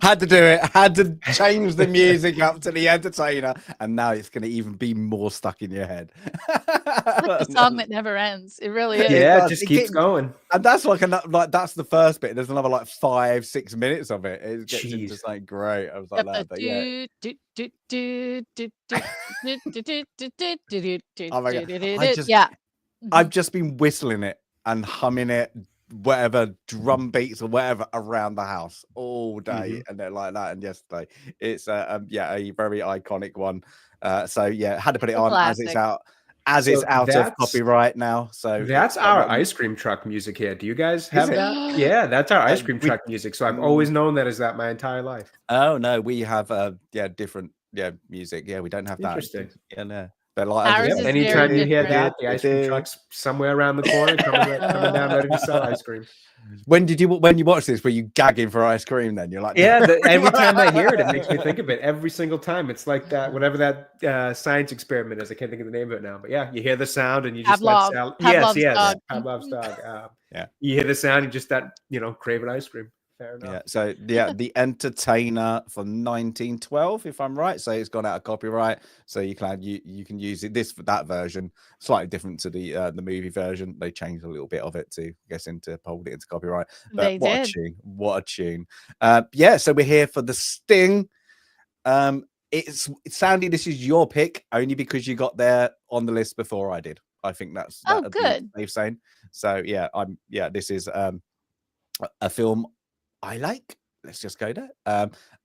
Had to do it. Had to change the music up to the entertainer, and now it's going to even be more stuck in your head. It's like the song that never ends. It really is. Yeah, it just keeps going. And that's like that's the first bit. There's another like 5-6 minutes of it. It gets into something great. I was like that. But yeah. Oh my God. I've just been whistling it and humming it, whatever drum beats or whatever around the house all day, and then like that. And yesterday, it's a very iconic one. So yeah, had to put it on as it's out. It's out of copyright now. So that's our ice cream truck music here. Do you guys have that? Yeah, that's our ice cream truck music. So I've always known that as that my entire life. Oh no, we have different music. Yeah, we don't have that. Interesting. Yeah, no. But like, anytime you hear that, the ice cream truck's somewhere around the corner coming down ready to sell ice cream. When you watch this, were you gagging for ice cream then? You're like, yeah, every time I hear it, it makes me think of it. Every single time. It's like that, whatever that science experiment is. I can't think of the name of it now. But yeah, you hear the sound and you just Pavlov's dog. Pavlov's dog. You hear the sound and just that, craving ice cream. Fair enough. Yeah. So the Entertainer from 1912, if I'm right. So it's gone out of copyright. So you can use it that version, slightly different to the movie version. They changed a little bit of it to hold it into copyright. But what a tune. So we're here for the Sting. It's Sandy, this is your pick only because you got there on the list before I did. I think that's good. They've saying. So this is a film I like. Let's just go there.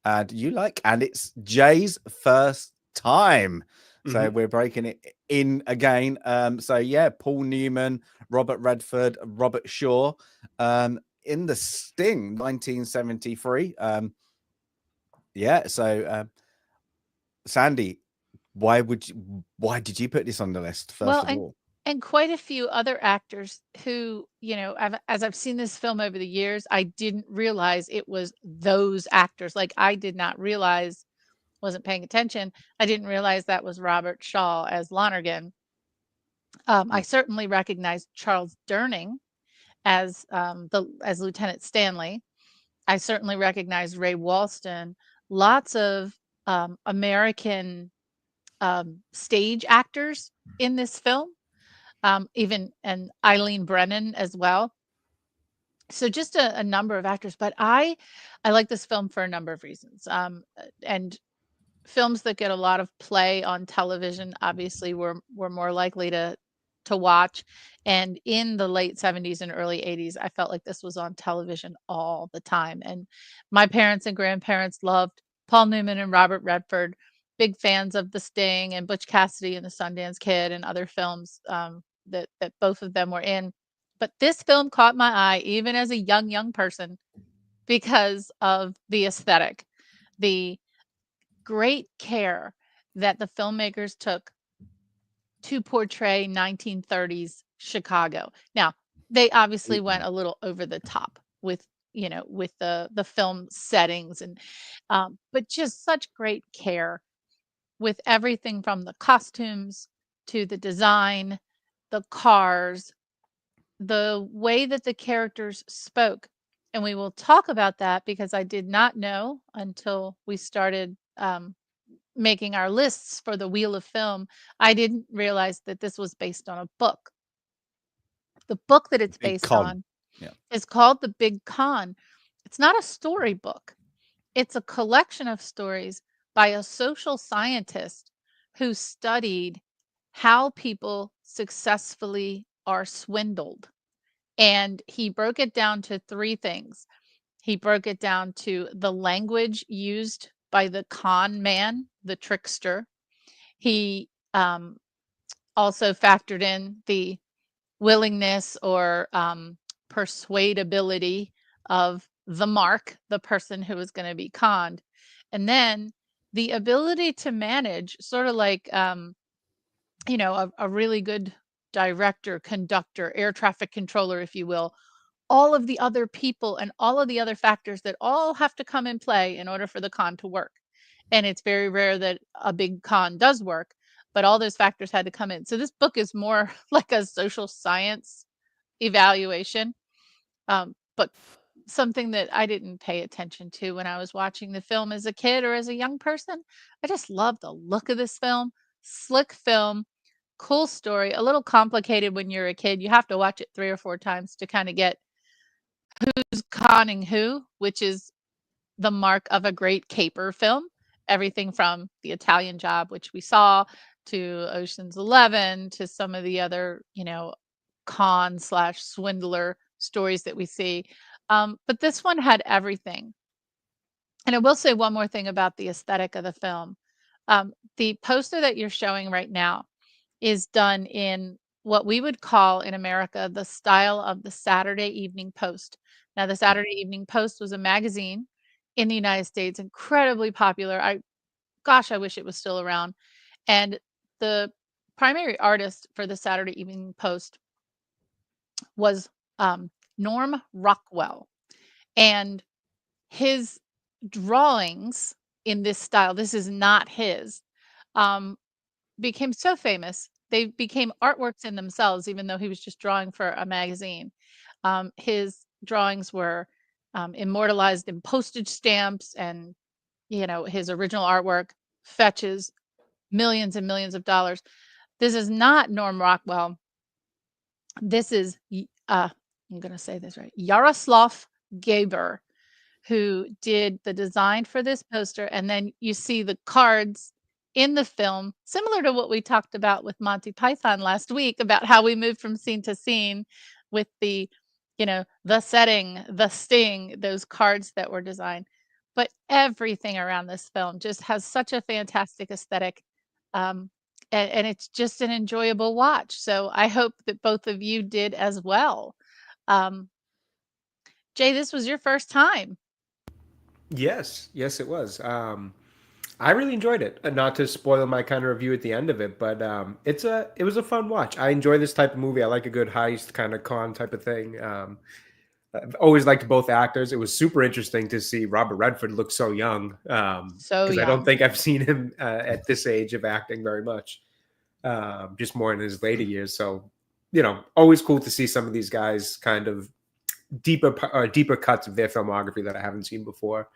And you like, and it's Jay's first time. So we're breaking it in again. Paul Newman, Robert Redford, Robert Shaw, in the Sting, 1973. Sandy, why did you put this on the list first of all? And quite a few other actors who, as I've seen this film over the years, I didn't realize it was those actors. Like I did not realize, wasn't paying attention. I didn't realize that was Robert Shaw as Lonergan. I certainly recognized Charles Durning as Lieutenant Stanley. I certainly recognized Ray Walston. Lots of American stage actors in this film. And Eileen Brennan as well. So just a number of actors, but I like this film for a number of reasons. And films that get a lot of play on television, obviously we're more likely to watch. And in the late 70s and early 80s, I felt like this was on television all the time. And my parents and grandparents loved Paul Newman and Robert Redford, big fans of The Sting and Butch Cassidy and the Sundance Kid and other films that both of them were in. But this film caught my eye even as a young person because of the aesthetic, the great care that the filmmakers took to portray 1930s Chicago. Now, they obviously went a little over the top with the film settings and but just such great care with everything from the costumes to the design, the cars, the way that the characters spoke. And we will talk about that because I did not know until we started making our lists for the Wheel of Film. I didn't realize that this was based on a book. The book that it's based on is called The Big Con. It's not a storybook. It's a collection of stories by a social scientist who studied how people successfully are swindled. And he broke it down to three things. He broke it down to the language used by the con man, the trickster. He also factored in the willingness or persuadability of the mark, the person who was going to be conned. And then the ability to manage, sort of like, a really good director, conductor, air traffic controller, if you will, all of the other people and all of the other factors that all have to come in play in order for the con to work. And it's very rare that a big con does work, but all those factors had to come in. So this book is more like a social science evaluation. But something that I didn't pay attention to when I was watching the film as a kid or as a young person. I just love the look of this film. Slick film, cool story, a little complicated when you're a kid. You have to watch it 3 or 4 times to kind of get who's conning who, which is the mark of a great caper film. Everything from The Italian Job, which we saw, to Ocean's 11, to some of the other, con slash swindler stories that we see. But this one had everything. And I will say one more thing about the aesthetic of the film. The poster that you're showing right now is done in what we would call in America the style of the Saturday Evening Post. Now, the Saturday Evening Post was a magazine in the United States, incredibly popular. I wish it was still around. And the primary artist for the Saturday Evening Post was Norm Rockwell. And his drawings in this style, this is not his, became so famous. They became artworks in themselves, even though he was just drawing for a magazine. His drawings were immortalized in postage stamps, and his original artwork fetches millions and millions of dollars. This is not Norm Rockwell. This is I'm going to say this right, Yaroslav Gaber, who did the design for this poster. And then you see the cards in the film, similar to what we talked about with Monty Python last week, about how we move from scene to scene with the setting, the sting, those cards that were designed. But everything around this film just has such a fantastic aesthetic. And it's just an enjoyable watch. So I hope that both of you did as well. Jay, this was your first time. Yes, it was. I really enjoyed it. Not to spoil my kind of review at the end of it, but it was a fun watch. I enjoy this type of movie. I like a good heist kind of con type of thing. I've always liked both actors. It was super interesting to see Robert Redford look so young. Because I don't think I've seen him at this age of acting very much. Just more in his later years. So, always cool to see some of these guys kind of deeper cuts of their filmography that I haven't seen before.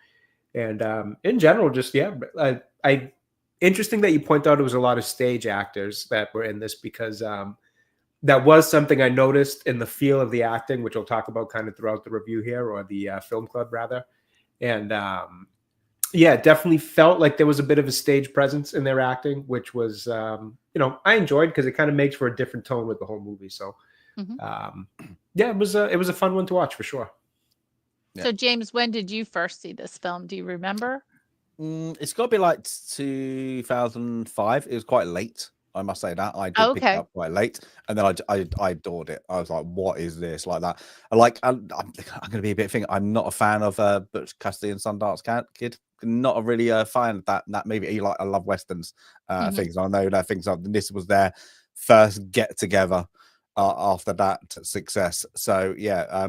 And in general, just I interesting that you point out it was a lot of stage actors that were in this, because that was something I noticed in the feel of the acting, which we'll talk about kind of throughout the review here, or the film club rather. And it definitely felt like there was a bit of a stage presence in their acting, which was I enjoyed, because it kind of makes for a different tone with the whole movie. So it was a fun one to watch for sure. Yeah. So James, when did you first see this film? Do you remember? It's got to be like 2005. It was quite late, I must say that. I did pick it up quite late, and then I adored it. I was like, "What is this?" Like that. I'm going to be a bit thing. I'm not a fan of Butch Cassidy and Sundance Kid. Not really a fan of that movie. I love westerns things. I know that things. This was their first get together after that success. So yeah.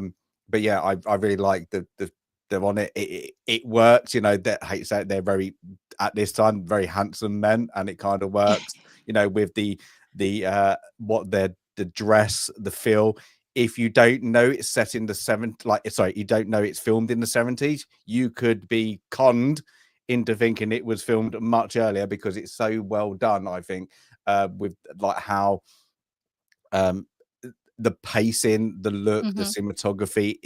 But yeah, I really like they're on it. It works, that I hate to say it, they're very, at this time, very handsome men, and it kind of works, with the dress, the feel. If you don't know it's set in the 70s, you don't know it's filmed in the 70s, you could be conned into thinking it was filmed much earlier, because it's so well done, I think, with like how the pacing, the look, the cinematography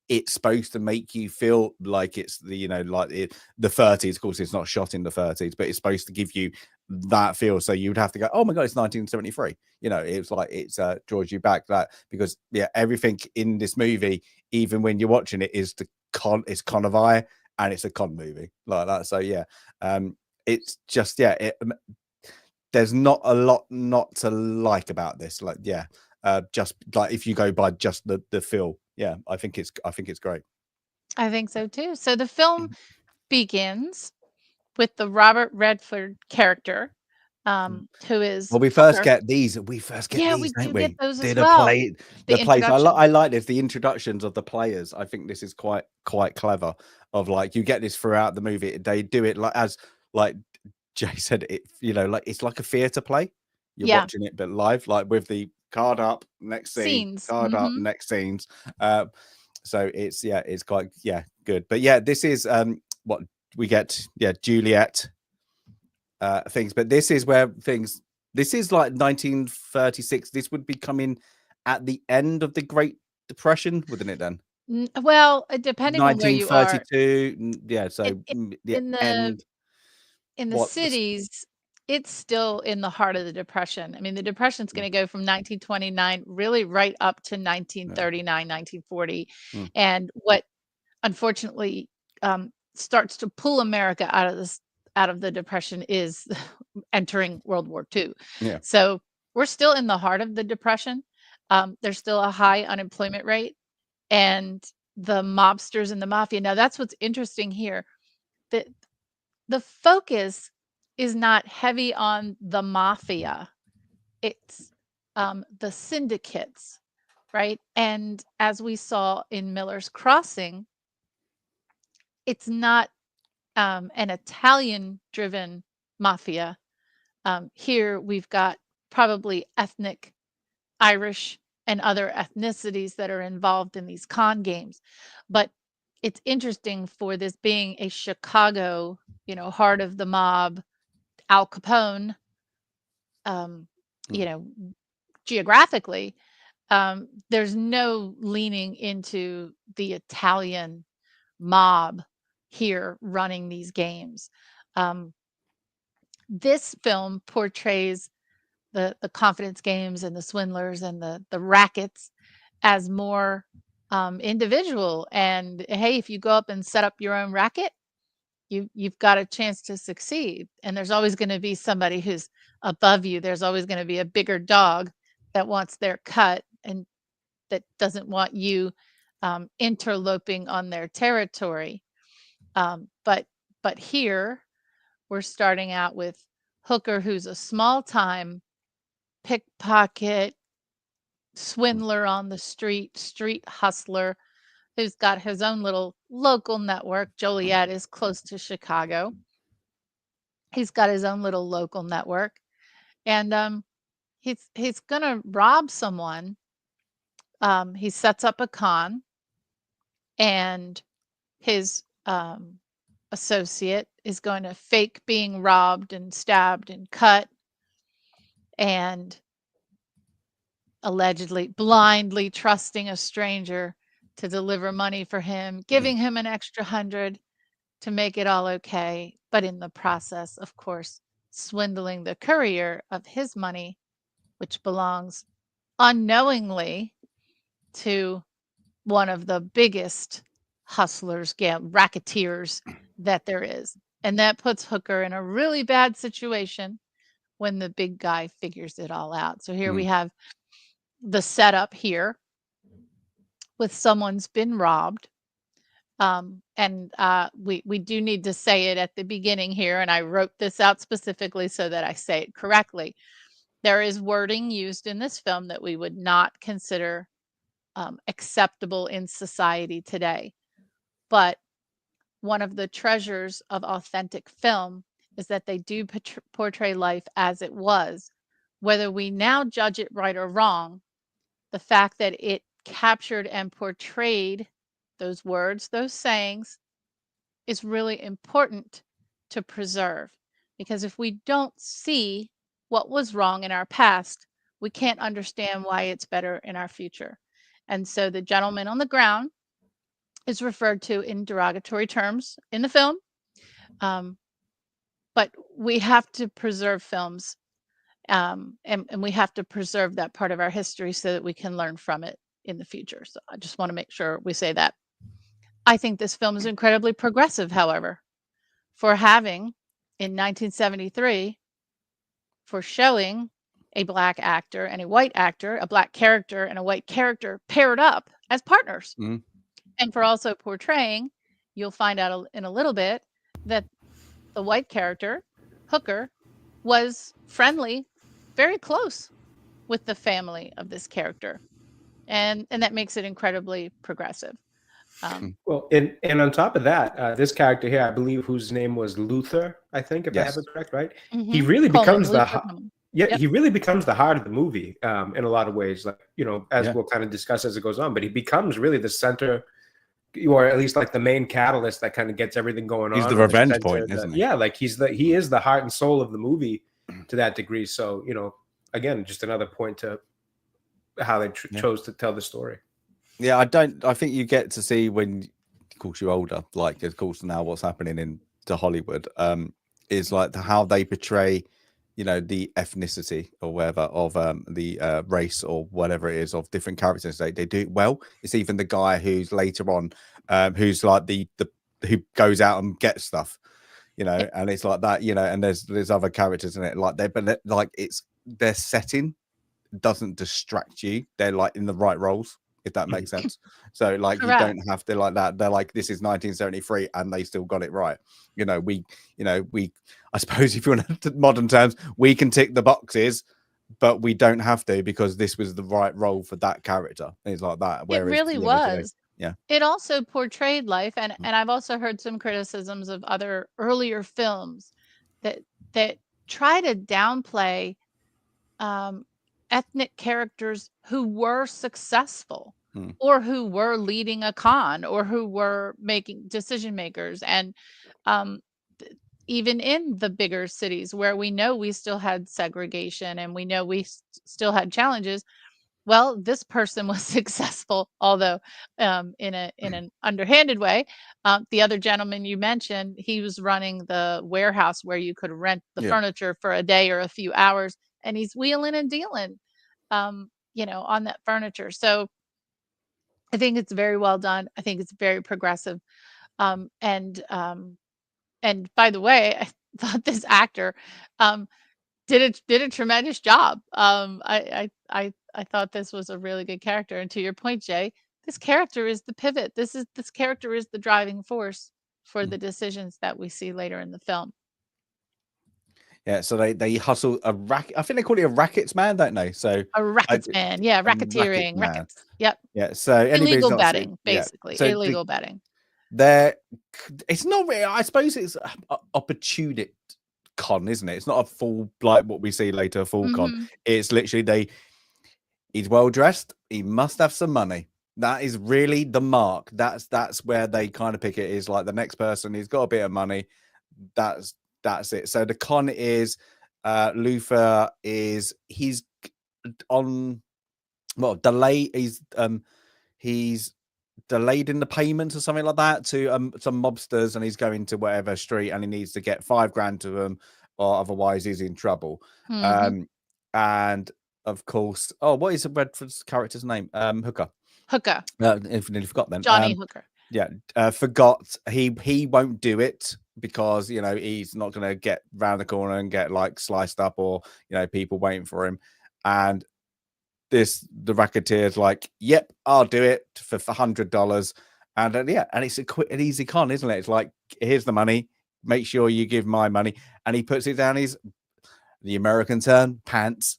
it's supposed to make you feel like it's the 30s. Of course, it's not shot in the 30s, but it's supposed to give you that feel. So you'd have to go, oh my god, it's 1973. It's like it's draws you back, that, because everything in this movie, even when you're watching it, is it's con of eye, and it's a con movie like that. So it's just there's not a lot not to like about this. Just like if you go by just the feel, I think it's great. I think so too. So the film begins with the Robert Redford character, who is we first get these, we don't we? get those as well. The place. I like this, the introductions of the players. I think this is quite clever. Of like, you get this throughout the movie. They do it like Jay said, it it's like a theater play. You're watching it, but live, like with the card up, next scene, scenes. card up, next scenes. So it's quite good. But this is what we get. Juliet things, but this is where things. This is like 1936. This would be coming at the end of the Great Depression, wouldn't it? Then Well, depending on where you are, 1932. So the in the end. in the cities, it's still in the heart of the Depression. I mean, the Depression's going to go from 1929 really right up to 1939, 1940. And what unfortunately starts to pull America out of the Depression is entering World War II. Yeah. So we're still in the heart of the Depression. There's still a high unemployment rate, and the mobsters and the mafia. Now that's what's interesting here. That the focus is not heavy on the mafia. It's the syndicates, right? And as we saw in Miller's Crossing, it's not an Italian-driven mafia. Here we've got probably ethnic Irish and other ethnicities that are involved in these con games. But it's interesting for this being a Chicago, heart of the mob, Al Capone, geographically, there's no leaning into the Italian mob here running these games. This film portrays the confidence games and the swindlers and the rackets as more individual. And hey, if you go up and set up your own racket, you've got a chance to succeed. And there's always going to be somebody who's above you. There's always going to be a bigger dog that wants their cut and that doesn't want you interloping on their territory. But here we're starting out with Hooker, who's a small-time pickpocket, swindler on the street hustler, who's got his own little local network. Joliet is close to Chicago. He's got his own little local network, and he's gonna rob someone. He sets up a con, and his associate is going to fake being robbed and stabbed and cut, and allegedly blindly trusting a stranger to deliver money for him, giving him an extra 100 to make it all okay, but in the process, of course, swindling the courier of his money, which belongs unknowingly to one of the biggest hustlers, racketeers that there is. And that puts Hooker in a really bad situation when the big guy figures it all out. So here we have the setup here with someone's been robbed. And we do need to say it at the beginning here, and I wrote this out specifically so that I say it correctly. There is wording used in this film that we would not consider acceptable in society today. But one of the treasures of authentic film is that they do portray life as it was. Whether we now judge it right or wrong, the fact that it captured and portrayed those words, those sayings, is really important to preserve. Because if we don't see what was wrong in our past, we can't understand why it's better in our future. And so the gentleman on the ground is referred to in derogatory terms in the film. But we have to preserve films, and we have to preserve that part of our history so that we can learn from it in the future. So I just want to make sure we say that. I think this film is incredibly progressive, however, for having in 1973, for showing a Black actor and a white actor, a Black character and a white character paired up as partners. And for also portraying, you'll find out in a little bit that the white character, Hooker, was friendly, very close with the family of this character. And that makes it incredibly progressive. Well, and on top of that, this character here, I believe, whose name was Luther, I think, if I have it correct, right? He really becomes he really becomes the heart of the movie in a lot of ways, like, as we'll kind of discuss as it goes on. But he becomes really the center or at least like the main catalyst that kind of gets everything going He's on. the or revenge center, point, isn't he? Yeah, like he is the heart and soul of the movie to that degree. So, again, just another point to how they chose to tell the story. Yeah, I think you get to see when, of course, you're older, like, of course, now what's happening into Hollywood, is like how they portray, the ethnicity or whatever of the race or whatever it is of different characters. They do it well. It's even the guy who's later on, who's like the who goes out and gets stuff, and it's like that, and there's other characters in it like but like it's their setting doesn't distract you. They're like in the right roles, if that makes sense. So like you don't have to like that. They're like, this is 1973 and they still got it right. We I suppose if you want to modern terms, we can tick the boxes, but we don't have to because this was the right role for that character. It's like that. It really was. Yeah. It also portrayed life, and I've also heard some criticisms of other earlier films that try to downplay ethnic characters who were successful or who were leading a con or who were making decision makers. And even in the bigger cities where we know we still had segregation and we know we still had challenges, well, this person was successful, although in an underhanded way. The other gentleman you mentioned, he was running the warehouse where you could rent the furniture for a day or a few hours, and he's wheeling and dealing, on that furniture. So I think it's very well done. I think it's very progressive. And by the way, I thought this actor did a tremendous job. I thought this was a really good character. And to your point, Jay, this character is the pivot. This character is the driving force for the decisions that we see later in the film. Yeah, so they hustle a racket. I think they call it a rackets man, don't they? So a rackets man, yeah, racketeering, rackets. Yep. Yeah, so illegal betting, basically. So illegal betting. It's not really, I suppose it's opportunity con, isn't it? It's not a full like what we see later, a full con. It's literally he's well dressed, he must have some money. That is really the mark. That's where they kind of pick it, is like the next person who's got a bit of money. That's it. So the con is Luther he's on delay. He's delayed in the payments or something like that to some mobsters, and he's going to whatever street and he needs to get $5,000 to them or otherwise he's in trouble. And of course, what is Redford's character's name? Hooker. Infinitely forgot then. Johnny Hooker. Yeah, forgot. He won't do it because he's not going to get round the corner and get like sliced up, or people waiting for him. And the racketeer's like, yep, I'll do it for $100. And and it's an easy con, isn't it? It's like, here's the money, make sure you give my money, and he puts it down his, the American term, pants,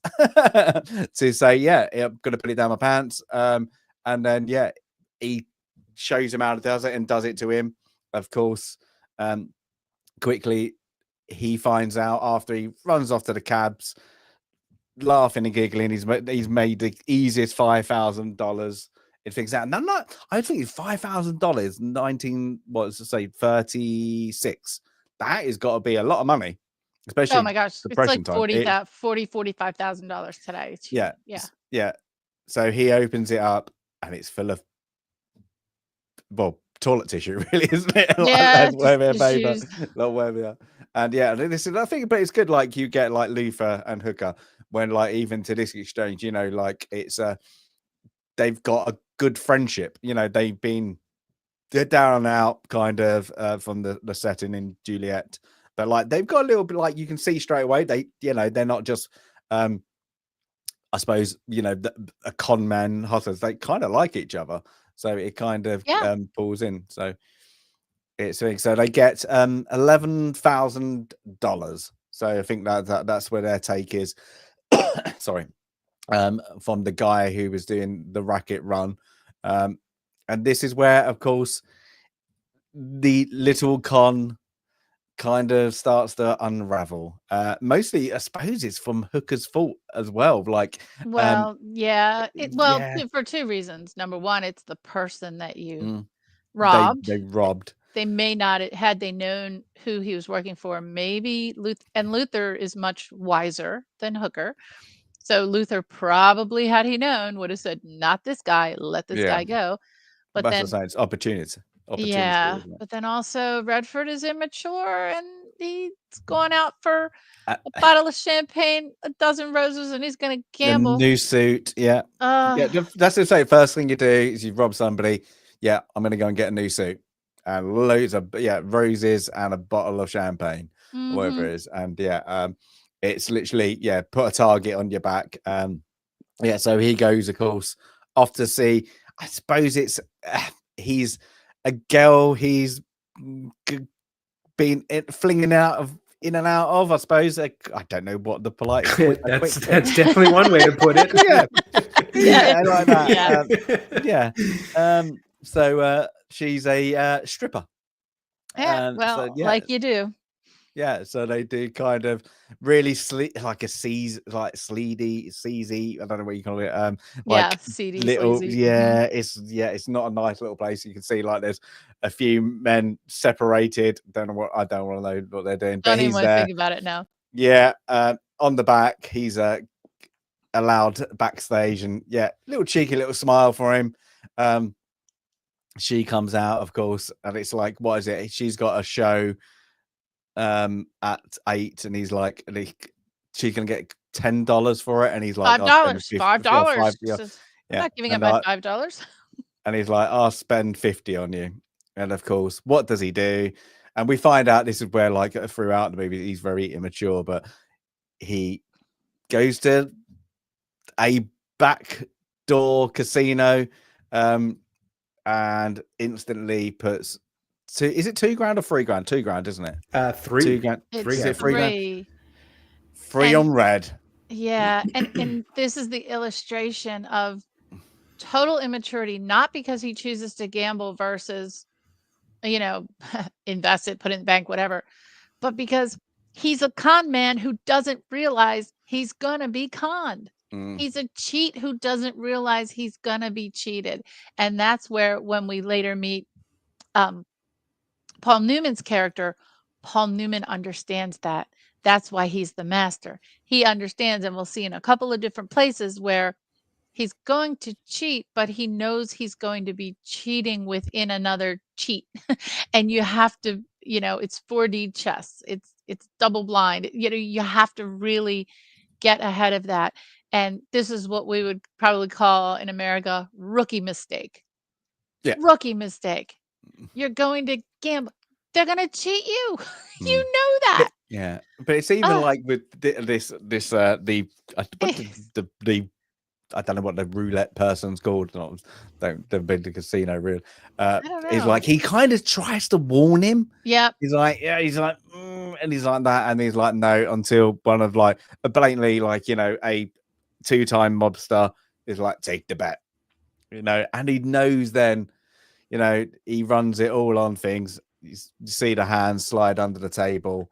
to say, I'm gonna put it down my pants. And then he shows him how to does it and does it to him. Of course, quickly he finds out after he runs off to the cabs, laughing and giggling. He's made the easiest $5,000. It thinks out. And I think it's $5,000, 36. That has got to be a lot of money, especially. Oh my gosh, it's like $45,000 today. Yeah. So he opens it up and it's full of toilet tissue, really, isn't it? Yeah, paper, and this is, I think, but it's good. Like you get like Luther and Hooker when like even to this exchange, like it's they've got a good friendship. They're down and out kind of from the setting in Juliet, but like they've got a little bit, like you can see straight away they're not just I suppose a con man hustlers. They kind of like each other, so it kind of pulls in. So it's so they get $11,000. So I think that's where their take is. Sorry, from the guy who was doing the racket run, and this is where, of course, the little con kind of starts to unravel. Mostly, I suppose, it's from Hooker's fault as well. Like, for two reasons. Number one, it's the person that you robbed. They robbed. They may not, had they known who he was working for, maybe Luther is much wiser than Hooker. So Luther probably, had he known, would have said, not this guy, let this Yeah. guy go. But That's what then, I'm saying. It's opportunity. yeah, Isn't it? but then also Redford is immature and he's going out for Uh, a bottle of champagne, a dozen roses, and he's going to a gamble. new suit. Yeah. That's to say, first thing you do is you rob somebody. Yeah, I'm going to go and get a new suit and loads of roses and a bottle of champagne, whatever it is. And it's literally put a target on your back. So he goes, of course, off to see. I suppose it's he's a girl. He's been flinging in and out of. I suppose I don't know what the polite. that's definitely one way to put it. Yeah, like that. So she's a stripper. Yeah, well, like you do. Yeah, so they do kind of really like a sleazy. I don't know what you call it. Like seedy, little. sleazy. It's not a nice little place. You can see like there's a few men separated. I don't want to know what they're doing. Don't but even he's want there. to think about it now. Yeah, on the back, he's allowed backstage, and little cheeky little smile for him. She comes out, of course, and it's like, what is it? She's got a show at 8, and he's like, she's gonna get $10 for it, and he's like, $5. $5. I'm not giving up my $5. And he's like, I'll spend 50 on you. And of course, what does he do? And we find out this is where, like, throughout the movie, he's very immature, but he goes to a backdoor casino and instantly puts is it $2,000 or $3,000? $2,000, isn't it? $3,000. $3,000. Free And, on red. Yeah, and this is the illustration of total immaturity, not because he chooses to gamble versus, invest it, put it in the bank, whatever, but because he's a con man who doesn't realize he's gonna be conned. He's a cheat who doesn't realize he's gonna be cheated. And that's where, when we later meet Paul Newman's character, Paul Newman understands that. That's why he's the master. He understands, and we'll see in a couple of different places where he's going to cheat, but he knows he's going to be cheating within another cheat. And you have to, it's 4D chess. It's double blind. You have to really get ahead of that. And this is what we would probably call in America rookie mistake. Yeah. Rookie mistake. You're going to gamble. They're going to cheat you. You know that. Yeah. But it's even like with this I don't know what the roulette person's called. They've been to casino real. I don't know. He's like, he kind of tries to warn him. Yeah. He's like, and he's like that, and he's like, no, until one of like blatantly like, a 2-time mobster is like, take the bet, and he knows then, he runs it all on things. You see the hands slide under the table.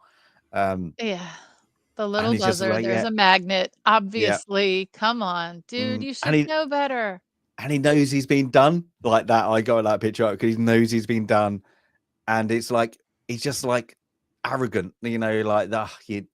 The little buzzer. There's a magnet. Obviously, come on, dude. You should know better. And he knows he's been done like that. I got that picture up because he knows he's been done, and it's like he's just like arrogant, like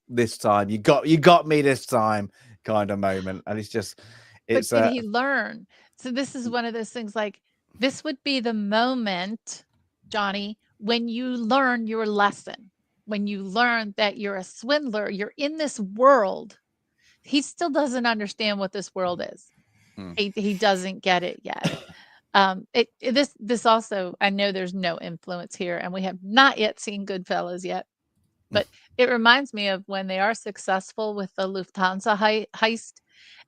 this time you got me this time kind of moment. And it's just But did he learn? So this is one of those things. Like, this would be the moment, Johnny, when you learn your lesson. When you learn that you're a swindler, you're in this world. He still doesn't understand what this world is. He doesn't get it yet. This also, I know there's no influence here, and we have not yet seen Goodfellas yet, but it reminds me of when they are successful with the Lufthansa heist,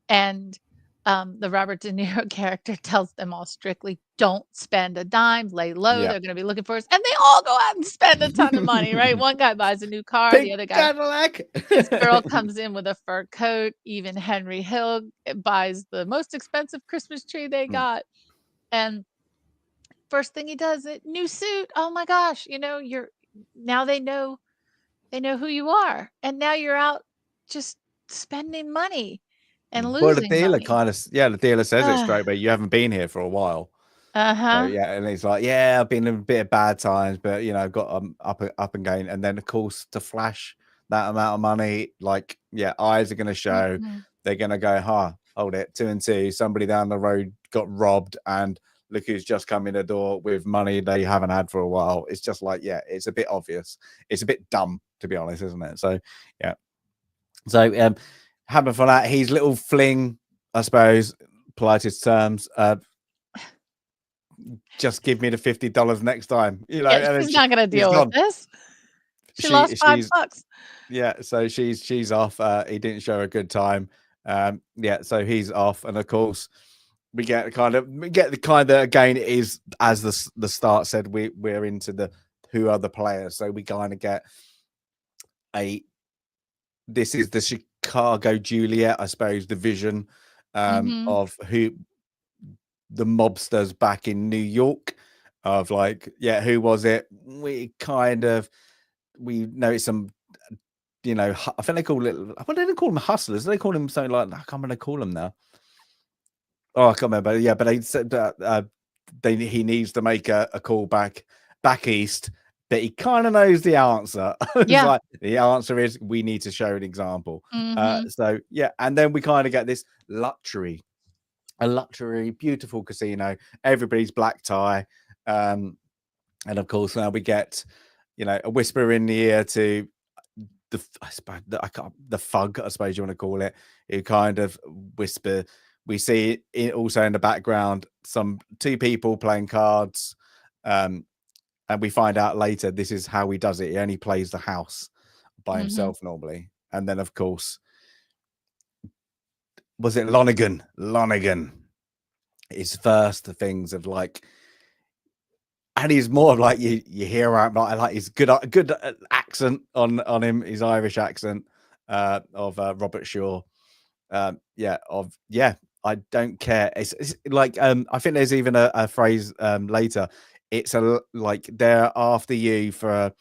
and the Robert De Niro character tells them all strictly, don't spend a dime, lay low. They're going to be looking for us. And they all go out and spend a ton of money, right? One guy buys a new car. The other guy, Cadillac. This girl comes in with a fur coat. Even Henry Hill buys the most expensive Christmas tree they got. And first thing he does, new suit. Oh my gosh. Now they know who you are. And now you're out just spending money. And losing the dealer money. the dealer says it straight, but you haven't been here for a while. So Uh-huh. yeah, and he's like, yeah, I've been in a bit of bad times, but you know, I've got up and going. And then of course to flash that amount of money, like yeah, eyes are going to show. Mhm. They're going to go, hold it, 2 and 2. Somebody down the road got robbed, and look who's just come in the door with money they haven't had for a while. It's just like, yeah, it's a bit obvious. It's a bit dumb, to be honest, isn't it? So yeah. So having for that, his little fling, I suppose, politest terms, just give me the $50 next time, you know, Yeah, and then she's not gonna she's deal with gone. this. She lost She's $5. yeah, so she's off. He didn't show a good time. Yeah, so he's off, and of course we get the kind of again it is as the start said we're into the who are the players, so we kind of get this is the Chicago Juliet, I suppose, division Mhm. of who the mobsters back in New York of like, yeah, who was it? We know some, you know, I think they call it, what do they call them, hustlers? They call them something like, I can't remember what they call them now. Oh, I can't remember. Yeah, but they said that he needs to make a call back east, but he kind of knows the answer. It's Yeah. like the answer is we need to show an example. Mhm. So yeah, and then we kind of get this a luxury, beautiful casino. Everybody's black tie, and of course now we get, you know, a whisper in the ear to I suppose the fug, I suppose you want to call it, who kind of whisper. We see it also in the background two people playing cards, and we find out later this is how he does it. He only plays the house by Mhm. himself normally, and then of course was it Lonigan? His first things of like, and he's more of like you hear out like his good accent on him, his Irish accent of Robert Shaw. I don't care. It's like I think there's even a phrase later. It's like they're after you for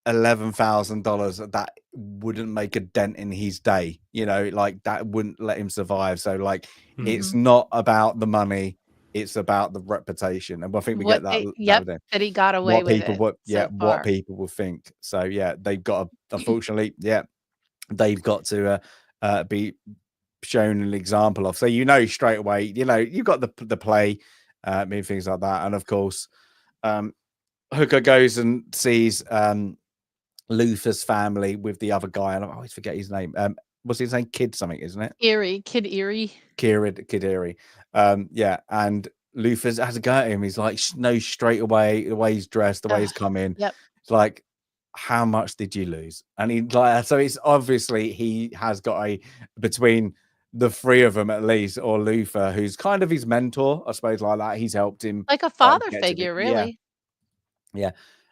$11,000 that wouldn't make a dent in his day, you know, like that wouldn't let him survive. So like it's Mhm. not about the money, it's about the reputation. And I think we get that Yep, with him. that he got away What with people it so what far. people will think. So yeah, they've got to, unfortunately, yeah, they've got to be shown an example of. So you know straight away, you know, you got the play, things like that. And of course, Hooker goes and sees Luther's family with the other guy, and I always forget his name. What's his name? Kid something, isn't it? Kid Erie. Kidiri. Yeah, and Luther's has a go at him. He's like, knows straight away the way he's dressed, the way he's come in. Yep. It's like, how much did you lose? And he like, so it's obviously he has got between the three of them at least, or Luther, who's kind of his mentor, I suppose, like that. He's helped him Like a like father get to the figure, really. yeah.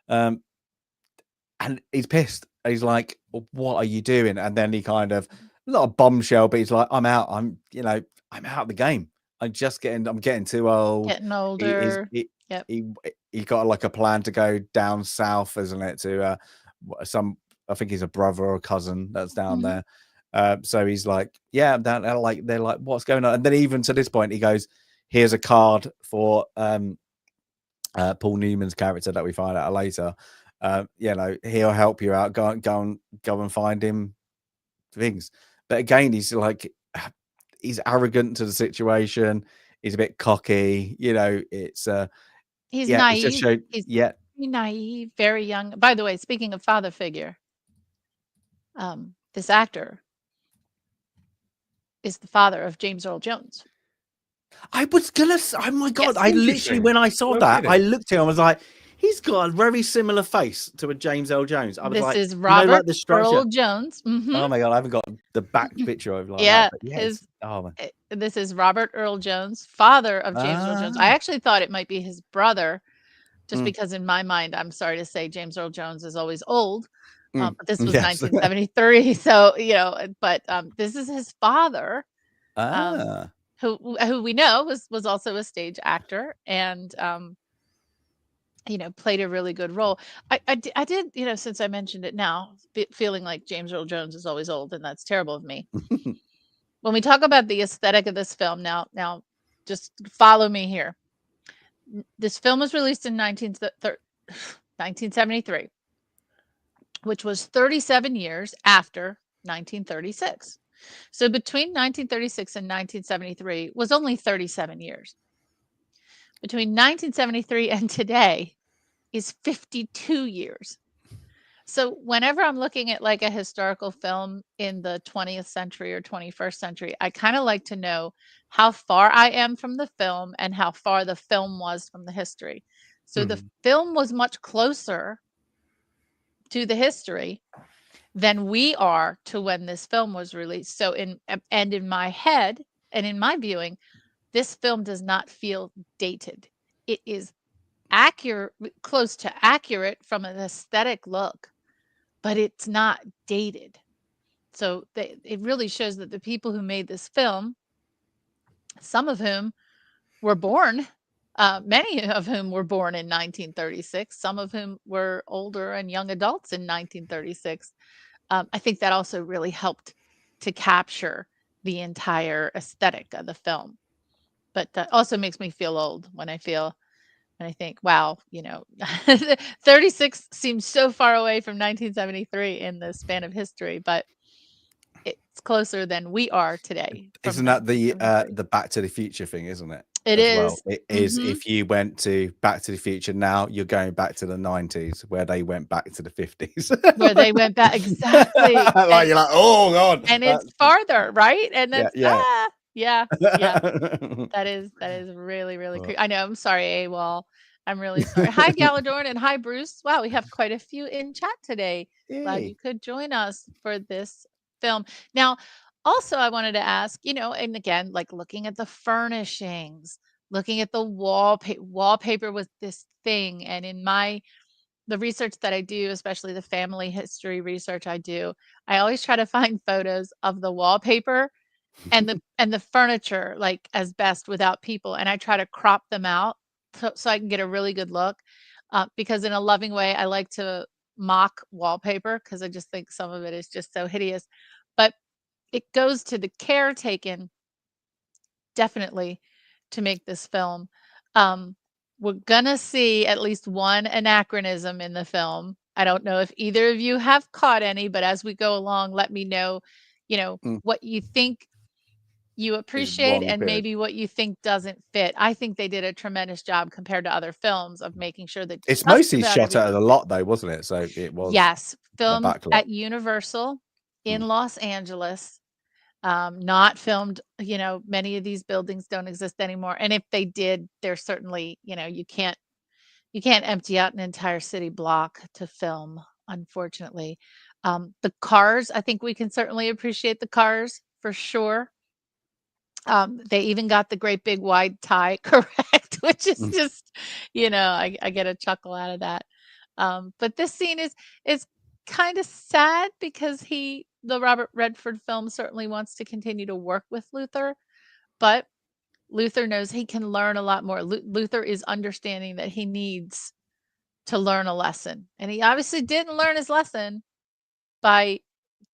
And he's pissed. He's like, well, what are you doing? And then he kind of, not a bombshell, but he's like, I'm out. I'm out of the game. I'm getting too old. Getting He, he's, older. he, Yep. he got like a plan to go down south, isn't it? To I think he's a brother or a cousin that's down Mhm. there. So he's like, yeah, I'm down there. Like, they're like, what's going on? And then even to this point, he goes, here's a card for Paul Newman's character that we find out later. You know, he'll help you out. Go and find him things. But again, he's like, he's arrogant to the situation. He's a bit cocky. You know, it's He's yeah, it's just naive. showed. He's Yeah, very naive, very young. By the way, speaking of father figure, this actor is the father of James Earl Jones. I was gonna. Oh my god! Yes. I literally, Interesting. when I saw No that, I kidding. looked at him. I was like, he's got a very similar face to a James L. Jones. I was This like, is you know, like Robert the Earl structure. Jones. Mhm. Oh my god, I haven't got the back picture of like that, Yeah, but yeah, it's his oh man. this is Robert Earl Jones, father of James Earl Jones. I Ah, actually thought it might be his brother, just mm, because in my mind, I'm sorry to say, James Earl Jones is always old. But this was yes. 1973, so but this is his father, um, Ah. who we know was also a stage actor and played a really good role. I did, since I mentioned it now, feeling like James Earl Jones is always old, and that's terrible of me. When we talk about the aesthetic of this film, now just follow me here. This film was released in 1973, which was 37 years after 1936. So between 1936 and 1973 was only 37 years. Between 1973 and today is 52 years. So whenever I'm looking at like a historical film in the 20th century or 21st century, I kind of like to know how far I am from the film and how far the film was from the history. So the film was much closer to the history than we are to when this film was released. So in my head and in my viewing, this film does not feel dated. It is accurate, close to accurate from an aesthetic look, but it's not dated. So it really shows that the people who made this film, some of whom were born, many of whom were born in 1936, some of whom were older and young adults in 1936. I think that also really helped to capture the entire aesthetic of the film. But that also makes me feel old when I think, wow, 36 seems so far away from 1973 in the span of history, but it's closer than we are today. Isn't that the Back to the Future thing, isn't it? It as is. Well. It is. If you went to Back to the Future now, you're going back to the 90s, where they went back to the 50s. Where they went back, exactly. Like, you're like, oh god, and it's farther, right? And that's yeah. That is really, really creepy. I know. I'm sorry, AWOL. I'm really sorry. Hi, Galadorn, and hi, Bruce. Wow, we have quite a few in chat today. Glad you could join us for this film. Now, also, I wanted to ask, and again, like looking at the furnishings, looking at the wallpaper was this thing. And in the research that I do, especially the family history research I do, I always try to find photos of the wallpaper and the furniture, like, as best without people, and I try to crop them out so I can get a really good look, because in a loving way, I like to mock wallpaper because I just think some of it is just so hideous. But it goes to the care taken, definitely, to make this film. We're gonna see at least one anachronism in the film. I don't know if either of you have caught any, but as we go along, let me know, what you think you appreciate and maybe what you think doesn't fit. I think they did a tremendous job compared to other films of making sure that it's mostly shot at a lot, though, wasn't it? So it was filmed at Universal in Los Angeles. Not filmed, many of these buildings don't exist anymore, and if they did, they're certainly, you can't empty out an entire city block to film, unfortunately. The cars, I think we can certainly appreciate the cars for sure. They even got the great big wide tie correct, which is just, I get a chuckle out of that. But this scene is kind of sad because the Robert Redford film certainly wants to continue to work with Luther, but Luther knows he can learn a lot more. Luther is understanding that he needs to learn a lesson, and he obviously didn't learn his lesson by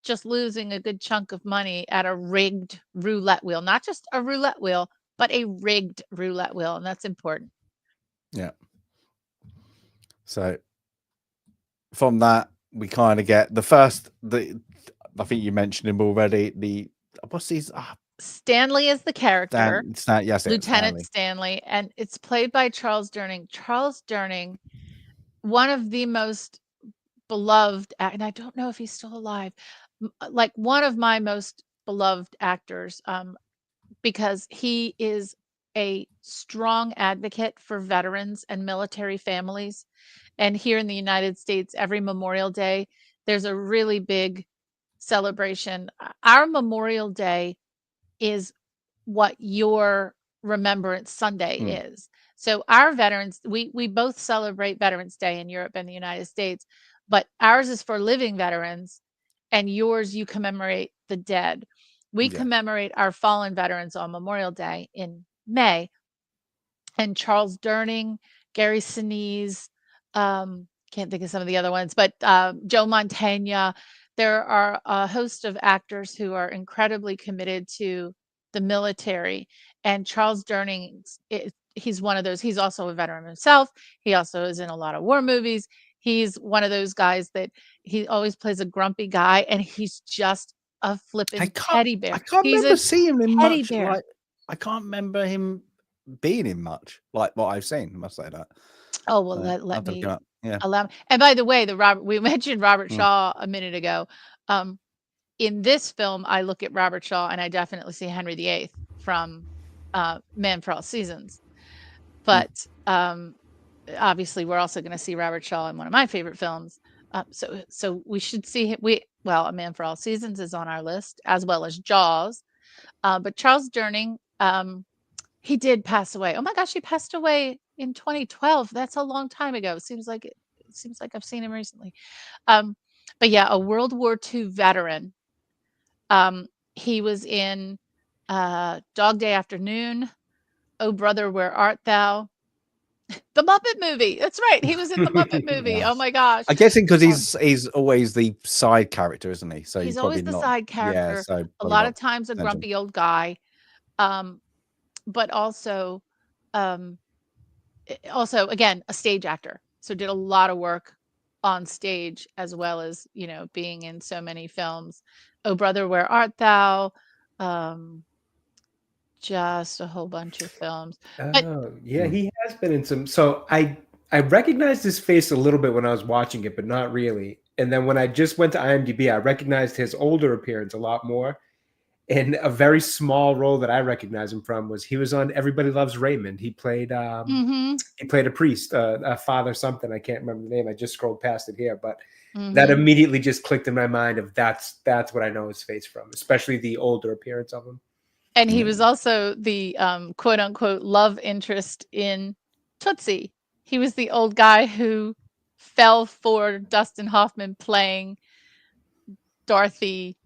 just losing a good chunk of money at a rigged roulette wheel. Not just a roulette wheel, but a rigged roulette wheel, and that's important. Yeah. So from that, we kind of get I think you mentioned him already. What's his Stanley is the character. Yes, Lieutenant Stanley, and it's played by Charles Durning. Charles Durning, one of the most beloved, and I don't know if he's still alive, like one of my most beloved actors, because he is a strong advocate for veterans and military families. And here in the United States, every Memorial Day, there's a really big celebration. Our Memorial Day is what your Remembrance Sunday is. So our veterans, we both celebrate Veterans Day in Europe and the United States, but ours is for living veterans, and yours, you commemorate the dead. We commemorate our fallen veterans on Memorial Day in May. And Charles Durning, Gary Sinise, can't think of some of the other ones, but Joe Mantegna. There are a host of actors who are incredibly committed to the military. And Charles Durning, he's one of those. He's also a veteran himself. He also is in a lot of war movies. He's one of those guys that he always plays a grumpy guy, and he's just a flippin' teddy bear. I can't He's remember a seeing him in teddy much. bear. Like, I can't remember him being in much like what I've seen. I must say that. Oh, well, I'll let have to me look it up. Yeah. allow me. And by the way, we mentioned Robert Mm. Shaw a minute ago. In this film, I look at Robert Shaw and I definitely see Henry VIII from Man for All Seasons. But obviously, we're also going to see Robert Shaw in one of my favorite films. So we should see him. A Man for All Seasons is on our list, as well as Jaws. But Charles Durning, he did pass away. Oh my gosh, he passed away in 2012. That's a long time ago. It seems like I've seen him recently. But yeah, a World War II veteran. He was in Dog Day Afternoon, Oh Brother, Where Art Thou? The Muppet Movie. That's right. He was in the Muppet Movie. Yeah. Oh my gosh. I'm guessing because he's always the side character, isn't he? So He's you always probably the not. side Yeah. character. So A probably lot not of times a attention. grumpy old guy. But also again, a stage actor. So did a lot of work on stage as well as, being in so many films. Oh Brother, Where Art Thou? Just a whole bunch of films. But Oh, yeah, he has been in some. So I recognized his face a little bit when I was watching it, but not really. And then when I just went to IMDb, I recognized his older appearance a lot more. And a very small role that I recognize him from was he was on Everybody Loves Raymond. He played he played a priest, a father something. I can't remember the name. I just scrolled past it here, but that immediately just clicked in my mind of that's what I know his face from, especially the older appearance of him. And he was also the quote unquote love interest in Tootsie. He was the old guy who fell for Dustin Hoffman playing Dorothy,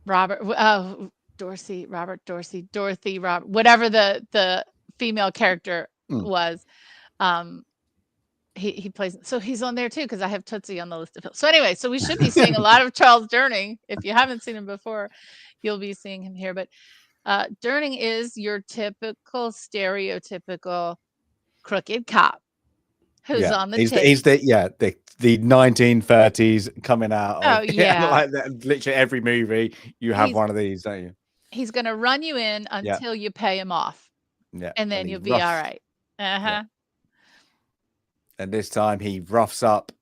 whatever the female character was. He plays, so he's on there too, because I have Tootsie on the list of films. So anyway, so we should be seeing a lot of Charles Durning. If you haven't seen him before, you'll be seeing him here. But Durning is your typical stereotypical crooked cop who's on the take. He's the 1930s coming out of, Oh yeah, like literally every movie you have one of these, don't you? He's gonna run you in until you pay him off. Yeah. And then you'll be all right. Yeah. And this time he roughs up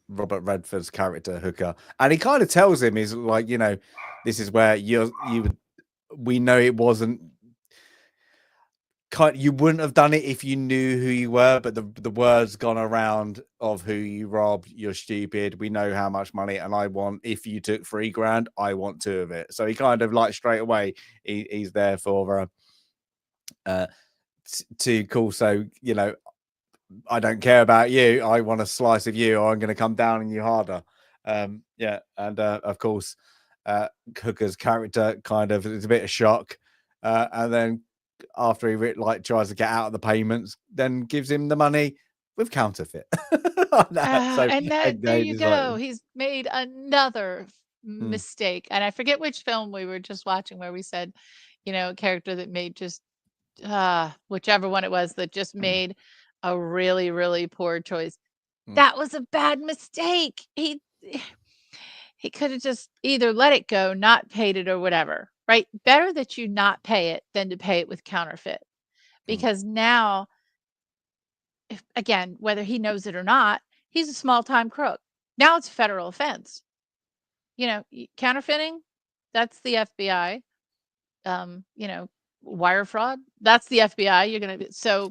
Robert Redford's character Hooker, and he kind of tells him, "Is like, this is where we know it wasn't. You wouldn't have done it if you knew who you were, but the word's gone around of who you robbed. You're stupid. We know how much money, and if you took $3,000, I want 2 of it." So he kind of like straight away he's there for to call. So I don't care about you. I want a slice of you, or I'm going to come down on you harder. And of course, Hooker's character kind of is a bit of shock, and then after he tries to get out of the payments, then gives him the money with counterfeit. There you go. He's made another mistake, and I forget which film we were just watching where we said, a character that made just whichever one it was that just made a really, really poor choice. That was a bad mistake. He could have just either let it go, not paid it, or whatever, right? Better that you not pay it than to pay it with counterfeit. Because now, again, whether he knows it or not, he's a small-time crook. Now it's a federal offense. Counterfeiting, that's the FBI. Wire fraud, that's the FBI. So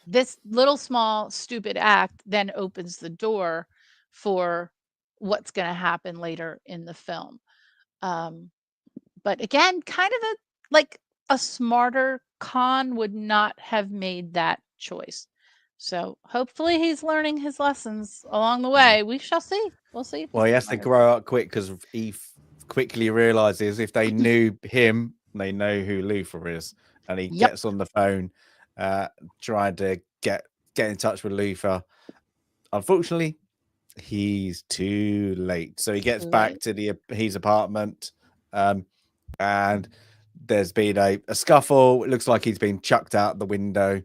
this little small stupid act then opens the door for what's going to happen later in the film. But again, kind of a smarter Khan would not have made that choice. So hopefully he's learning his lessons along the way. We shall see. We'll see. Well, he has to grow up quick, because he quickly realizes if they knew him, they know who Luther is, and he gets on the phone trying to get in touch with Luther. Unfortunately, he's too late, so he gets back to his apartment, and there's been a scuffle. It looks like he's been chucked out the window,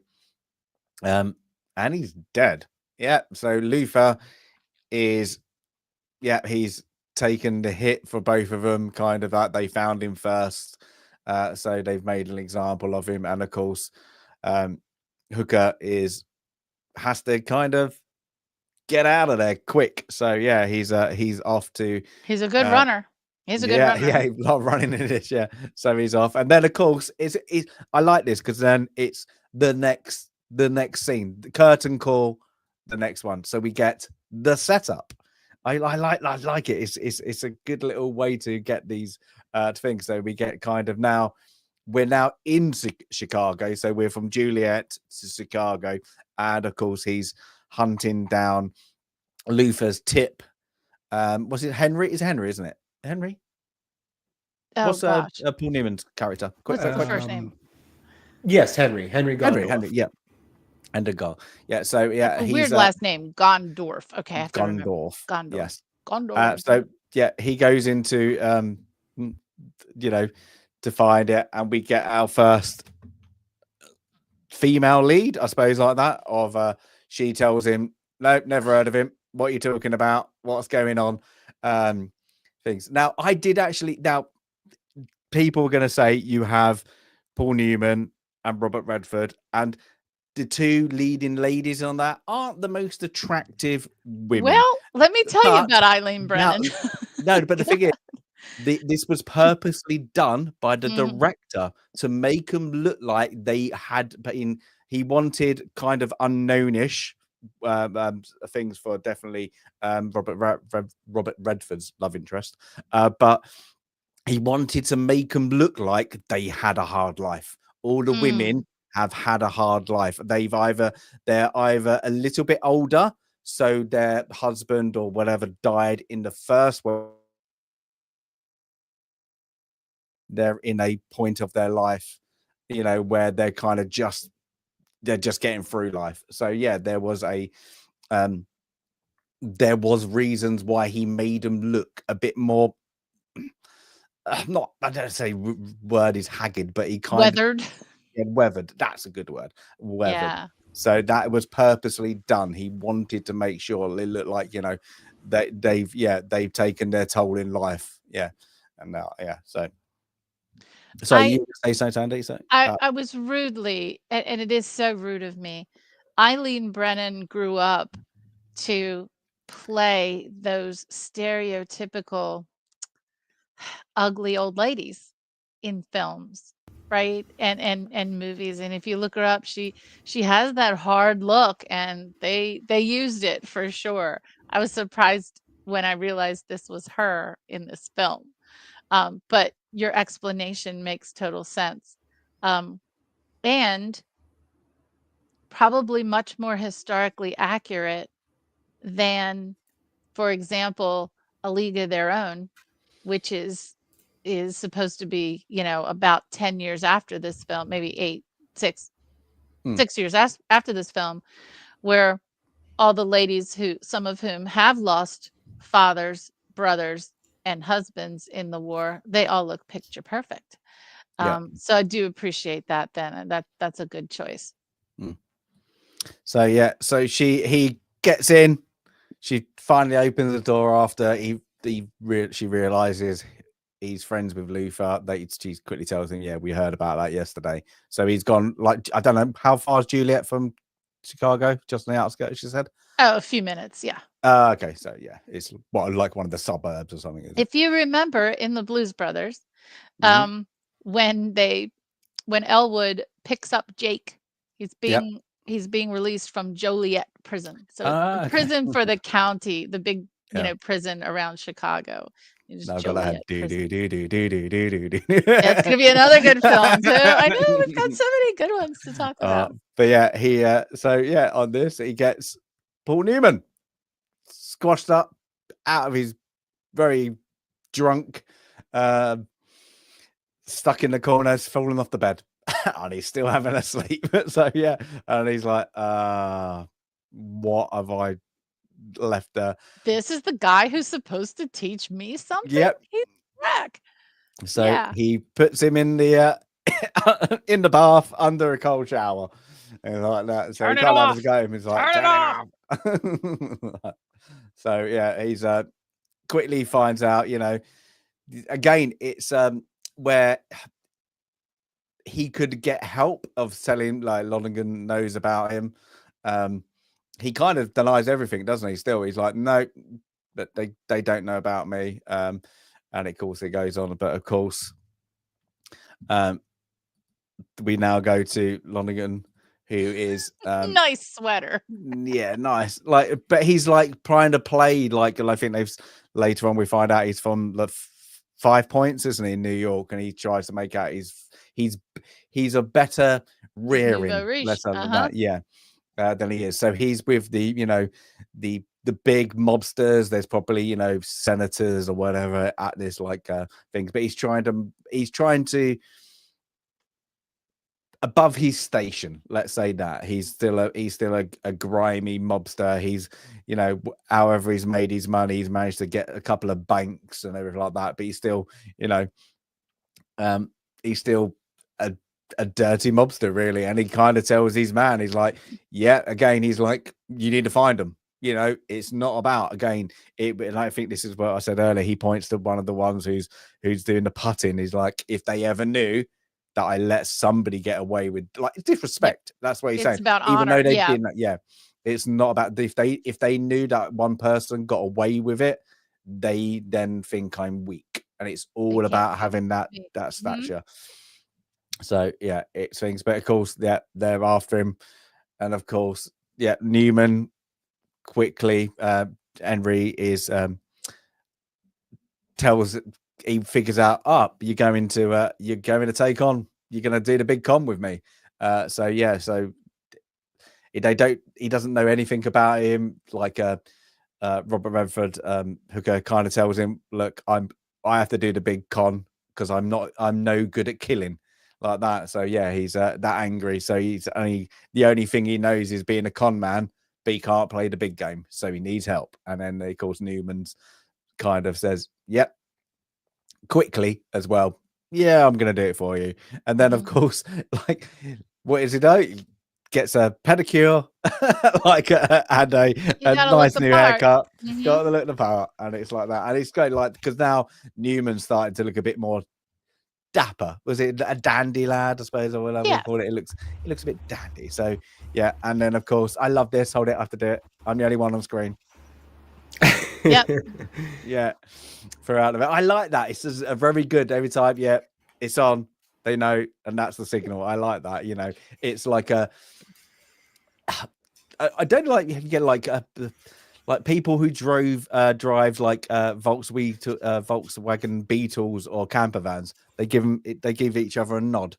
and he's dead. Yeah, so Luther is, he's taken the hit for both of them, kind of that they found him first, so they've made an example of him, and of course Hooker has to kind of get out of there quick. So yeah, he's off to He's a good runner. He's a good runner. Yeah, he's not running in this. Yeah, so he's off, and then of course I like this because then it's the next scene, the curtain call, the next one. So we get the setup. I like it. It's a good little way to get these things. So we get kind of we're now in Chicago. So we're from Juliet to Chicago, and of course he's hunting down Luther's tip. Was it Henry? It's Henry, isn't it? Henry? Oh, What's gosh. Paul Newman's character? What's his first name? Yes, Henry Gondorf. Henry, yeah. And a girl. Yeah, so yeah, That's a he's weird last name, Gondorf. Okay, I have to remember. Gondorf. Gondorf. Yes. Gondorf. So yeah, he goes into to find it, and we get our first female lead, I suppose, like that. Of she tells him, "Nope, never heard of him. What are you talking about? What's going on?" Things. Now, I did actually. Now, people are going to say you have Paul Newman and Robert Redford, and the two leading ladies on that aren't the most attractive women. Well, let me tell you about Eileen Brennan. No, but the thing is, this was purposely done by the director to make them look like they had been. He wanted kind of unknownish things for definitely Robert Redford's love interest, but he wanted to make them look like they had a hard life. All the women have had a hard life. They're either a little bit older, so their husband or whatever died in the first world. They're in a point of their life, where they're kind of just getting through life. So yeah, there was reasons why he made them look a bit more. I don't say word is haggard, but he kind weathered. Weathered. That's a good word. Weathered. Yeah. So that was purposely done. He wanted to make sure they look like they've taken their toll in life. Yeah, and now So you say so, Sandy? So I was rudely, and it is so rude of me. Eileen Brennan grew up to play those stereotypical ugly old ladies in films, right? And movies. And if you look her up, she has that hard look, and they used it for sure. I was surprised when I realized this was her in this film. But your explanation makes total sense. And probably much more historically accurate than, for example, A League of Their Own, which is supposed to be, about 10 years after this film, maybe 6 years after this film, where all the ladies some of whom have lost fathers, brothers, and husbands in the war, they all look picture perfect. So I do appreciate that then, and that's a good choice. So yeah, so he gets in. She finally opens the door after she realizes he's friends with Luther. She quickly tells him, "Yeah, we heard about that yesterday." So he's gone. Like, I don't know how far is Juliet from Chicago, just on the outskirts. She said, "Oh, a few minutes." Yeah. Okay, so yeah, it's like one of the suburbs or something. If you remember in the Blues Brothers, when Elwood picks up Jake, he's being released from Joliet prison. So the prison for the county, the big prison around Chicago. Now got do. That's gonna be another good film too. I know we've got so many good ones to talk about. But yeah, on this he gets Paul Newman squashed up out of his very drunk, stuck in the corner, falling off the bed, and he's still having a sleep. So yeah, and he's like, what have I left there? This is the guy who's supposed to teach me something. Yep. He's back. So Yeah. he puts him in the in the bath under a cold shower and like that. So Turn he it can't have off. his game. He's like, Turn it turn it off. So yeah, he's quickly finds out, you know, again, it's where he could get help of selling, like Lonergan knows about him. He kind of denies everything, doesn't he? Still, he's like, no, but they don't know about me. And of course it goes on, but of course, we now go to Lonergan, who is Nice sweater. yeah, nice. Like, but he's like trying to play like I think they've later on we find out he's from the 5 Points, isn't he, in New York, and he tries to make out he's a better rearing, Nouveau riche. let's say that, yeah, than he is. So he's with the, you know, the big mobsters. There's probably, you know, senators or whatever at this like things, but he's trying to above his station, let's say that he's still a grimy mobster. He's, you know, however he's made his money, he's managed to get a couple of banks and everything like that, but he's still, you know, he's still a dirty mobster, really. And he kind of tells his man, he's like, yeah, again, he's like, you need to find them. You know, it's not about, again, and I think this is what I said earlier. He points to one of the ones who's doing the putting. He's like, if they ever knew that I let somebody get away with, like, disrespect. That's what he's saying. It's about Even honor. though they Yeah. didn't, yeah, it's not about if they knew that one person got away with it, they then think I'm weak, and it's all about having that stature. So yeah, it's things. But of course, yeah, they're after him, and of course, yeah, Newman quickly. Henry is he figures out, you're going to take on, you're going to do the big con with me. So yeah, so he doesn't know anything about him. Like Robert Redford, Hooker kind of tells him, look, I have to do the big con because I'm no good at killing like that. So yeah, he's that angry. So the only thing he knows is being a con man, but he can't play the big game. So he needs help. And then of course Newman's kind of says, yep, quickly as well, yeah, I'm gonna do it for you. And then of course, like, what does he do? He gets a pedicure, like and a nice new haircut. Got to look the part, and it's like that. And it's great, like, because now Newman's starting to look a bit more dapper. Was it a dandy lad, I suppose, or whatever we call it? It looks a bit dandy. So yeah, and then of course I love this. Hold it, I have to do it. I'm the only one on screen. Yep. Yeah, throughout of it, I like that. It's just a very good every time. Yeah, it's on. They know, and that's the signal. I like that. You know, it's like I don't like you get like people who drive like Volkswagen Beetles or camper vans. They give each other a nod.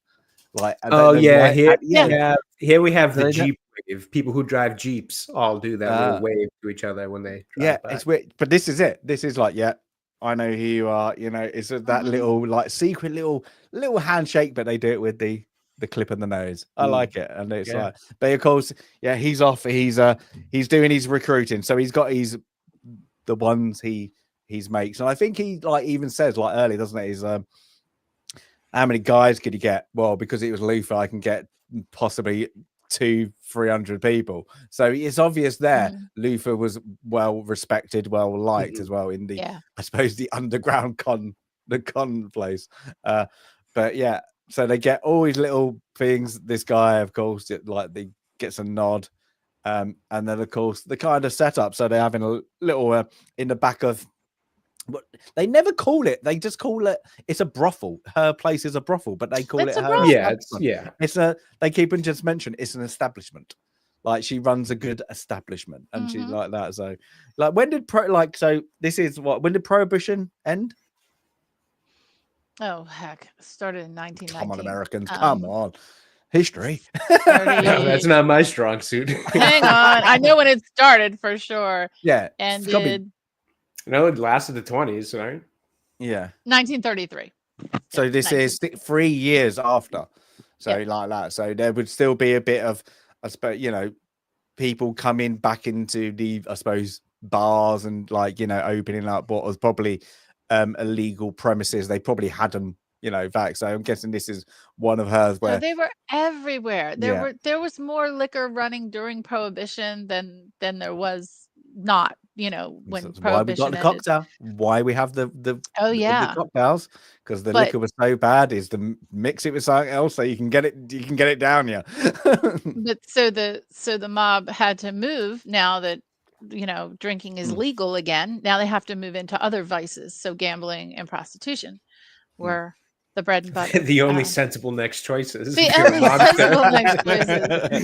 Like, here we have the Jeep wave. People who drive Jeeps all do that little wave to each other when they drive by. It's weird, but this is it. This is like, yeah, I know who you are. You know, it's that little like secret little handshake, but they do it with the clip in the nose. I like it, and it's like, but of course, yeah, he's off. He's doing his recruiting, so he's got the ones he's makes, and I think he like even says like early, doesn't it? He's how many guys could you get? Well, because it was Luther, I can get possibly 200-300 people. So it's obvious there. Luther was well respected, well liked as well in the, I suppose, the underground con place. But yeah, so they get all these little things. This guy, of course, they gets a nod. And then of course the kind of setup. So they're having a little in the back of. But they never call it. They just call it. It's a brothel. Her place is a brothel, but they call it her. It's a. They keep and just mention it's an establishment. Like she runs a good establishment, and she's like that. So, like, when did this is what? When did Prohibition end? Oh heck! Started in 1919. Come on, Americans! Come on, history. That's not my strong suit. Hang on, I know when it started for sure. Yeah, ended. No, it lasted the 20s, right? Yeah. 1933. So this is 3 years after. So like that. So there would still be a bit of, I suppose, you know, people coming back into the, I suppose, bars and like, you know, opening up what was probably illegal premises. They probably had them, back. So I'm guessing this is one of hers No, where, they were everywhere. yeah. There was more liquor running during Prohibition than there was not, when That's why we got Prohibition the ended. cocktail. Why we have the Oh, the yeah. cocktails, because the But liquor was so bad. Is to mix it with something else so you can get it down. Yeah. so the mob had to move now that drinking is Mm. legal again. Now they have to move into other vices. So gambling and prostitution were the bread and butter. The only sensible next choices. The if you're a only mobster. sensible next choices, I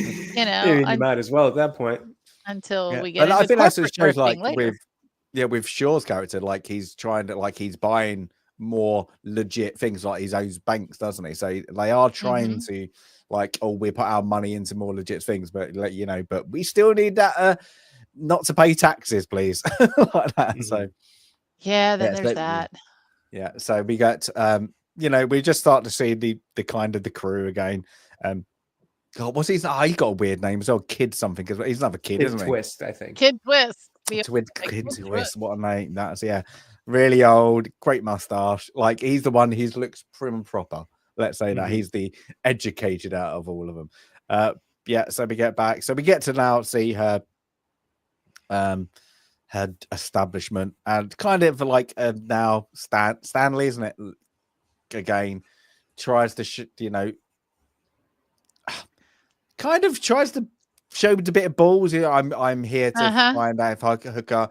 mean, you might as well at that point. until Yeah. we get And I into think that's what corporate shows, thrifting like later. with Shaw's character, like he's trying to, like he's buying more legit things, like he owns banks, doesn't he? So they are trying to, like, we put our money into more legit things, but but we still need that not to pay taxes, please. Like that. So Yeah, then yeah, there's so, that. yeah. So we got we just start to see the kind of the crew again. God, what's his? He got a weird name as well. Kid something, because he's another kid, isn't he? Twist, I think. Kid Twist. Kid Twist. What a name. That's, yeah. Really old, great mustache. Like, he's the one, he looks prim and proper. Let's say that. He's the educated out of all of them. Yeah, so we get back. So we get to now see her her establishment, and kind of like now Stanley, isn't it? Again, tries to kind of tries to show a bit of balls. I'm here to find out if Hooker,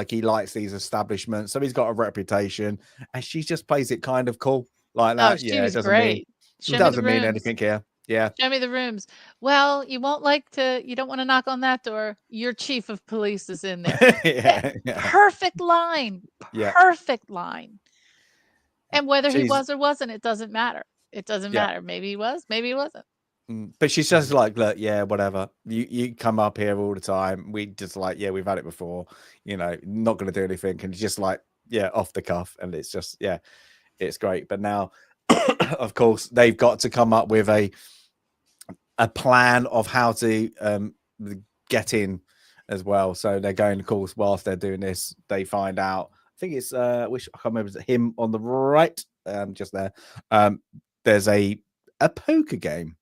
he likes these establishments, so he's got a reputation, and she just plays it kind of cool like that. She Yeah, was it great. doesn't mean anything here. Yeah. Show me the rooms. Well, you don't want to knock on that door. Your chief of police is in there. Yeah. Perfect line. Yeah. Perfect line. And whether he was or wasn't, it doesn't matter. It doesn't matter. Maybe he was, maybe he wasn't. But she's just like, look, yeah, whatever. You come up here all the time. We just like, yeah, we've had it before. Not going to do anything. And just like, yeah, off the cuff. And it's just, yeah, it's great. But now, of course, they've got to come up with a plan of how to get in as well. So they're going, of course, whilst they're doing this, they find out, I think it's I can't remember, it's him on the right, just there. There's a poker game.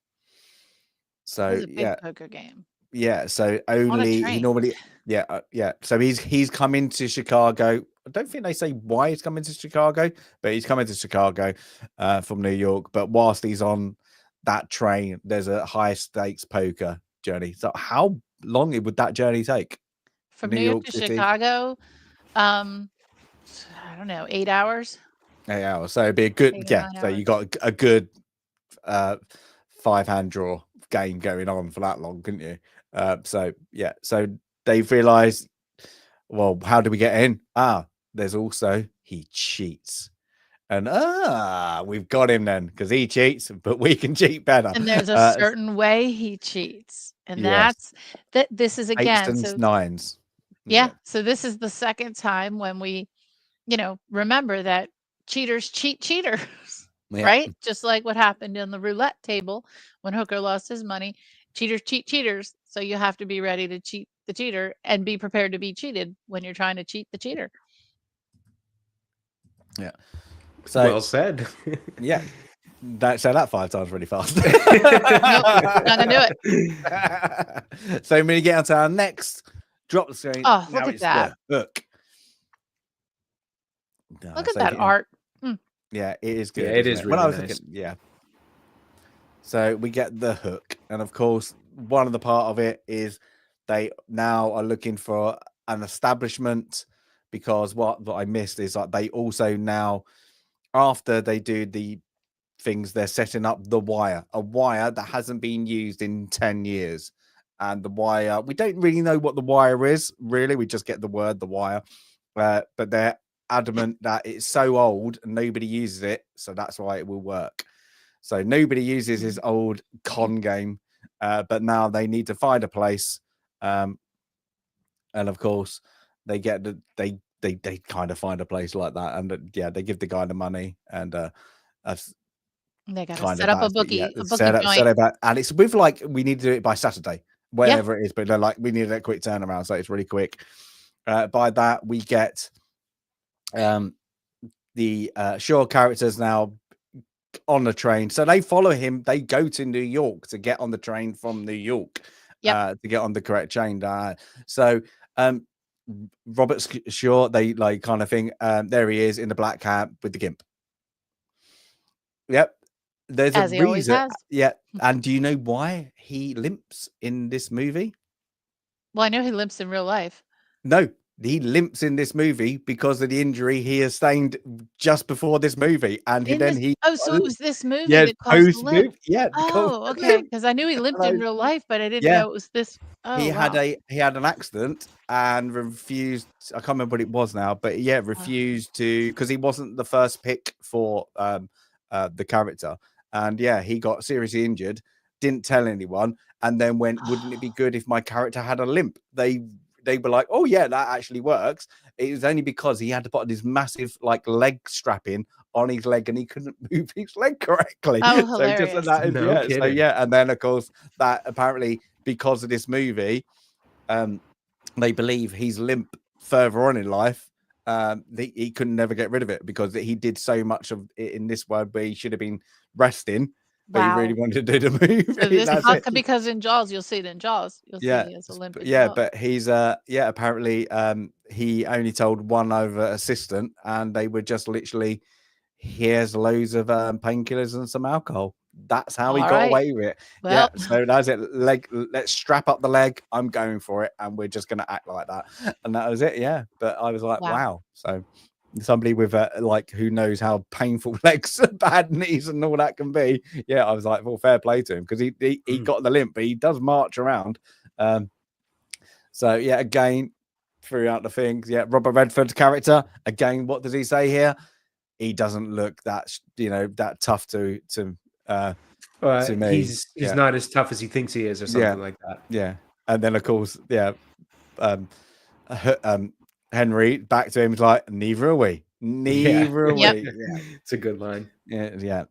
So It was a big poker game. Yeah. So he normally, yeah. So he's coming to Chicago. I don't think they say why he's coming to Chicago, but he's coming to Chicago from New York. But whilst he's on that train, there's a high stakes poker journey. So how long would that journey take? From New York to Chicago? I don't know, 8 hours. 8 hours. So it'd be a good, so you got a good 5-hand draw game going on for that long, couldn't you? So they've realized, well, how do we get in? There's also, he cheats, and we've got him then, because he cheats, but we can cheat better. And there's a certain way he cheats, and that's that. This is again 8s and 9s. Yeah. So this is the second time when we, remember that cheaters cheat cheaters. Yeah. Right? Just like what happened in the roulette table when Hooker lost his money. Cheaters cheat cheaters. So you have to be ready to cheat the cheater and be prepared to be cheated when you're trying to cheat the cheater. Yeah. So well said. Yeah. Say that 5 times really fast. Nope, not gonna do it. So when we get onto our next drop the screen. Oh, look at that. Hook. Look at that art. Yeah, it is good. Yeah, it is really nice. So we get the hook, and of course, one of the part of it is they now are looking for an establishment, because what I missed is like they also now, after they do the things, they're setting up a wire that hasn't been used in 10 years. And the wire, we don't really know what the wire is, really. We just get the word, the wire. But they're adamant that it's so old and nobody uses it, so that's why it will work. So nobody uses his old con game, but now they need to find a place, and of course they get they kind of find a place like that, and they give the guy the money, and they got to set up a bookie, set up, and it's with like, we need to do it by Saturday, whatever it is, but they're like, we need a quick turnaround, so it's really quick. By that we get the Shaw characters now on the train, so they follow him. They go to New York to get on the train from New York, to get on the correct train. So Robert Shaw, they like kind of thing. There he is in the black hat with the gimp. Yep. There's As a he always reason. has. Yeah. And do you know why he limps in this movie? Well, I know he limps in real life. No, he limps in this movie because of the injury he sustained just before this movie. And So it was this movie yeah, that caused the post limp. move. Yeah, because Oh, okay. Because I knew he limped in real life, but I didn't yeah. know it was this. He Oh, wow. had an accident and refused. I can't remember what it was now, but yeah, refused to, because he wasn't the first pick for the character, and yeah, he got seriously injured. Didn't tell anyone, and then went, "Wouldn't it be good if my character had a limp?" They were like, "Oh yeah, that actually works." It was only because he had to put this massive like leg strap in on his leg, and he couldn't move his leg correctly. Oh, So just hilarious. that is, No yeah. So kidding. yeah, and then of course that apparently, because of this movie, they believe he's limp further on in life. He couldn't never get rid of it because he did so much of it in this world where he should have been resting, but he really Wow. wanted to do the movie. So this That's not it. because in Jaws, you'll see it in Jaws. You'll see Yeah, he has a limp in yeah, Jaws. but he's apparently he only told one other assistant, and they were just literally, here's loads of painkillers and some alcohol. That's how he All got right. away with it. Well, Yeah, so that's it. Let's strap up the leg. I'm going for it, and we're just gonna act like that. And that was it. Yeah, but I was like, Wow. wow. So somebody with like who knows how painful legs, bad knees, and all that can be. Yeah, I was like, well, fair play to him, because he got the limp, but he does march around. So yeah, again, throughout the things, yeah, Robert Redford's character, again, what does he say here? He doesn't look that that tough to me. He's not as tough as he thinks he is, or something like that. Yeah, and then of course, yeah, Henry back to him is like, neither are we. Neither are Yep. we. Yeah, It's a good line. yeah.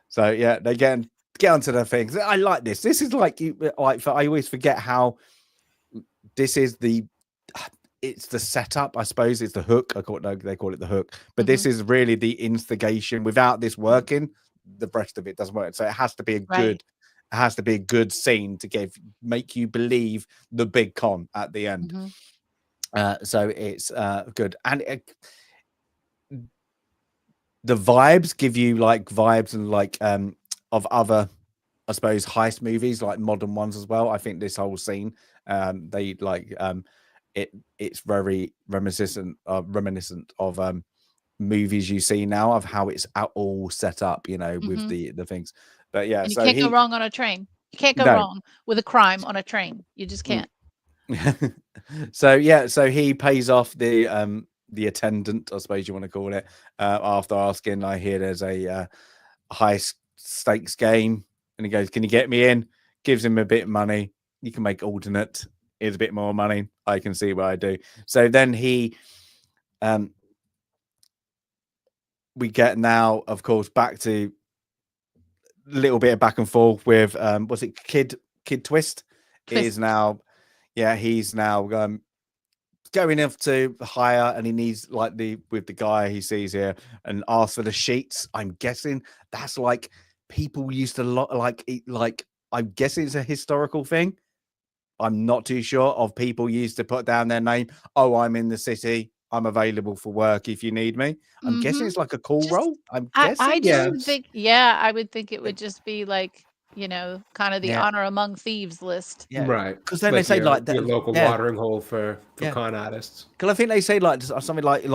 So yeah, they get onto the things. I like this. This is like I always forget how this is it's the setup, I suppose. It's the hook. They call it the hook, but this is really the instigation. Without this working, the rest of it doesn't work. So it has to be a good scene to make you believe the big con at the end. So it's good, and the vibes give you like vibes and like of other, I suppose, heist movies, like modern ones as well. I think this whole scene, they like it's very reminiscent of movies you see now, of how it's all set up, with the things. But yeah, And you so can't go wrong on a train. You can't go wrong with a crime on a train. You just can't. So yeah, so he pays off the attendant, I suppose you want to call it, after asking, I hear there's a high stakes game, and he goes, can you get me in? Gives him a bit of money. You can make alternate. Here's a bit more money. I can see what I do. So then he we get now, of course, back to a little bit of back and forth with was it Kid Twist? Is now, yeah, he's now going off to hire, and he needs like with the guy he sees here, and asks for the sheets. I'm guessing that's like people used to like I'm guessing it's a historical thing. I'm not too sure. Of people used to put down their name. Oh, I'm in the city. I'm available for work if you need me. I'm guessing it's like a call roll. I'm guessing. I just would think, I would think it would just be like, kind of the honor among thieves list. Yeah, right. Because then they say your local yeah. watering hole for con artists. Because I think they say like something like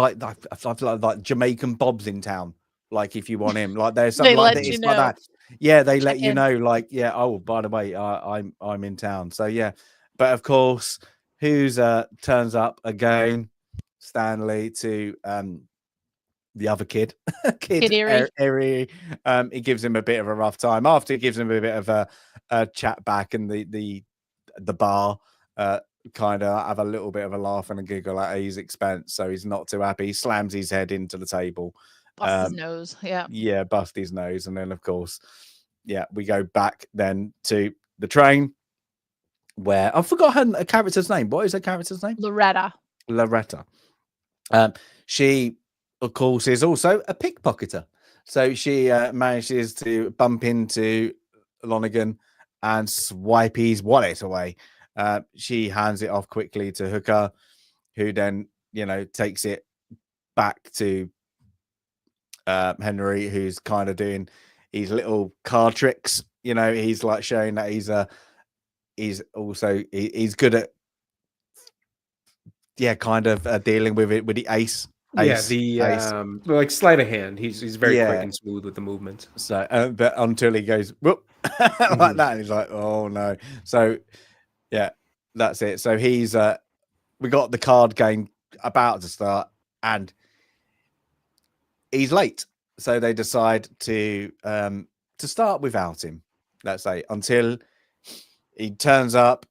Jamaican Bob's in town. Like if you want him, like there's something like that. It's like that. Yeah, they let you know. Like, yeah. Oh, by the way, I'm in town. So yeah, but of course, who's turns up again? Stanley to the other kid, Kid Erie. He gives him a bit of a rough time. After he gives him a bit of a chat back, and the bar kind of have a little bit of a laugh and a giggle at his expense. So he's not too happy. He slams his head into the table. Bust his nose. Yeah, bust his nose. And then, of course, yeah, we go back then to the train, where I forgot her character's name. What is her character's name? Loretta. She of course, is also a pickpocketer. So she manages to bump into Lonergan and swipe his wallet away. She hands it off quickly to Hooker, who then, takes it back to Henry, who's kind of doing his little card tricks. He's like showing that he's good at kind of dealing with it with the ace. Yeah, the Ace. like sleight of hand. He's very quick Yeah. and smooth with the movements. So, but until he goes whoop like that, and he's like, "Oh no!" So, yeah, that's it. So he's we got the card game about to start, and he's late. So they decide to start without him. Let's say until he turns up,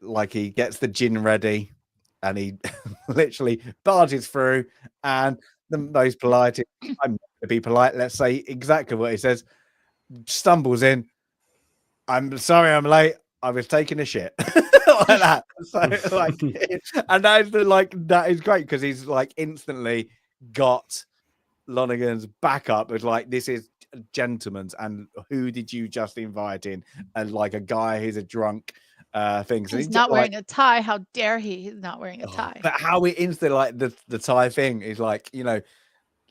like he gets the gin ready, and he literally barges through, and the most polite. I'm not going to be polite. Let's say exactly what he says. Stumbles in. I'm sorry, I'm late. I was taking a shit like that. So like, and that is great because he's like instantly got Lonergan's backup. It's like, this is a gentleman's, and who did you just invite in? And like a guy who's a drunk thing. So he's not wearing a tie. How dare he? He's not wearing a tie. But how he instantly like the tie thing is like,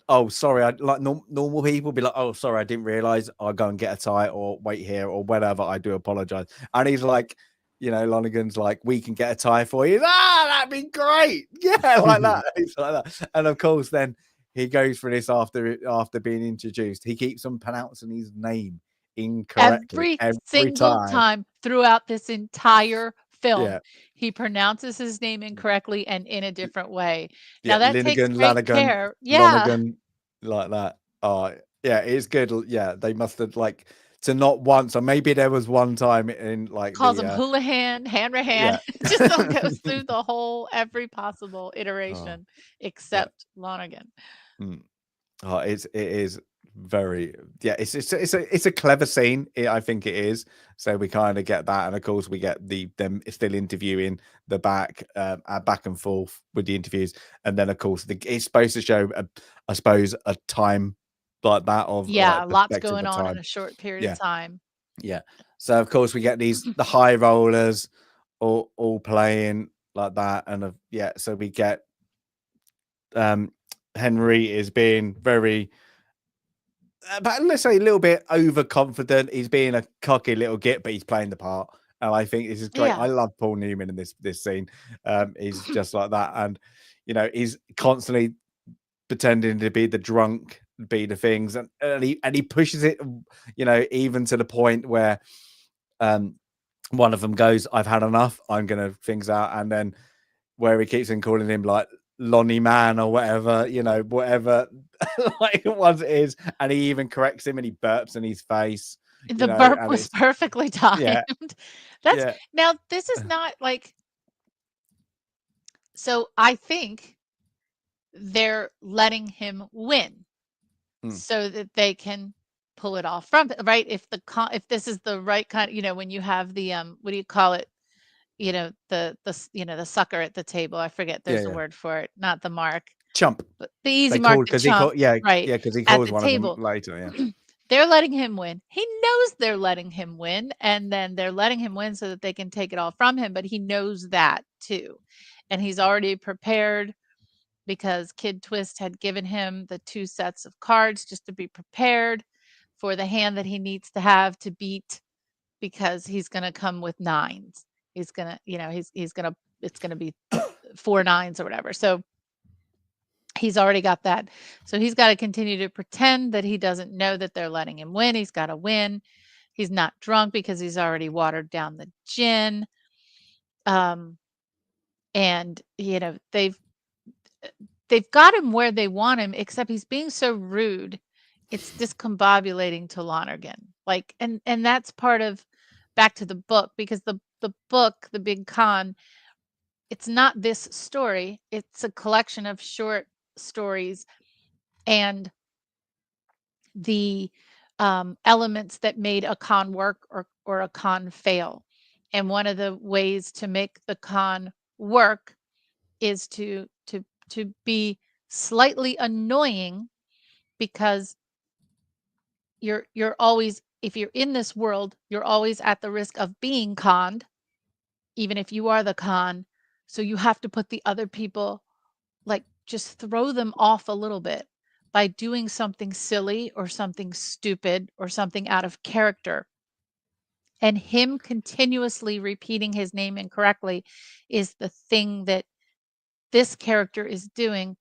oh, sorry, I like normal people be like, oh, sorry, I didn't realize. I'll go and get a tie or wait here or whatever. I do apologize. And he's like, Lonergan's like, we can get a tie for you. That'd be great. Yeah, like that. It's like that. And of course, then he goes for this after being introduced. He keeps on pronouncing his name incorrectly every single time throughout this entire film. Yeah. He pronounces his name incorrectly and in a different way. Yeah, now that Linnigan, takes great Lanigan, care. Yeah, Lonergan, like that. Oh, yeah, it's good. Yeah, they must have like to not once, or maybe there was one time in like calls him Houlihan, Hanrahan. Yeah. Just goes through the whole every possible iteration except Lonergan. Oh, it is very it's a clever scene. I think it is. So we kind of get that, and of course we get them still interviewing the back and forth with the interviews, and then of course it's supposed to show I suppose a time like that of lots going on in a short period of time. Yeah. So of course we get the high rollers all playing like that, and so we get Henry is being very but let's say a little bit overconfident. He's being a cocky little git, but he's playing the part. And I think this is great. Yeah. I love Paul Newman in this scene. He's just like that. And, he's constantly pretending to be the drunk, be the things. And he pushes it, even to the point where one of them goes, I've had enough. I'm going to things out. And then where he keeps on calling him like Lonnie Man or whatever, whatever like once it is, and he even corrects him and he burps in his face. The burp was perfectly timed. Yeah. That's now this is not like, so I think they're letting him win so that they can pull it off from right. If this is the right kind, when you have the what do you call it? The sucker at the table. I forget. There's a word for it. Not the mark. Chump. But the easy mark. Because he calls one table. of them later. Yeah. They're letting him win. He knows they're letting him win, and then they're letting him win so that they can take it all from him. But he knows that too, and he's already prepared because Kid Twist had given him the 2 sets of cards just to be prepared for the hand that he needs to have to beat, because he's going to come with 9s. He's gonna, it's gonna be 4 9s or whatever. So he's already got that. So he's got to continue to pretend that he doesn't know that they're letting him win. He's got to win. He's not drunk because he's already watered down the gin. And they've got him where they want him, except he's being so rude. It's discombobulating to Lonergan. Like, and that's part of back to the book, because the book, The Big Con, it's not this story. It's a collection of short stories and the elements that made a con work or a con fail. And one of the ways to make the con work is to be slightly annoying because you're always, if you're in this world, you're always at the risk of being conned, even if you are the con. So you have to put the other people, like, just throw them off a little bit by doing something silly or something stupid or something out of character. And him continuously repeating his name incorrectly is the thing that this character is doing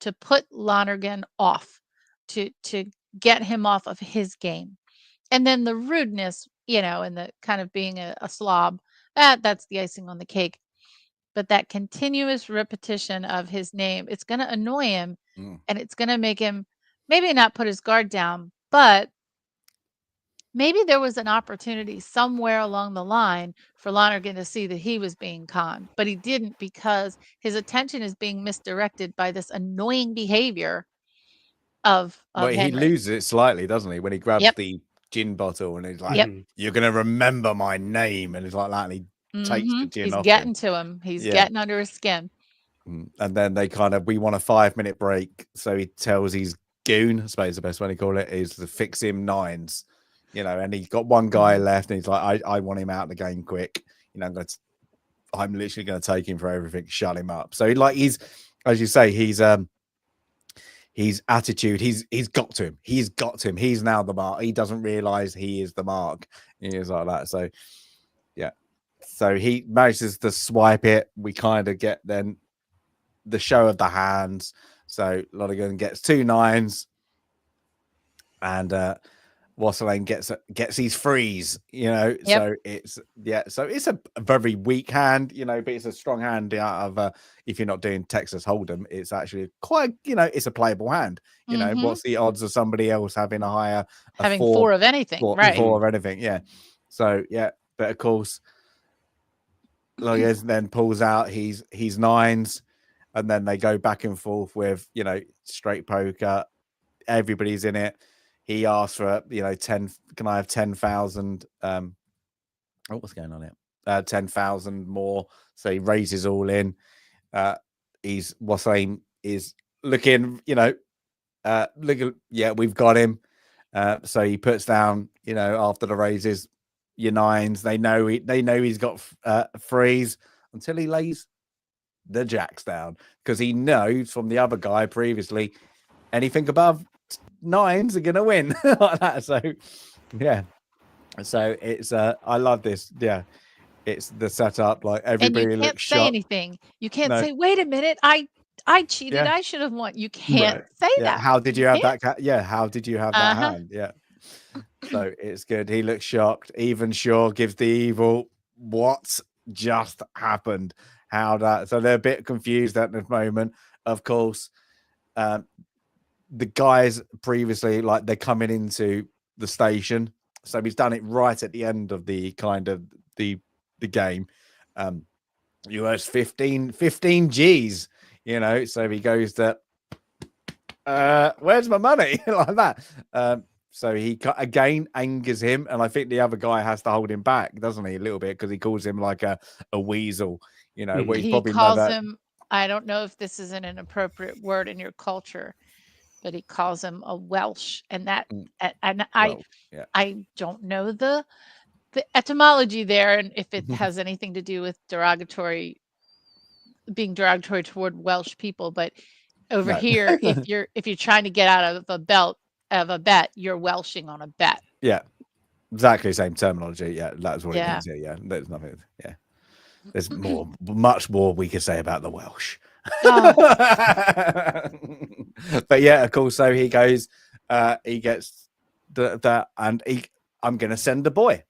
to put Lonergan off, to get him off of his game. And then the rudeness, and the kind of being a slob, that's the icing on the cake. But that continuous repetition of his name, it's going to annoy him, and it's going to make him maybe not put his guard down, but maybe there was an opportunity somewhere along the line for Lonergan to see that he was being conned, but he didn't, because his attention is being misdirected by this annoying behavior of Well, he Henry. loses it slightly, doesn't he, when he grabs Yep. the gin bottle and he's like, Yep. "You're gonna remember my name," and it's like that, and he takes the gin He's off getting him. to him. He's getting under his skin. And then we want a 5-minute break, so he tells his goon, I suppose the best way to call it is, to fix him nines, and he's got one guy left, and he's like, I want him out of the game quick, I'm literally going to take him for everything, shut him up. So he's, as you say, his attitude, he's got to him. He's now the mark. He doesn't realize he is the mark. He is like that. So yeah. So he manages to swipe it. We kind of get then the show of the hands. So Lonergan gets 2 9s, and Wasserlane gets his freeze, Yep. So it's a very weak hand, but it's a strong hand out of if you're not doing Texas Hold'em, it's actually quite, it's a playable hand. What's the odds of somebody else having having 4 of anything, right? 4 of anything, yeah. So yeah, but of course Lonergan then pulls out his 9s, and then they go back and forth with, straight poker. Everybody's in it. He asks for 10. Can I have 10,000? What's going on here? 10,000 more. So he raises all in. Wasserlane is looking, we've got him. So he puts down, after the raises, your 9s. They know he's got freeze until he lays the jacks down, because he knows from the other guy previously, anything above 9s are gonna win like that. So yeah, so it's I love this. Yeah, it's the setup, like everybody and you can't looks say shocked. anything. You can't say, wait a minute, I cheated. Yeah. I should have won. You can't say that. How did you have that? How did you have that hand? Yeah. So it's good. He looks shocked. Even Shaw gives the evil, what just happened? So they're a bit confused at the moment. Of course, the guys previously, like, they're coming into the station. So he's done it right at the end of the kind of the game. US 15 G's, so he goes to, where's my money? Like that. So he again angers him, and I think the other guy has to hold him back, doesn't he, a little bit, because he calls him like a weasel, where he's He probably calls never... him, I don't know if this is an appropriate word in your culture, but he calls him a Welsh, and that, and I don't know the etymology there, and if it has anything to do with being derogatory toward Welsh people, but over here, if you're trying to get out of a bet, you're Welshing on a bet. Yeah, exactly same terminology. Yeah, that's what it means. Yeah, there's nothing. Yeah, there's much more we could say about the Welsh. Oh. But yeah, of course. So he goes, he gets that, and I'm gonna send the boy.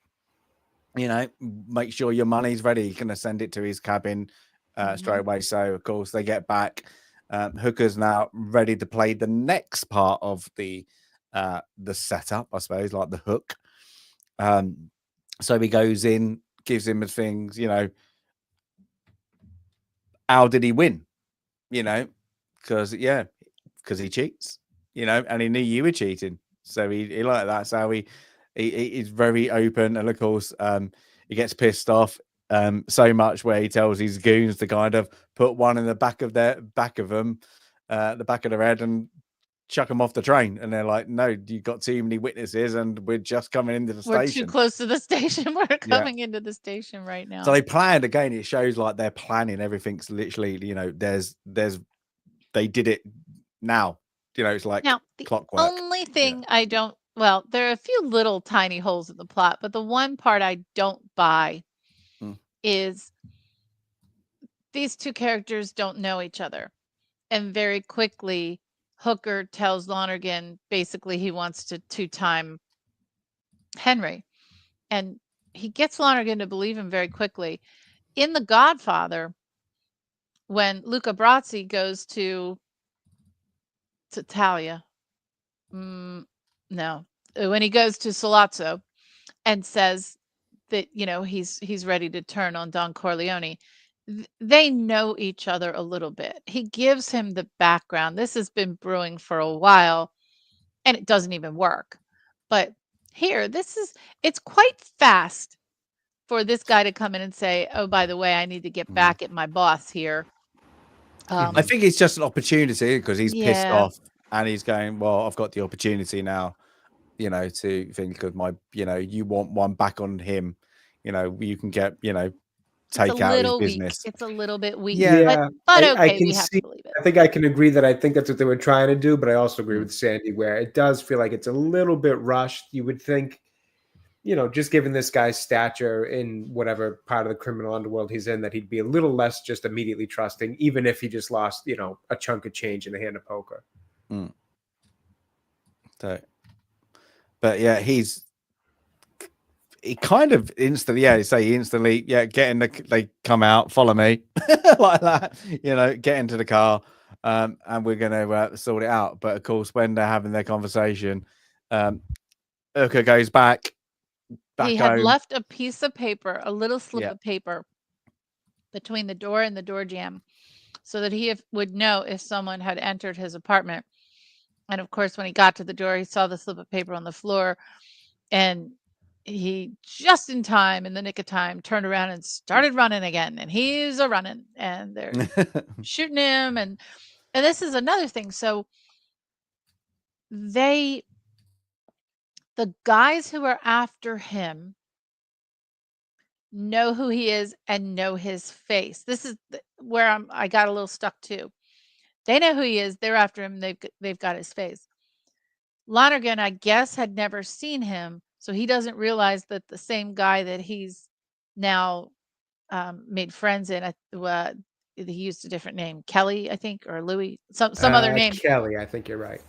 Make sure your money's ready. He's gonna send it to his cabin straight away. So of course they get back. Hooker's now ready to play the next part of the setup, I suppose, like the hook. So he goes in, gives him the things, how did he win? Because he cheats, and he knew you were cheating. So he like that. So he's very open, and of course he gets pissed off so much where he tells his goons to kind of put one in the back of them, the back of their head and chuck them off the train. And they're like, no, you've got too many witnesses and we're just coming into the We're station. too close to the station. We're Yeah. coming into the station right now. So they planned again. It shows like they're planning. Everything's literally, they did it now. It's like Now, the clockwork. only thing I don't, well, there are a few little tiny holes in the plot, but the one part I don't buy is these two characters don't know each other. And very quickly, Hooker tells Lonergan basically he wants to two-time Henry. And he gets Lonergan to believe him very quickly. In The Godfather, when Luca Brasi goes to Talia, no, when he goes to Sollozzo and says that he's ready to turn on Don Corleone, they know each other a little bit. He gives him the background. This has been brewing for a while, and it doesn't even work. But here, it's quite fast for this guy to come in and say, "Oh, by the way, I need to get back at my boss here." I think it's just an opportunity because he's pissed Yeah. off and he's going, well, I've got the opportunity now, to think of my, you want one back on him, you can get, take out his business. It's a little bit weak. Yeah, but I okay, can we have see. to believe it. I think I can agree that I think that's what they were trying to do, but I also agree with Sandy where it does feel like it's a little bit rushed. You would think, just given this guy's stature in whatever part of the criminal underworld he's in, that he'd be a little less just immediately trusting, even if he just lost, a chunk of change in a hand of poker. So, but yeah, he kind of instantly, they come out, follow me like that, get into the car, and we're going to sort it out. But of course, when they're having their conversation, Urka goes back He had home. left a piece of paper, a little slip of paper between the door and the door jamb so that he would know if someone had entered his apartment. And of course, when he got to the door, he saw the slip of paper on the floor, and he just in the nick of time, turned around and started running again. And he's a running, and they're shooting him. And this is another thing. So the guys who are after him know who he is and know his face. This is where I got a little stuck too. They know who he is. They're after him. They've got his face. Lonergan, I guess, had never seen him, so he doesn't realize that the same guy that he's now made friends in, he used a different name, Kelly, I think, or Louis, some other name. Kelly, I think you're right.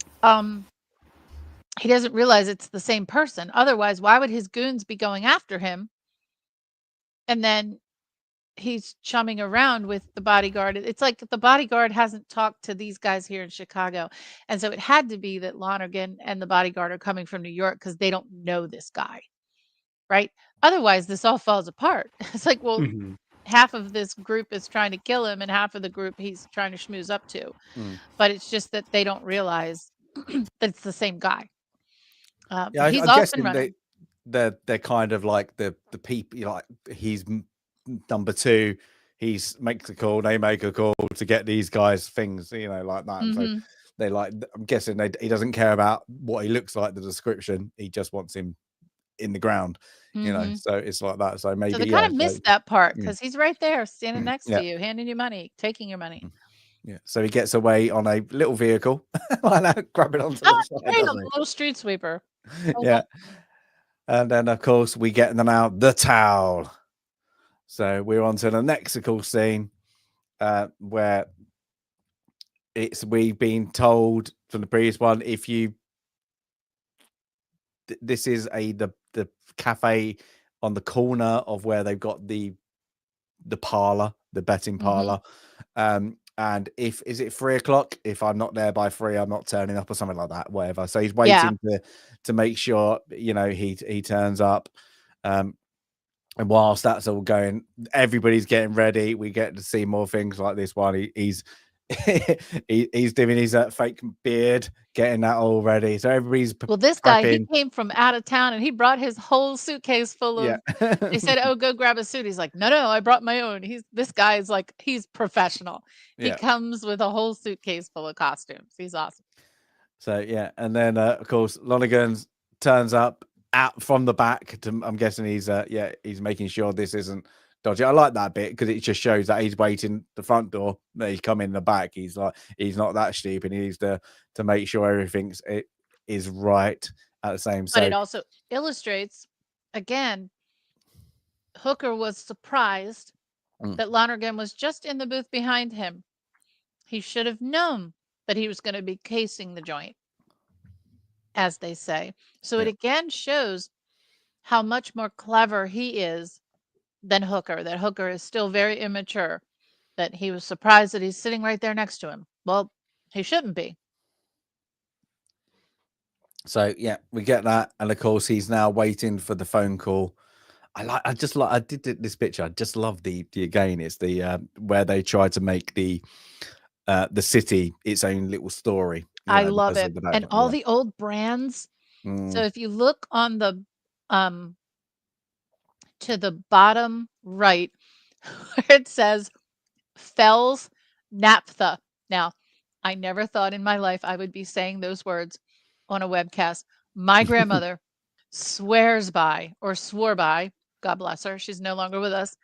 He doesn't realize it's the same person. Otherwise, why would his goons be going after him? And then he's chumming around with the bodyguard. It's like the bodyguard hasn't talked to these guys here in Chicago. And so it had to be that Lonergan and the bodyguard are coming from New York because they don't know this guy, right? Otherwise, this all falls apart. It's like, well, half of this group is trying to kill him and half of the group he's trying to schmooze up to. But it's just that they don't realize that it's the same guy. He's off and running. They're kind of like the people, like he's number two, he's makes a call, they make a call to get these guys things, like that. So they I'm guessing he doesn't care about what he looks like, the description, he just wants him in the ground, so it's like that. So maybe they kind of missed that part because he's right there standing next to you, handing you money, taking your money. Yeah, so he gets away on a little vehicle like that, grabbing onto the side, right, on the little street sweeper. Yeah. And then, of course, we get now the towel. So we're on to the nexical scene where we've been told from the previous one, if you this is the cafe on the corner of where they've got the parlor, the betting parlor. And is it 3:00? If I'm not there by 3, I'm not turning up, or something like that, whatever. So he's waiting to make sure, he turns up. And whilst that's all going, everybody's getting ready. We get to see more things like this one. He's he's doing his fake beard, getting that all ready. So everybody's Well, this guy, he prepping. came from out of town and he brought his whole suitcase full Yeah. of. They said, "Oh, go grab a suit." He's like, "No, I brought my own." This guy is like, he's professional. He Yeah. comes with a whole suitcase full of costumes. He's awesome. So yeah, and then of course Lonergan turns up out from the back. I'm guessing he's he's making sure this isn't dodgy. I like that bit because it just shows that he's waiting the front door. He's coming in the back. He's like, he's not that stupid. He needs to make sure everything's is right at the same. But it also illustrates, again, Hooker was surprised that Lonergan was just in the booth behind him. He should have known that he was going to be casing the joint, as they say. So it again shows how much more clever he is than Hooker, that Hooker is still very immature, that he was surprised that he's sitting right there next to him. Well, he shouldn't be. So yeah, we get that, and of course he's now waiting for the phone call. I did this picture. I just love the again. It's the where they try to make the city its own little story. I love it, and all the old brands. So if you look on the to the bottom right, where it says Fells Naphtha. Now, I never thought in my life I would be saying those words on a webcast. My grandmother swears by, or swore by, God bless her, she's no longer with us.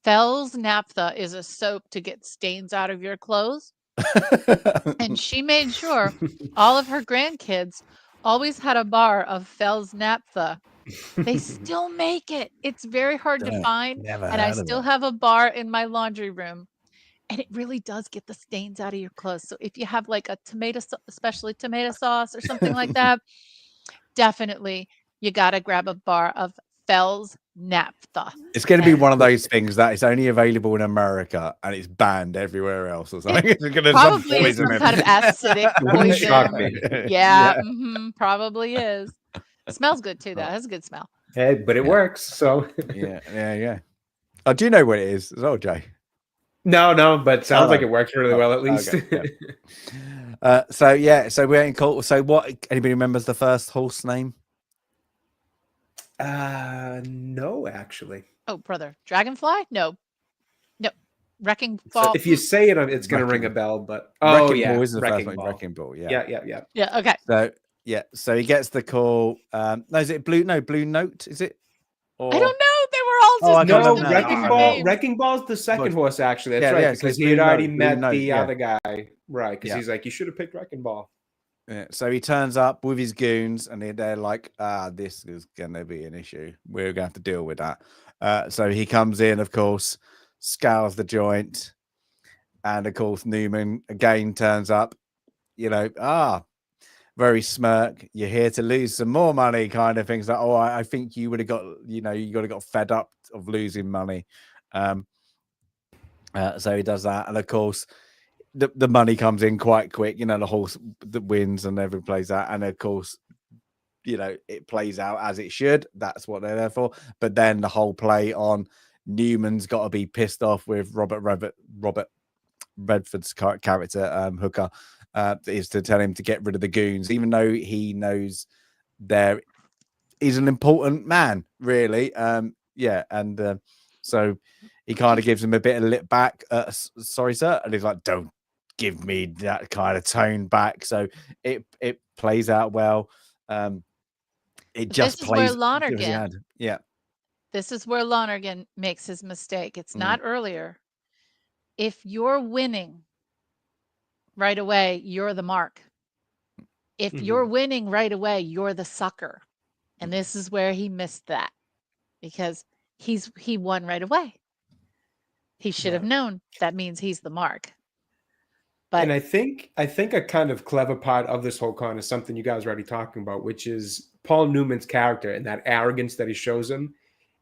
Fells Naphtha is a soap to get stains out of your clothes. And she made sure all of her grandkids always had a bar of Fells Naphtha. They still make it. It's very hard to find. And I still have a bar in my laundry room. And it really does get the stains out of your clothes. So if you have like a tomato, especially tomato sauce or something like that, definitely you got to grab a bar of Fells Naphtha. It's going to be one of those things that is only available in America and it's banned everywhere else or something. It's going to probably some kind of acidic poison. Yeah. Probably is. It smells good too, though. It has a good smell. Hey, but it works. So yeah. Oh, do you know what it is as well, Jay? No, but sounds like it works really well at least. Okay, yeah. So we're in cult. So what? Anybody remembers the first horse name? No, actually. Oh, brother, Dragonfly? No. Wrecking Ball. So if you say it, it's going to ring a bell. But Wrecking Ball is the first one. Wrecking Ball. Yeah. Okay. So he gets the call. No, is it Blue? No, Blue Note. Is it? Or... I don't know. They were all just Wrecking Ball. Wrecking Ball's the second horse, actually. That's right, because he had already met the other guy, right? Because he's like, you should have picked Wrecking Ball. Yeah. So he turns up with his goons, and they're like, this is gonna be an issue. We're gonna have to deal with that. So he comes in, of course, scours the joint, and of course Newman again turns up. Very smirk. You're here to lose some more money, kind of things. Like, I think you would have got, got fed up of losing money. So he does that, and of course, the money comes in quite quick. The horse that wins and everything plays that, and of course, it plays out as it should. That's what they're there for. But then the whole play on Newman's got to be pissed off with Robert Redford's character, Hooker. Is to tell him to get rid of the goons, even though he knows he's an important man, really. So he kind of gives him a bit of lip back. Sorry, sir, and he's like, "Don't give me that kind of tone back." So it plays out well. It just plays. Where Lonergan, This is where Lonergan makes his mistake. It's not earlier. If you're winning right away, you're the mark. If you're winning right away, you're the sucker. And this is where he missed that, because he won right away. He should have known that means he's the mark. But and I think a kind of clever part of this whole con is something you guys are already talking about, which is Paul Newman's character and that arrogance that he shows him.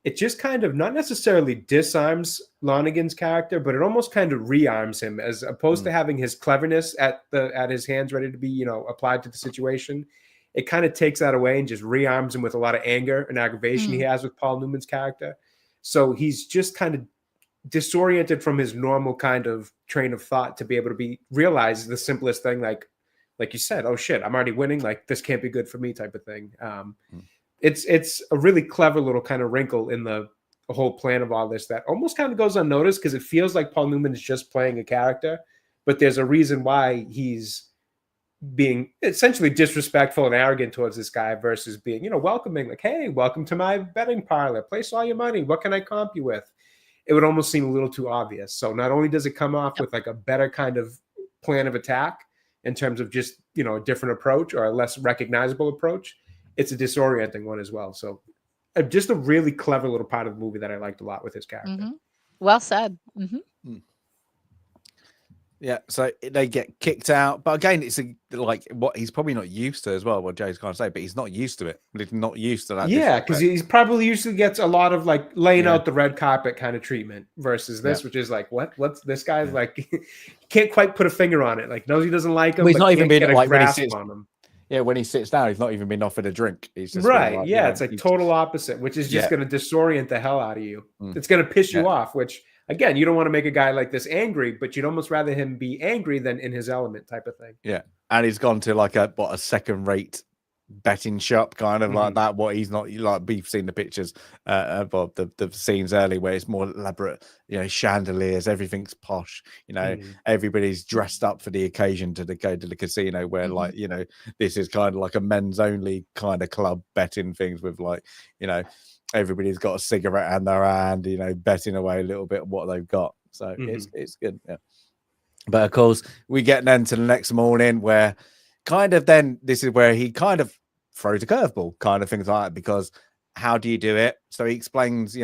It just kind of not necessarily disarms Lonergan's character, but it almost kind of rearms him, as opposed to having his cleverness at his hands ready to be, applied to the situation. It kind of takes that away and just rearms him with a lot of anger and aggravation he has with Paul Newman's character. So he's just kind of disoriented from his normal kind of train of thought to be able to realize the simplest thing, like you said, oh shit, I'm already winning, like this can't be good for me type of thing. It's a really clever little kind of wrinkle in the whole plan of all this that almost kind of goes unnoticed, because it feels like Paul Newman is just playing a character, but there's a reason why he's being essentially disrespectful and arrogant towards this guy versus being, welcoming, like, hey, welcome to my betting parlor, place all your money, what can I comp you with? It would almost seem a little too obvious. So not only does it come off with like a better kind of plan of attack in terms of just, a different approach or a less recognizable approach, it's a disorienting one as well. So just a really clever little part of the movie that I liked a lot with his character. Well said. Yeah, so they get kicked out, but again, it's like what he's probably not used to as well. What Jay's kind of say, but he's not used to it. He's not used to that. Yeah, because he's probably usually gets a lot of like laying out the red carpet kind of treatment versus this, which is like, what's this guy's like? Can't quite put a finger on it. Like knows he doesn't like him. Well, he's not even been like when he sits on him. Yeah, when he sits down, he's not even been offered a drink. He's just right. Like, it's like total opposite, which is just going to disorient the hell out of you. It's going to piss you off, which. Again, you don't want to make a guy like this angry, but you'd almost rather him be angry than in his element type of thing. Yeah. And he's gone to like a second-rate betting shop kind of like that. What he's not like, we've seen the pictures of the scenes early where it's more elaborate, chandeliers, everything's posh, everybody's dressed up for the occasion to go to the casino where like, this is kind of like a men's only kind of club betting things with like, everybody's got a cigarette in their hand, betting away a little bit what they've got. So it's good. Yeah. But of course, we get then to the next morning where kind of then this is where he kind of throws a curveball, kind of things like that, because how do you do it? So he explains,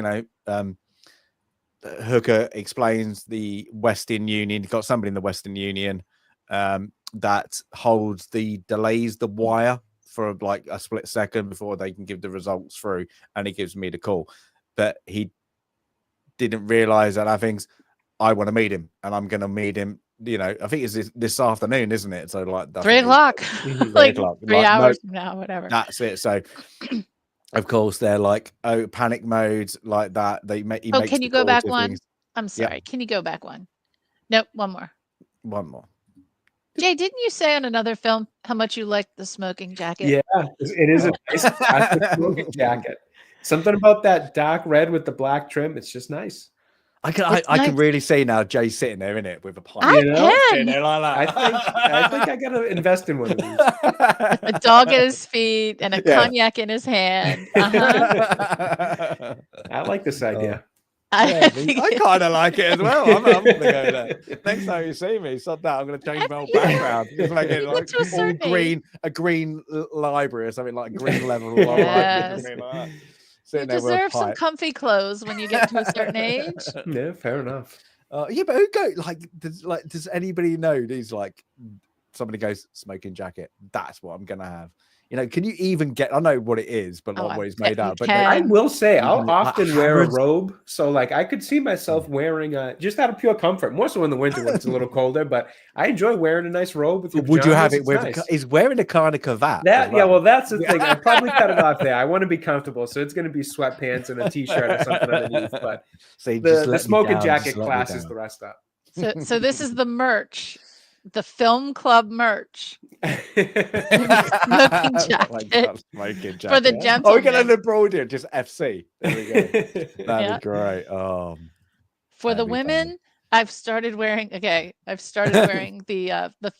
Hooker explains the Western Union. You've got somebody in the Western Union that delays the wire for like a split second before they can give the results through, and he gives me the call. But he didn't realize that I want to meet him, and I'm going to meet him. I think it's this afternoon, isn't it? So like 3 o'clock, like 3 hours from now, whatever. That's it. So of course they're like, panic modes like that. Can you go back one? I'm sorry. Yep. Can you go back one? Nope. One more. Jay, didn't you say on another film how much you liked the smoking jacket? Yeah, it is a nice classic smoking jacket. Something about that dark red with the black trim. It's just nice. I can really see now Jay sitting there in it with a pipe. I can. There like that. I think I gotta invest in one of these. A dog at his feet and a cognac in his hand. I like this idea. I kind of like it as well. I'm gonna go there. Next time you see me, I'm gonna change my whole background. Just make it like all green, a green library or something, like a green level. Yes. You deserve some comfy clothes when you get to a certain age. Yeah, fair enough. But who does anybody know these like somebody goes smoking jacket? That's what I'm gonna have. Can you even get? I know what it is, but not what it's made out. But I will say, I'll often wear a robe, so like I could see myself wearing just out of pure comfort. More so in the winter when it's a little colder, but I enjoy wearing a nice robe. With would you have it with? Nice. Is wearing a kind of cravat? Well, that's the thing. I probably cut it off there. I want to be comfortable, so it's going to be sweatpants and a t-shirt or something underneath. But the smoking jacket class is the rest up. So this is the merch. The film club merch. Smoking jacket for the gentleman. Oh, we're going to embroider it, just FC. There we go. That'd be great. For the women, funny. I've started wearing the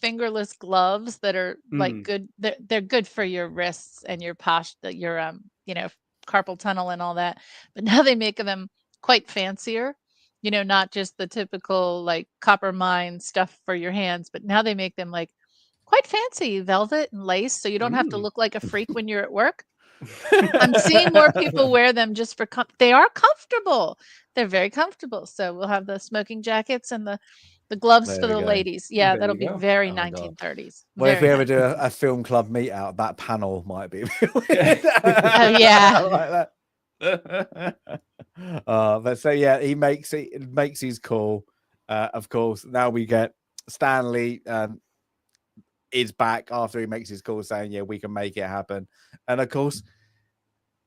fingerless gloves that are like good. They're good for your wrists and your carpal tunnel and all that. But now they make them quite fancier. Not just the typical like copper mine stuff for your hands, but now they make them like quite fancy velvet and lace, so you don't have to look like a freak when you're at work. I'm seeing more people wear them just for they are comfortable. They're very comfortable. So we'll have the smoking jackets and the gloves for the ladies. Yeah, that'll be very 1930s. Well, if we ever do a film club meet out, that panel might be. Oh yeah. Like that. But so yeah, he makes his call. Of course, now we get Stanley is back after he makes his call saying, yeah, we can make it happen. And of course,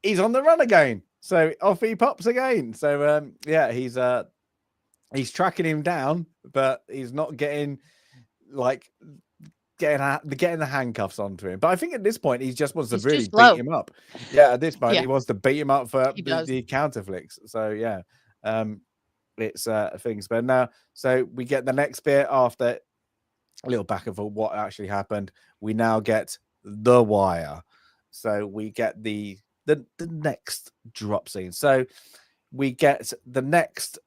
he's on the run again. So off he pops again. So he's he's tracking him down, but he's not getting like getting the handcuffs onto him. But I think at this point he just wants to He's too really beat slow. him up. Yeah, at this point Yeah. he wants to beat him up for He does. the counter flicks. So yeah, it's things. But now, so we get the next bit after a little back of what actually happened. We now get The Wire. So we get the next drop scene. So we get the next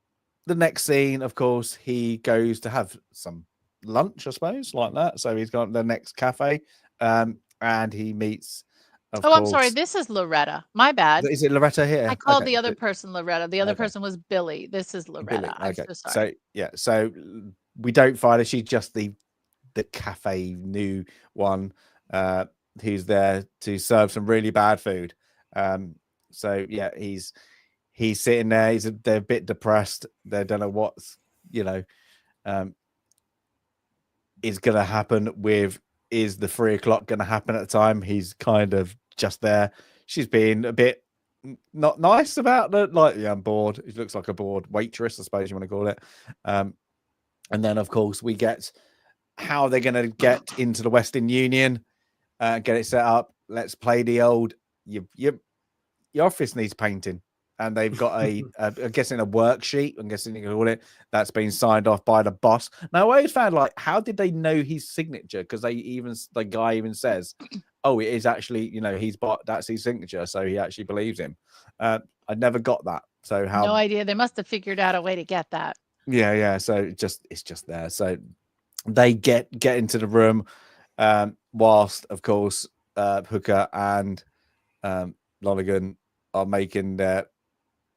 scene. Of course, he goes to have some lunch, I suppose, like that. So he's got the next cafe, and he meets. Of Oh, course, I'm sorry. This is Loretta. My bad. Is it Loretta here? I called Okay, the other person Loretta. The other okay. person was Billy. This is Loretta. Billy. I'm Okay, so sorry. so yeah, so we don't find her. She's just the cafe new one, who's there to serve some really bad food. So yeah, he's sitting there. They're a bit depressed. They don't know what's is going to happen with. Is the 3 o'clock going to happen at the time? He's kind of just there. She's being a bit not nice about it. Like, yeah, I'm bored. It looks like a bored waitress, I suppose you want to call it. And then, of course, we get how they're going to get into the Western Union, get it set up. Let's play the old. Your office needs painting, and they've got I'm guessing a worksheet. I'm guessing you can call it. That's been signed off by the boss. Now, I always found like, how did they know his signature? Because the guy even says, "Oh, it is actually that's his signature." So he actually believes him. I never got that. So how? No idea. They must have figured out a way to get that. Yeah. So it's just there. So they get into the room, whilst of course Hooker and Lonergan are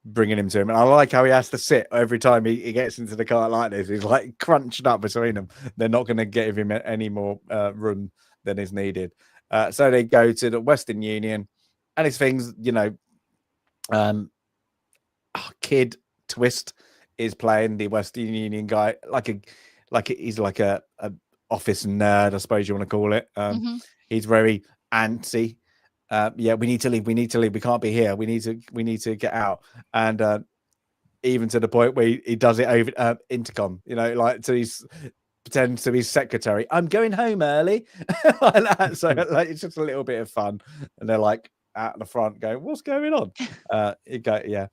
bringing him to him. And I like how he has to sit every time he gets into the car like this. He's like crunched up between them. They're not going to give him any more room than is needed. So they go to the Western Union, and it's things, Kid Twist is playing the Western Union guy, he's like a office nerd, I suppose you want to call it. He's very antsy. Yeah, we need to leave. We can't be here. We need to get out. And even to the point where he does it over intercom, so he's pretends to be secretary. I'm going home early. Like that. So it's just a little bit of fun. And they're like at the front going, what's going on? Yeah.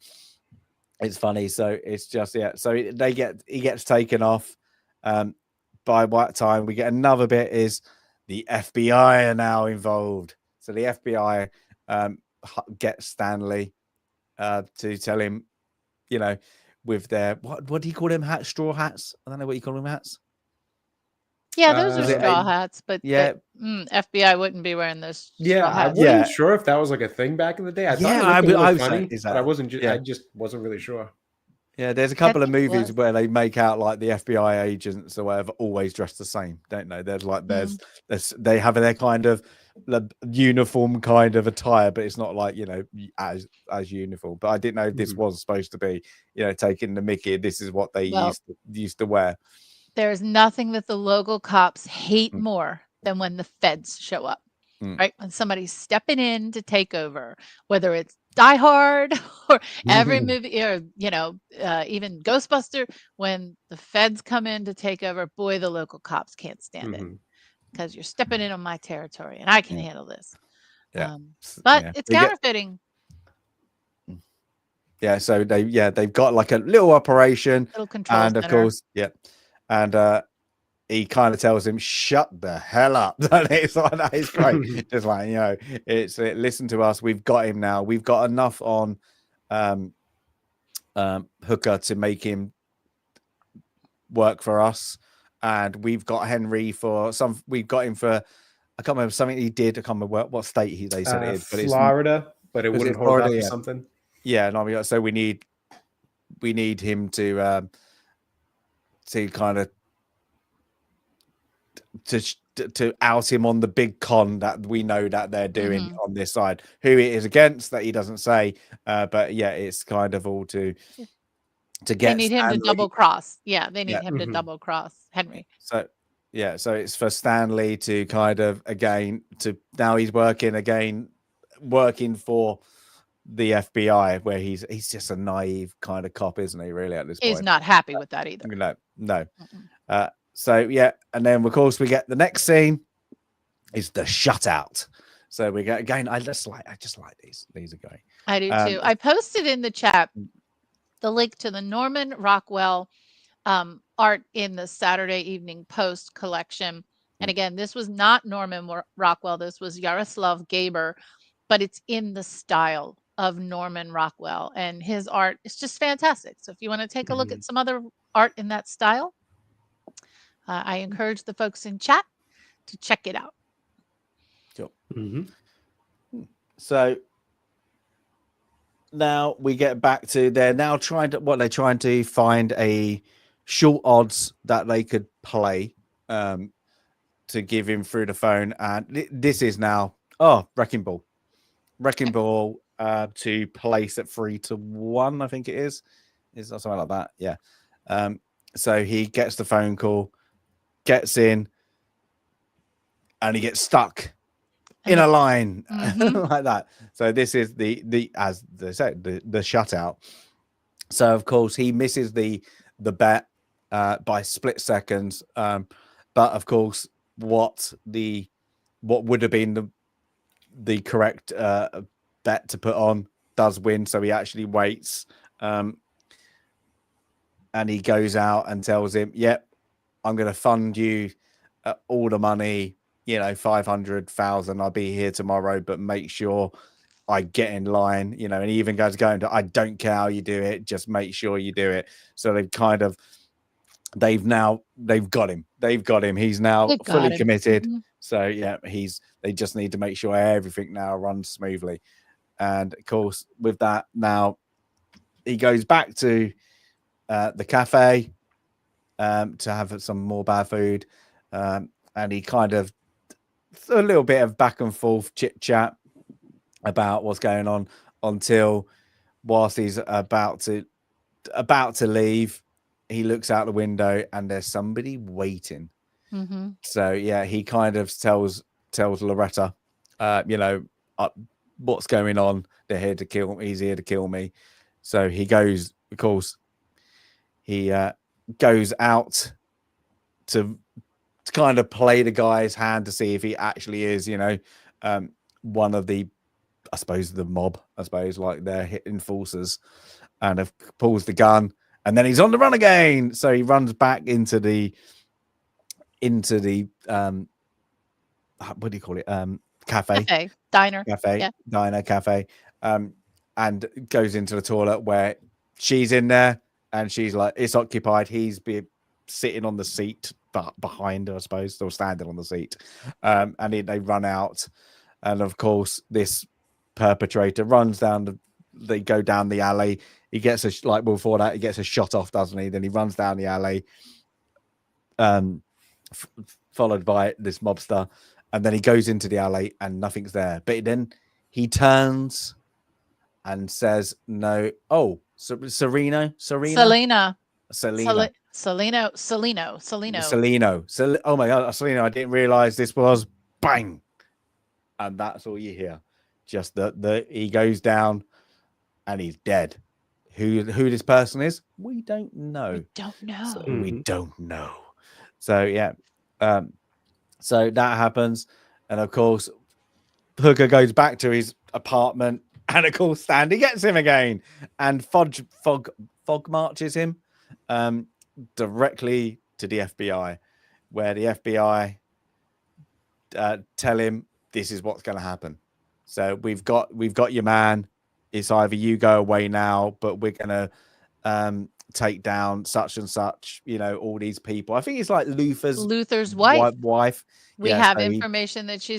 It's funny. So it's just, yeah. So he gets taken off. By what time we get another bit is the FBI are now involved. So the FBI gets Stanley to tell him, with their what do you call them straw hats? I don't know what you call them hats. Yeah, those are straw hats, but yeah, FBI wouldn't be wearing those. Yeah, I wasn't sure if that was like a thing back in the day. I thought it was funny, but I wasn't. I just wasn't really sure. Yeah, there's a couple of movies where they make out like the FBI agents or whatever always dressed the same, don't they? There's like they have their kind of uniform kind of attire, but it's not like as uniform. But I didn't know this was supposed to be taking the mickey. This is what they used to wear. There's nothing that the local cops hate more than when the feds show up, right? When somebody's stepping in to take over, whether it's Die Hard or every movie, or even Ghostbuster. When the feds come in to take over, boy, the local cops can't stand it because you're stepping in on my territory, and I can handle this. Yeah, but it's counterfeiting. Yeah, so they've got like a little operation, and of course, and he kind of tells him, "Shut the hell up!" It's like that. It's great. Just like it's listen to us. We've got him now. We've got enough on Hooker to make him work for us, and we've got Henry for some. We've got him for I can't remember something he did. I can't remember what state they said it is, but Florida, but it wouldn't hold up or something. Yeah, no, so we need him to kind of to out him on the big con that we know that they're doing on this side. Who it is against that he doesn't say, but yeah, it's kind of all to get. They need him to double cross. Yeah, they need him to double cross Henry. So it's for Stanley to kind of now he's working for the FBI, where he's just a naive kind of cop, isn't he? Really, at this He's point, not happy with that either. no. Mm-mm. So yeah, and then of course we get the next scene is the shutout. So we get again. I just like these. These are great. I do too. I posted in the chat the link to the Norman Rockwell art in the Saturday Evening Post collection. And again, this was not Norman Rockwell. This was Yaroslav Gaber, but it's in the style of Norman Rockwell, and his art is just fantastic. So if you want to take a look at some other art in that style, I encourage the folks in chat to check it out. Sure. So now we get back to they're trying to find a short odds that they could play to give him through the phone, and this is now Wrecking Ball to place at 3-1, I think it is something like that. Yeah. So he gets the phone call, gets in, and he gets stuck in a line like that. So this is the as they say the shutout. So of course he misses the bet by split seconds. But of course what would have been the correct bet to put on does win. So he actually waits, and he goes out and tells him, "Yep, I'm going to fund you all the money. 500,000. I'll be here tomorrow, but make sure I get in line." And he even goes going to, "I don't care how you do it, just make sure you do it." So they've got him. He's now fully committed. So yeah, they just need to make sure everything now runs smoothly. And of course, with that, now he goes back to the cafe to have some more bad food, and he kind of a little bit of back and forth chit chat about what's going on until whilst he's about to leave, he looks out the window and there's somebody waiting. So yeah, he kind of tells Loretta, what's going on. They're here to kill me. He's here to kill me. So he goes, of course, he goes out to kind of play the guy's hand to see if he actually is, one of the, I suppose, the mob, like they're hitting forces, and pulls the gun, and then he's on the run again. So he runs back into the what do you call it? Cafe, diner, cafe, and goes into the toilet where she's in there, and she's like, it's occupied. He's sitting on the seat behind her, I suppose, still standing on the seat, and they run out, and of course this perpetrator runs down they go down the alley. He gets before that he gets a shot off, doesn't he? Then he runs down the alley, followed by this mobster, and then he goes into the alley and nothing's there. But then he turns and says, "No, Selena. Oh my God, Selena! I didn't realize this was bang," and that's all you hear. Just he goes down, and he's dead. Who this person is, we don't know. We don't know. So yeah, so that happens, and of course, Hooker goes back to his apartment, and of course, Sandy gets him again, and Fog marches him directly to the FBI, where the FBI tell him this is what's going to happen. So we've got your man. It's either you go away now, but we're going to take down such and such, all these people. I think it's like Luther's wife. We have information that she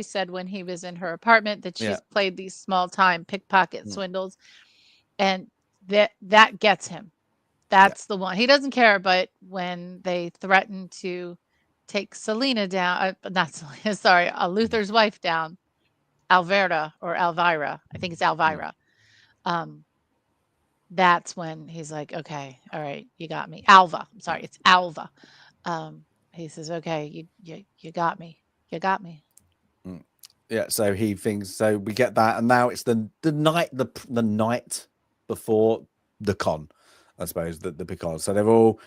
said when he was in her apartment that she's played these small time pickpocket swindles, and that gets him. That's the one. He doesn't care, but when they threaten to take Selena down, not Selena, sorry, Luther's wife down, Elvira, I think it's Elvira. That's when he's like, okay, all right, you got me. Alva. I'm sorry, it's Alva. He says, okay, you got me. You got me. Yeah, so he thinks so. We get that, and now it's the night before the con, I suppose the con. So they're all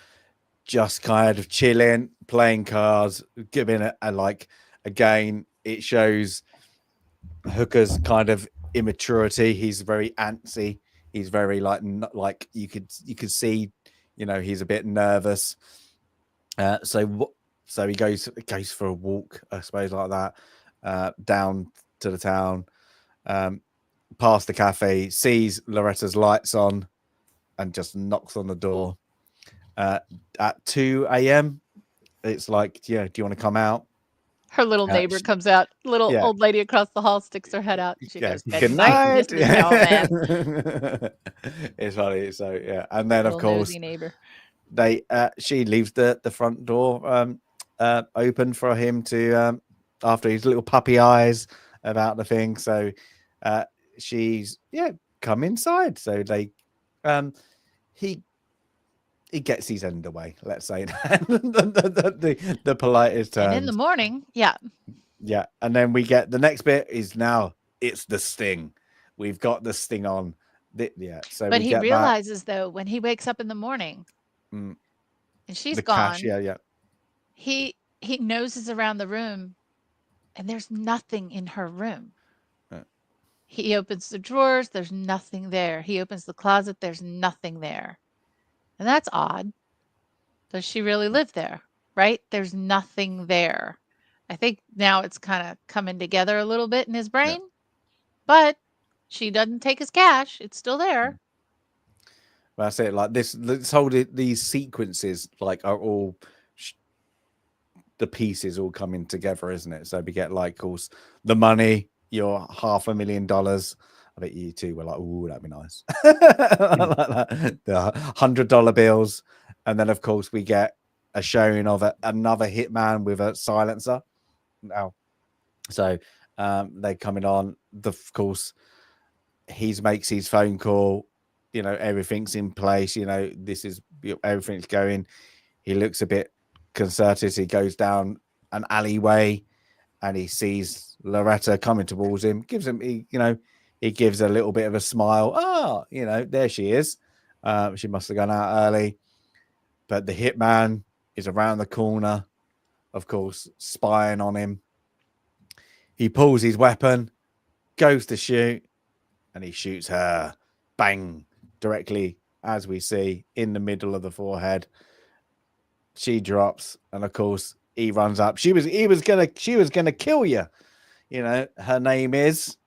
just kind of chilling, playing cards, giving it a like. Again, it shows Hooker's kind of immaturity. He's very antsy. He's very like you could see, he's a bit nervous. So he goes for a walk, I suppose, like that, down to the town, past the cafe, sees Loretta's lights on, and just knocks on the door. At 2 a.m., it's like, do you want to come out? Her little neighbor comes out. Little old lady across the hall sticks her head out. And she goes, "Good night, Mrs. Newman." It's funny. So yeah, and then little of course nosy neighbor. She leaves the front door open for him to after his little puppy eyes about the thing. So she's come inside. So they he gets his end away, let's say. the politest terms. And in the morning, yeah, and then we get the next bit is now it's the sting. We've got the sting on. So but he realizes though when he wakes up in the morning and she's gone. Cash, he noses around the room and there's nothing in her room. He opens the drawers, there's nothing there. He opens the closet, there's nothing there. And that's odd. Does she really live there? Right? There's nothing there. I think now it's kind of coming together a little bit in his brain, but she doesn't take his cash. It's still there. Well, that's it. Like this whole these sequences like are all the pieces all coming together, isn't it? So we get like, of course, the money, your $500,000. I bet you two were like, "Ooh, that'd be nice." The $100 bills, and then of course we get a showing of another hitman with a silencer. Now, so they're coming on. Of course, he makes his phone call. Everything's in place. This is everything's going. He looks a bit concerted. He goes down an alleyway, and he sees Loretta coming towards him. He gives a little bit of a smile. Oh, there she is. She must have gone out early. But the hitman is around the corner, of course, spying on him. He pulls his weapon, goes to shoot, and he shoots her. Bang! Directly, as we see, in the middle of the forehead. She drops, and of course, he runs up. She was gonna kill you. Her name is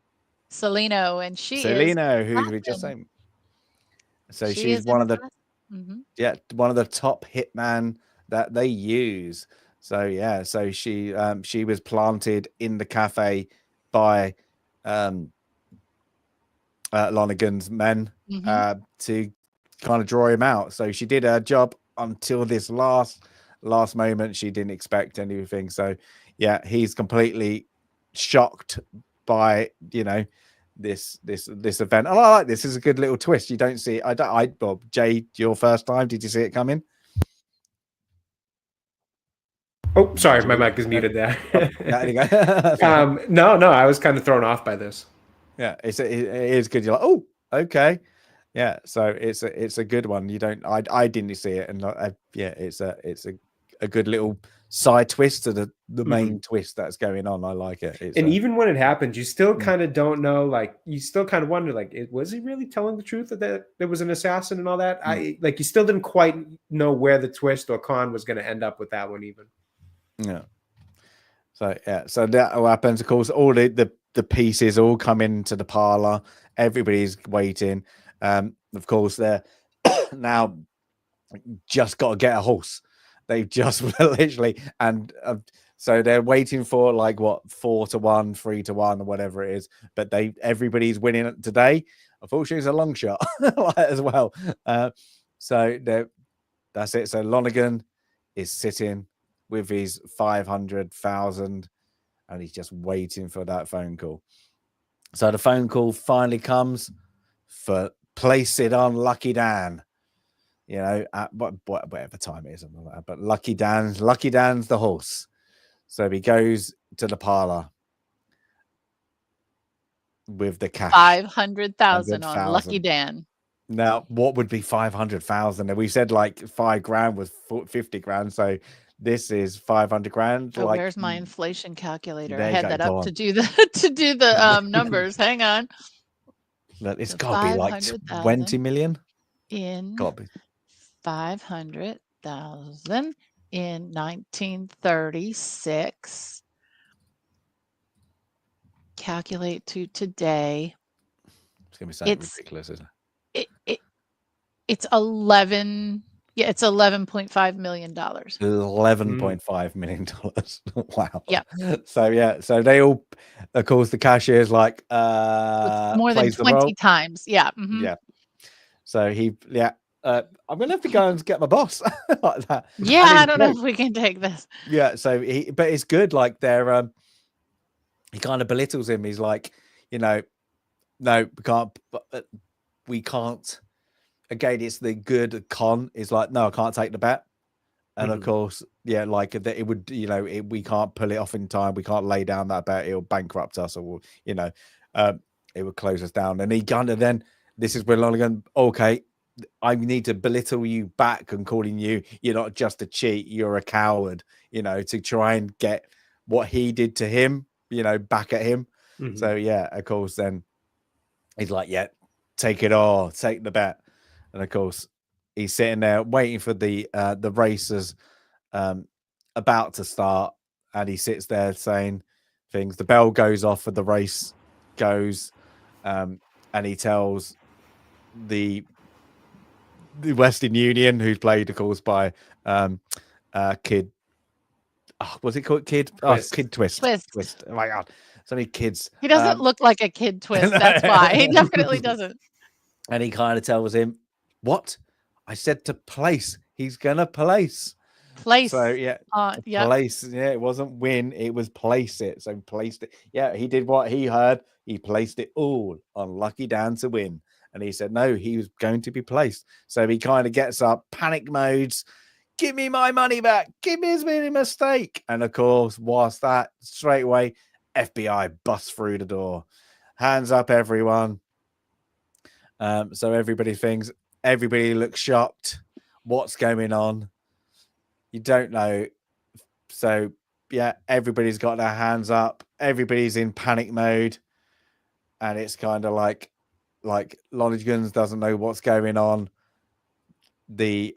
Celino, and she Celino, who we just saying. So she's one of the one of the top hitman that they use. So so she was planted in the cafe by Lonergan's men to kind of draw him out. So she did her job until this last moment. She didn't expect anything. So he's completely shocked by this event. And I like this. Is a good little twist. You don't see it. Bob, Jay, your first time, did you see it coming? Oh, sorry, my mic is muted there. There you go. No, I was kind of thrown off by this. Yeah, it is good. You're like, oh, okay, yeah. So it's a good one. You don't, I didn't see it, and it's a good little side twist to the main twist that's going on. I like it. And even when it happens, you still kind of don't know. Like, you still kind of wonder, like, was he really telling the truth that there was an assassin and all that? You still didn't quite know where the twist or con was going to end up with that one, even. Yeah. So that happens. Of course, all the pieces all come into the parlor. Everybody's waiting. Of course, they're now just got to get a horse. They've just literally, and so they're waiting for like 4-1, 3-1, or whatever it is. But everybody's winning today. Unfortunately, it's a long shot as well. So that's it. So Lonergan is sitting with his 500,000, and he's just waiting for that phone call. So the phone call finally comes for place it on Lucky Dan. At whatever time it is, but Lucky Dan's the horse. So he goes to the parlor, with the cash. 500,000 on Lucky 100,000. Dan. Now, what would be 500,000? And we said like 5 grand was 50 grand. So this is 500 grand. Oh, Like, where's my inflation calculator? I there you had go. that Go up on. to do the numbers. Hang on. Look, it's So got to be like 500,000 20 million. in Got to be. 500,000 in 1936. Calculate to today. It's going to be something It's ridiculous, isn't it's 11. Yeah, it's $11.5 million. it? $11.5 million. Wow. Yeah. So yeah, so they all, of course, the cashier's like More than plays the role. 20 times. Yeah. Mhm. Yeah. So I'm gonna have to go and get my boss like that. Yeah, And I it's don't know great. if we can take this. Yeah. So but it's good. Like they're he kind of belittles him. He's like, no, we can't. Again, it's the good con. Is like, no, I can't take the bet. And of course, yeah, like it would, we can't pull it off in time. We can't lay down that bet. It'll bankrupt us, or it would close us down. And he kind of then, this is when Lonergan, okay, I need to belittle you back and calling you're not just a cheat, you're a coward, to try and get what he did to him, back at him. So yeah, of course, then he's like, yeah, take it all, take the bet. And of course, he's sitting there waiting for the racers about to start, and he sits there saying things. The bell goes off and the race goes, and he tells the Western Union, who's played, of course, by Kid. Oh, was it called Kid? Twist. Oh, Kid Twist. Twist. Oh my God, so many kids. He doesn't look like a Kid Twist. That's why. He definitely doesn't. And he kind of tells him, "What? I said to place. He's gonna place." Place. So yeah, yeah. place. Yeah, it wasn't win, it was place it. So placed it. Yeah, he did what he heard. He placed it all on Lucky Dan to win. And he said no, he was going to be placed. So he kind of gets up, panic modes. Give me my money back. Give me his mistake. And of course, whilst that, straight away, FBI busts through the door. Hands up, everyone. So everybody looks shocked. What's going on? You don't know. So yeah, everybody's got their hands up. Everybody's in panic mode. And it's kind of like Lonergan doesn't know what's going on. The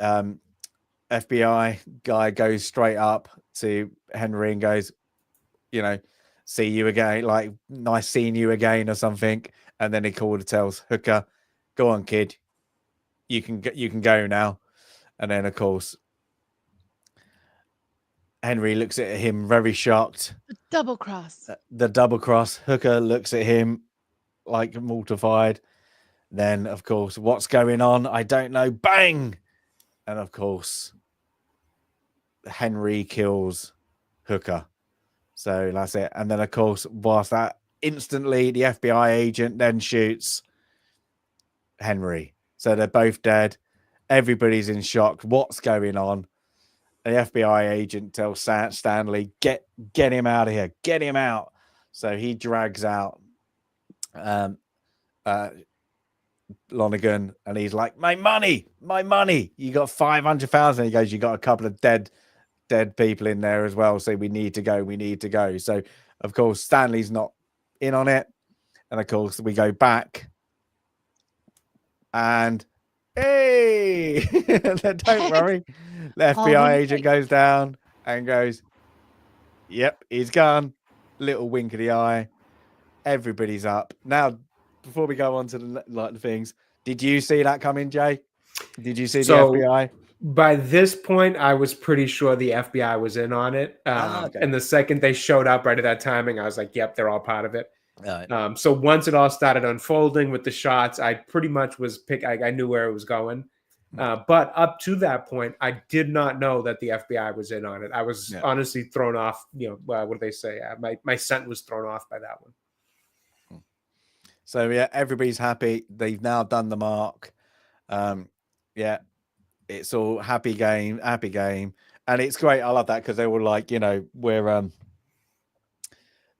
FBI guy goes straight up to Henry and goes, see you again, like nice seeing you again or something. And then he tells Hooker, go on, kid, you can go now. And then of course Henry looks at him very shocked. The double cross. Hooker looks at him like mortified. Then of course, what's going on? I don't know. Bang! And of course, Henry kills Hooker. So that's it. And then of course, whilst that, instantly the FBI agent then shoots Henry. So they're both dead. Everybody's in shock. What's going on? The FBI agent tells Stanley, get him out of here. Get him out. So he drags out Lonergan, and he's like, my money. You got 500,000. He goes, you got a couple of dead people in there as well. So we need to go. So of course, Stanley's not in on it. And of course, we go back. And hey, don't worry. The FBI agent goes down and goes, yep, he's gone. Little wink of the eye. Everybody's up. Now, before we go on to the things, did you see that coming, Jay? Did you see the FBI? By this point, I was pretty sure the FBI was in on it. Okay. And the second they showed up right at that timing, I was like, yep, they're all part of it. Right. So once it all started unfolding with the shots, I pretty much was I knew where it was going. But up to that point, I did not know that the FBI was in on it. I was honestly thrown off. What do they say? My scent was thrown off by that one. So yeah, everybody's happy. They've now done the mark. Yeah, it's all happy game, and it's great. I love that because they were like, we're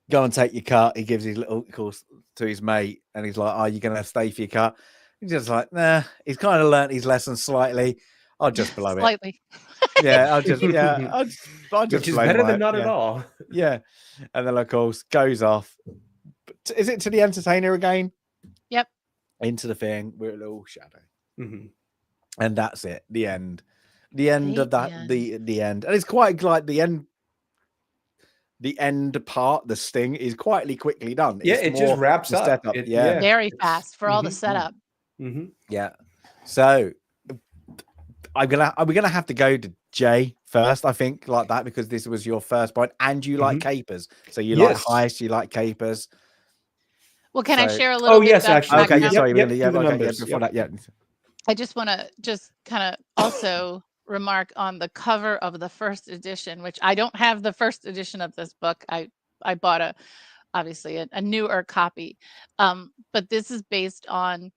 go and take your cut. He gives his little course to his mate, and he's like, "Are you going to stay for your cut?" He's just like, "Nah." He's kind of learnt his lesson slightly. I'll just blow it. Slightly. Yeah, I'll just I'll just Which is blow better than my not at all. yeah. And then of course goes off. Is it to the entertainer again? Yep. Into the thing with a little shadow, Mhm. and that's it. The end. The end of that. end. The end, and it's quite like the end. The end part, the sting, is quickly done. Yeah, It's it just more wraps the up. setup. It, Yeah, Very fast for all the Mhm. setup. Mhm. yeah. So are we gonna have to go to Jay first, I think, like that, because this was your first point, and you like capers, so you like Yes. heist, you like capers. Well, can I So- share a little bit yes, about the actually. Okay, yeah, background? sorry, Yep, really, do yeah, the okay, yeah, numbers. before Yep. that, yeah. I just want to just kind of also remark on the cover of the first edition, which I don't have the first edition of this book. I bought obviously a newer copy, but this is based on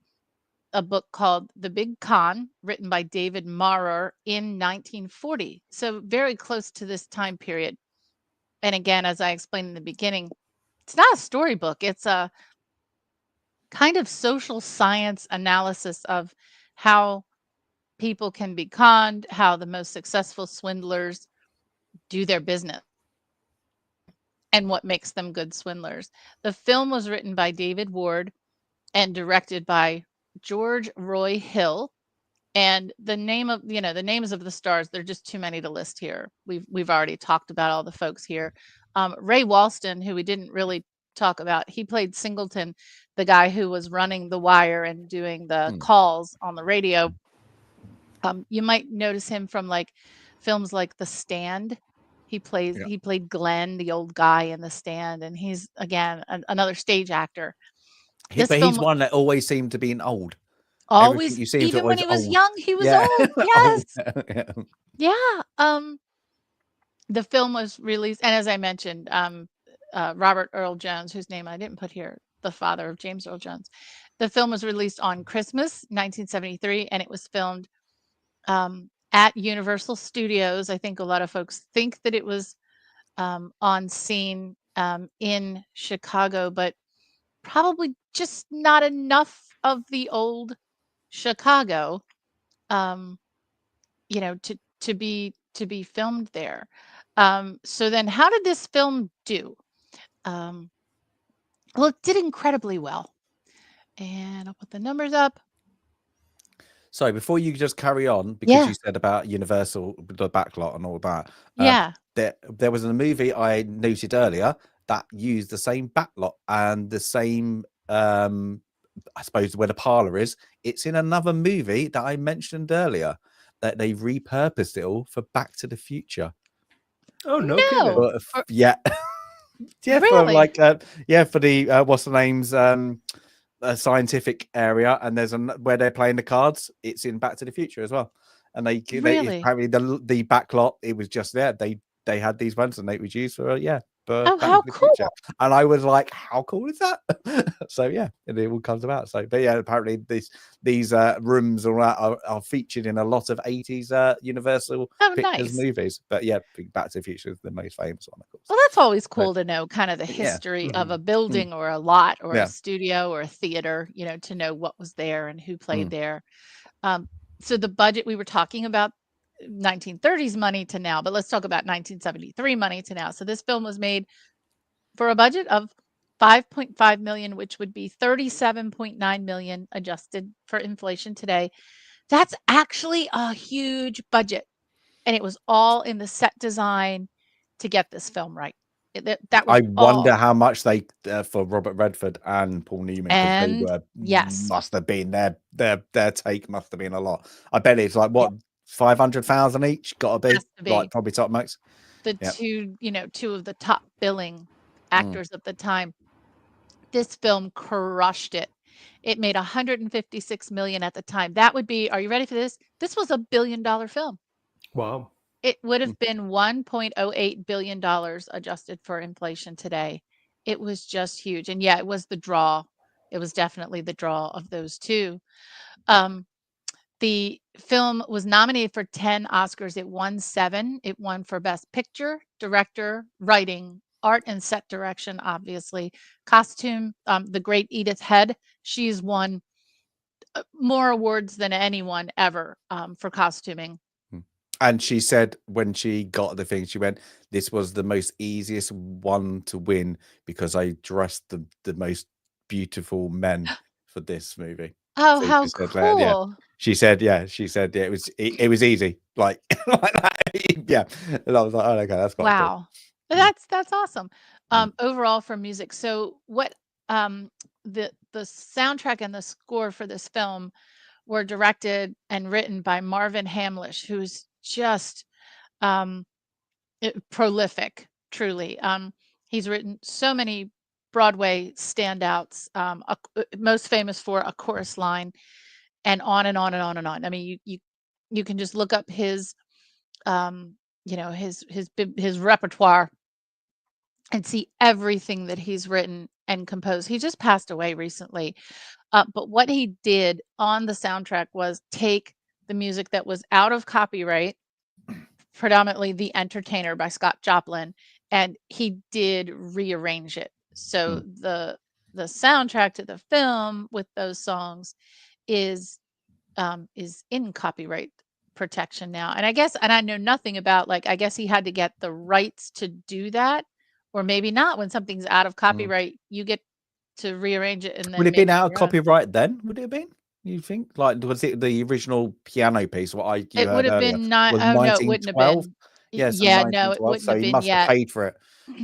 a book called The Big Con, written by David Maurer in 1940. So very close to this time period. And again, as I explained in the beginning, it's not a storybook. It's a kind of social science analysis of how people can be conned, how the most successful swindlers do their business, and what makes them good swindlers. The film was written by David Ward and directed by George Roy Hill. And the names of the stars, they're just too many to list here. We've already talked about all the folks here. Ray Walston, who we didn't really talk about, he played Singleton, the guy who was running the wire and doing the calls on the radio. You might notice him from like films like The Stand. He played Glenn, the old guy in The Stand, and he's again another stage actor. This But film he's one that always seemed to be an old. Everything always, you see him to even when always he was old. young, he was Yeah. old. Old. Yes. Yeah. The film was released, and as I mentioned, Robert Earl Jones, whose name I didn't put here, the father of James Earl Jones. The film was released on Christmas 1973, and it was filmed at Universal Studios. I think a lot of folks think that it was on scene in Chicago, but probably just not enough of the old Chicago, to be filmed there. So then, how did this film do? Well, it did incredibly well, and I'll put the numbers up. So before you just carry on, because Yeah. you said about Universal, the backlot and all that. Yeah. There was a movie I noted earlier that used the same backlot and the same, I suppose, where the parlor is. It's in another movie that I mentioned earlier that they repurposed it all for Back to the Future. Oh, no kidding. But, yeah. Yeah, for Really? like for the what's the name's a scientific area, and there's where they're playing the cards. It's in Back to the Future as well, and they Really? apparently the backlot, it was just there. They had these ones and they was used for Oh, Back how to the Future, cool. and I was like, how cool is that? So yeah, it all comes about. So but yeah, apparently these rooms are featured in a lot of 80s Universal Oh, Pictures nice. movies, but yeah, Back to the Future is the most famous one, of course. Well, that's always cool to know kind of the Yeah. history of a building or a lot or Yeah. a studio or a theater, to know what was there and who played there. So the budget, we were talking about 1930s money to now, but let's talk about 1973 money to now. So this film was made for a budget of 5.5 million, which would be 37.9 million adjusted for inflation today. That's actually a huge budget. And it was all in the set design to get this film right. That was I wonder all. how much they for Robert Redford and Paul Newman, because they And were yes. must have been their take must have been a lot. I bet it's like what 500,000 each. Got to Has to be like be. probably top max. The two of the top billing actors at the time. This film crushed it. It made 156 million at the time. That would be, are you ready for this? This was $1 billion film. Wow. It would have been $1.08 billion adjusted for inflation today. It was just huge. And yeah, it was the draw. It was definitely the draw of those two. The film was nominated for 10 Oscars. It won 7. It won for Best Picture, Director, Writing, art and set direction, obviously. Costume, the great Edith Head, she's won more awards than anyone ever for costuming. And she said when she got the thing, she went, "This was the most easiest one to win because I dressed the most beautiful men for this movie." Oh, So how she said, yeah. cool. She said, yeah, it was easy, like, like that. Yeah. And I was like, oh, okay, that's quite cool. Wow. Mm. That's awesome. Overall for music. So what the soundtrack and the score for this film were directed and written by Marvin Hamlish, who's just prolific, truly. He's written so many Broadway standouts, most famous for A Chorus Line, and on and on and on and on. I mean, you can just look up his his repertoire and see everything that he's written and composed. He just passed away recently. But what he did on the soundtrack was take the music that was out of copyright, predominantly The Entertainer by Scott Joplin, and he did rearrange it. So the soundtrack to the film with those songs is in copyright protection now. And I know nothing about, like, I guess he had to get the rights to do that, or maybe not. When something's out of copyright, you get to rearrange it and Would then it make been out of your own. copyright then? Would it have been? You think? Like, was it the original piano piece? What you It would heard have earlier been was no, it wouldn't have 1912. been. Yeah, so Yeah, no, it 1912. wouldn't So have he been must have yet. paid for it,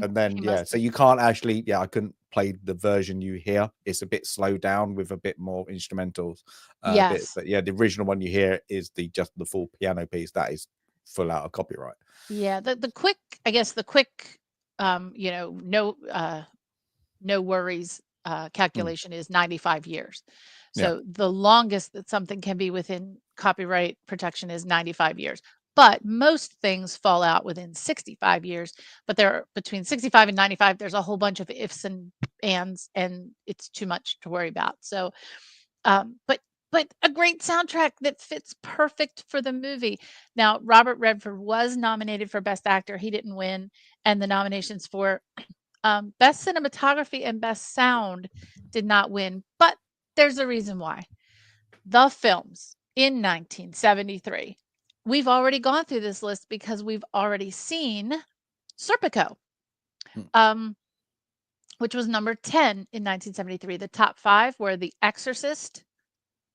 and then He yeah. must So have. you can't actually. Yeah, I couldn't play the version you hear. It's a bit slowed down with a bit more instrumentals. Yes. But yeah, the original one you hear is just the full piano piece. That is full out of copyright. Yeah, the quick, I guess the quick, no worries calculation is 95 years. Yeah. So the longest that something can be within copyright protection is 95 years. But most things fall out within 65 years. But there are between 65 and 95, there's a whole bunch of ifs and ands, and it's too much to worry about. So, but a great soundtrack that fits perfect for the movie. Now, Robert Redford was nominated for Best Actor. He didn't win, and the nominations for Best Cinematography and Best Sound did not win, but there's a reason why. The films in 1973. We've already gone through this list because we've already seen Serpico, which was number 10 in 1973. The top 5 were The Exorcist.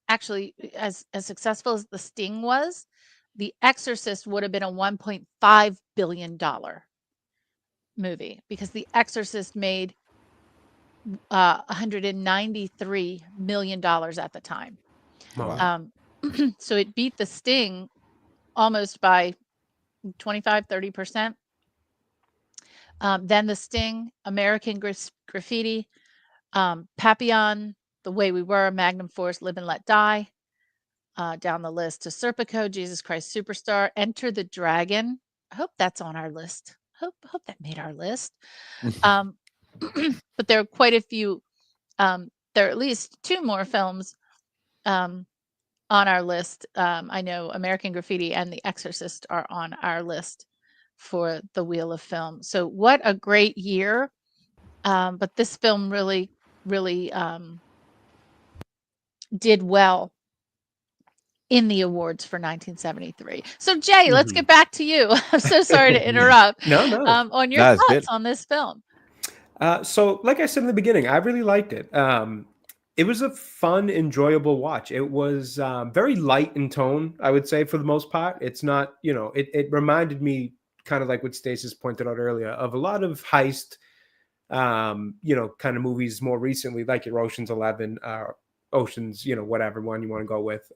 Actually, as successful as The Sting was, The Exorcist would have been a $1.5 billion movie, because The Exorcist made $193 million at the time. Wow. So it beat The Sting almost by 25-30%. Then The Sting, American Graffiti, Papillon, The Way We Were, Magnum Force, Live and Let Die, down the list to Serpico, Jesus Christ Superstar, Enter the Dragon. I hope that's on our list. Hope that made our list. But there are quite a few. There are at least 2 more films on our list. I know American Graffiti and The Exorcist are on our list for the Wheel of Film. So what a great year. But this film really did well in the awards for 1973. So Jay, let's get back to you. I'm so sorry to interrupt. No. On your thoughts on this film. So like I said in the beginning, I really liked it. It was a fun, enjoyable watch. It was very light in tone, I would say, for the most part. It's not, it reminded me, kind of like what Stasis pointed out earlier, of a lot of heist, kind of movies more recently, like your Ocean's 11, Ocean's, whatever one you want to go with.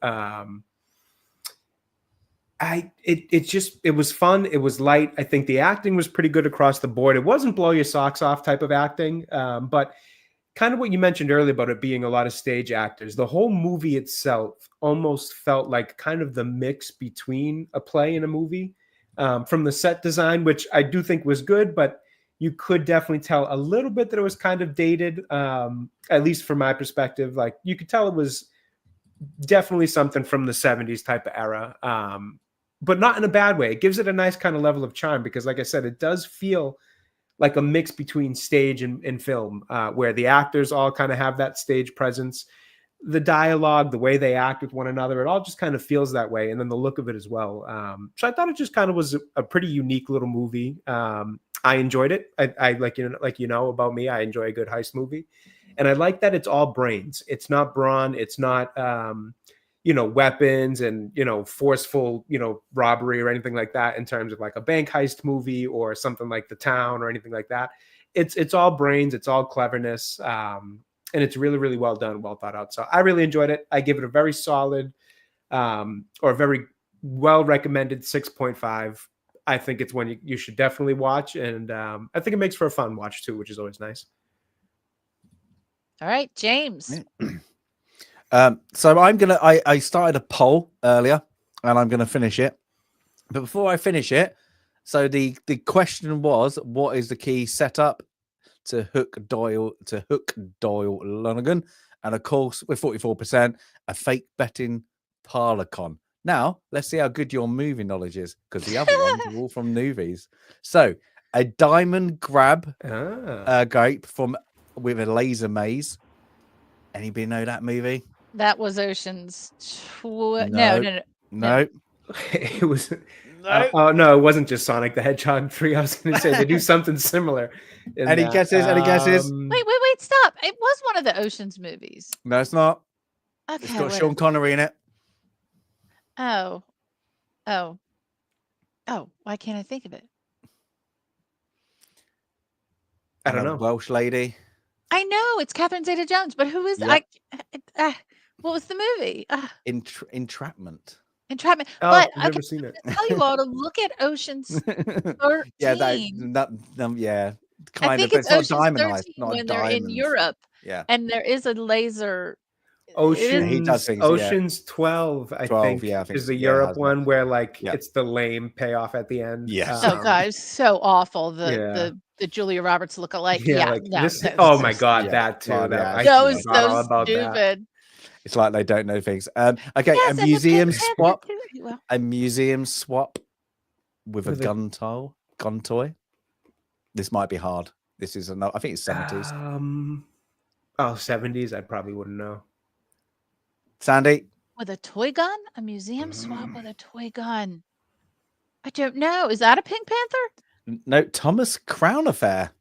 It was fun. It was light. I think the acting was pretty good across the board. It wasn't blow your socks off type of acting, but kind of what you mentioned earlier about it being a lot of stage actors. The whole movie itself almost felt like kind of the mix between a play and a movie, from the set design, which I do think was good, but you could definitely tell a little bit that it was kind of dated, at least from my perspective. Like, you could tell it was definitely something from the 70s type of era, but not in a bad way. It gives it a nice kind of level of charm because, like I said, it does feel like a mix between stage and film, where the actors all kind of have that stage presence, the dialogue, the way they act with one another, it all just kind of feels that way. And then the look of it as well. So I thought it just kind of was a pretty unique little movie. I enjoyed it. I like about me, I enjoy a good heist movie. And I like that it's all brains. It's not brawn. It's not, weapons and, forceful, robbery or anything like that in terms of like a bank heist movie or something like The Town or anything like that. It's all brains. It's all cleverness. And it's really, really well done, well thought out. So I really enjoyed it. I give it a very solid or very well recommended 6.5. I think it's one you should definitely watch. And I think it makes for a fun watch too, which is always nice. All right, James. So I started a poll earlier and I'm going to finish it. But before I finish it, so the question was, what is the key setup to hook Doyle Lonergan? And of course, with 44%, a fake betting parlor-con. Now, let's see how good your movie knowledge is, because the other ones are all from movies. So, a diamond grab grape with a laser maze. Anybody know that movie? That was Ocean's. No. It was. No. No, it wasn't just Sonic the Hedgehog 3. I was going to say they do something similar. Any guesses? Wait, stop. It was one of the Ocean's movies. No, it's not. Okay, it's got Sean Connery in it. Oh, why can't I think of it? I don't know. Welsh lady. I know it's Catherine Zeta-Jones, but who is what was the movie? Entrapment. Entrapment. Oh, but I've never seen it. I tell you all to look at Ocean's 13. Yeah, kind I think of. It's But it's not Ocean's diamond 13 not when they're diamonds. in Europe. Yeah, and there is a laser. He does things, Ocean's 12, I think, is the Europe one where it's the lame payoff at the end. Yes. Oh guys, so awful. The Julia Roberts look-alike. Oh my god, that too. That was so stupid. That. It's like they don't know things. Okay, a museum swap. A museum swap with a gun toy. This might be hard. This is I think it's 70s. 70s. I probably wouldn't know. Sandy? With a toy gun? A museum swap with a toy gun. I don't know. Is that a Pink Panther? No, Thomas Crown Affair.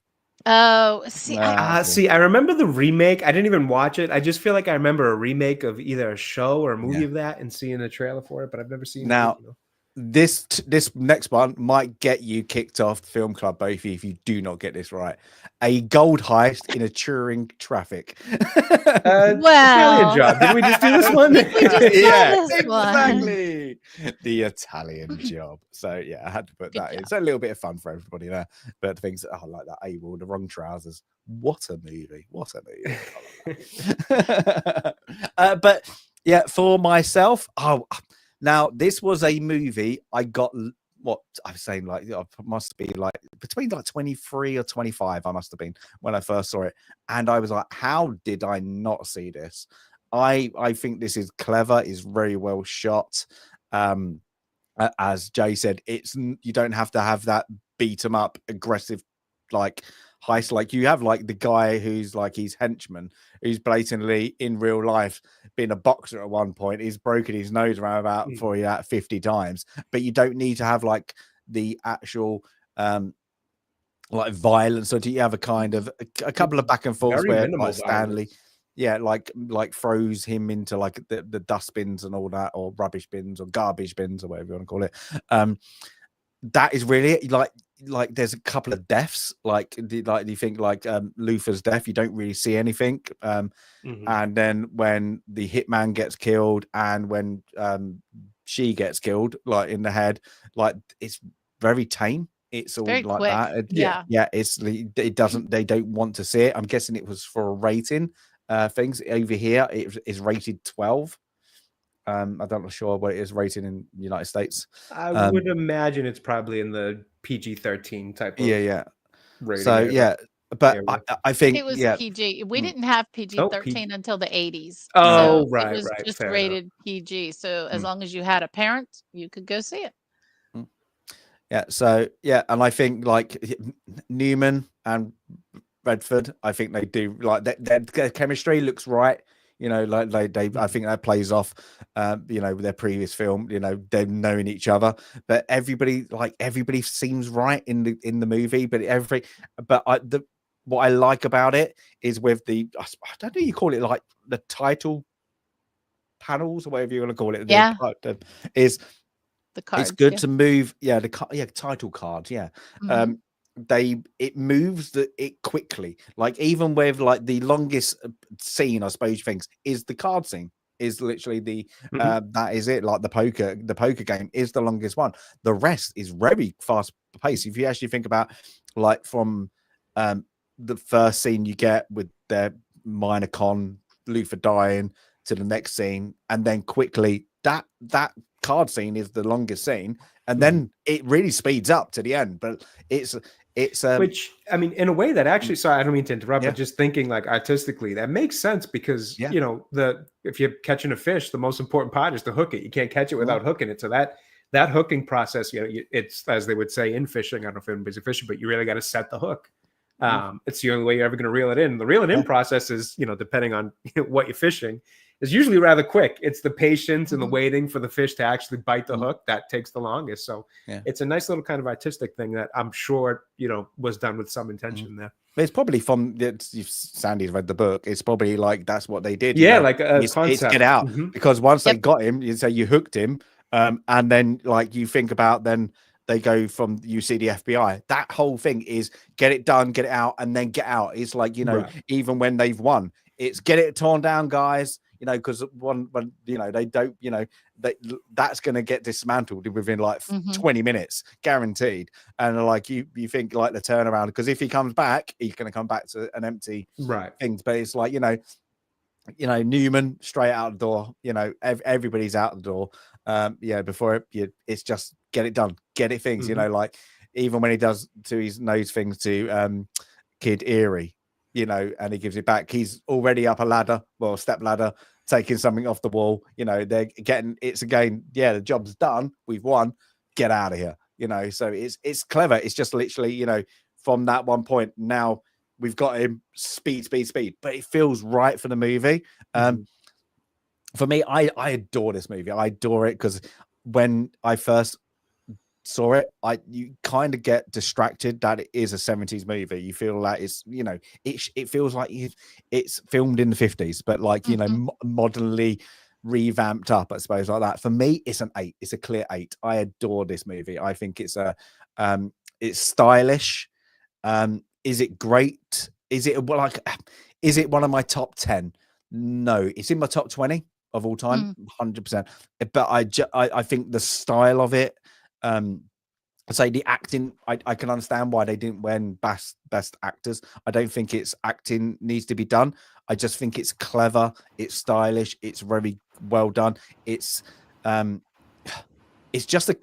Oh, see. I remember the remake. I didn't even watch it. I just feel like I remember a remake of either a show or a movie of that and seeing the trailer for it, but I've never seen it. This next one might get you kicked off the film club, both of you, if you do not get this right. A gold heist in a Turing traffic. Italian Job. Did we just do this one? Exactly. The Italian Job. So yeah, I had to put that in. It's a little bit of fun for everybody there. But things like that. He wore the wrong trousers. What a movie. But yeah, for myself, now, this was a movie I got, what I was saying, like, I must be like between like 23 or 25, I must have been when I first saw it. And I was like, how did I not see this? I think this is clever, is very well shot. As Jay said, you don't have to have that beat 'em up, aggressive, like, heist. Like, you have like the guy who's like his henchman, who's blatantly in real life being a boxer at one point. He's broken his nose around about 50 times, but you don't need to have like the actual like violence. So do you have a kind of a couple of back and forths where like Stanley like throws him into like the dustbins and all that, or rubbish bins or garbage bins or whatever you want to call it. That is really like there's a couple of deaths, like you think like Luther's death, you don't really see anything, and then when the hitman gets killed and when she gets killed like in the head, like it's very tame. It's all like quick. That. They don't want to see it. I'm guessing it was for a rating. Things over here it is rated 12. I'm not sure what it is rated in the United States. I would imagine it's probably in the PG-13 type of rating. So but I think it was PG. We didn't have PG-13 until the 80s. Oh, so right, it was just rated PG. So as long as you had a parent, you could go see it. Yeah. So yeah, and I think like Newman and Redford, I think they do like their chemistry looks right. You know, like I think that plays off, you know, their previous film. You know, them knowing each other, but everybody seems right in the movie. But what I like about it is with I don't know, you call it like the title panels or whatever you want to call it. Yeah. Is The it's cards. good Yeah. to move, title cards, Mhm. it moves it quickly, like even with like the longest scene, I suppose, things is the card scene, is literally the that is it, like the poker game is the longest one. The rest is very fast paced. If you actually think about like from the first scene you get with their minor con, Luther dying, to the next scene, and then quickly that card scene is the longest scene, and then it really speeds up to the end. But it's which, I mean, in a way that actually, sorry, I don't mean to interrupt, Yeah. but just thinking like artistically, that makes sense because Yeah. you know, if you're catching a fish, the most important part is to hook it. You can't catch it without hooking it. So that hooking process, you know, it's, as they would say in fishing, I don't know if anybody's fishing, but you really got to set the hook. It's the only way you're ever going to reel it in. The reeling in process is, you know, depending on what you're fishing, is usually rather quick. It's the patience and the waiting for the fish to actually bite the hook that takes the longest. So it's a nice little kind of artistic thing that I'm sure, you know, was done with some intention there. It's probably from Sandy's read the book. It's probably like that's what they did. Yeah, you know? like a it's concept. get out, because once they Yep. got him, you say you hooked him, and then like you think about then they go from, you see the FBI. That whole thing is get it done, get it out, and then get out. It's like, you know, even when they've won, it's get it torn down, guys. You know, because when you know they don't, you know, that's going to get dismantled within like 20 minutes, guaranteed. And like you think like the turnaround, because if he comes back, he's going to come back to an empty things. But it's like, you know, Newman straight out the door. You know, everybody's out the door. Before it's just get it done, get it things. You know, like even when he does to his nose things to Kid Erie, you know, and he gives it back, he's already up a ladder, well, step ladder, taking something off the wall. You know, they're getting, it's again, the job's done, we've won, get out of here. You know, so it's clever. It's just literally, you know, from that one point, now we've got him, speed, but it feels right for the movie. For me, I adore this movie. I adore it because when I first saw it, you kind of get distracted that it is a 70s movie. You feel like it's, you know, it feels like it's filmed in the 50s, but like, you know, modernly revamped up, I suppose, like that. For me, it's an 8. It's a clear 8. I adore this movie. I think it's it's stylish. Is it great? Is it one of my top 10? No, it's in my top 20 of all time, 100%. But I think the style of it, I'd say the acting, I can understand why they didn't win best actors. I don't think it's acting needs to be done. I just think it's clever, it's stylish, it's very well done. It's just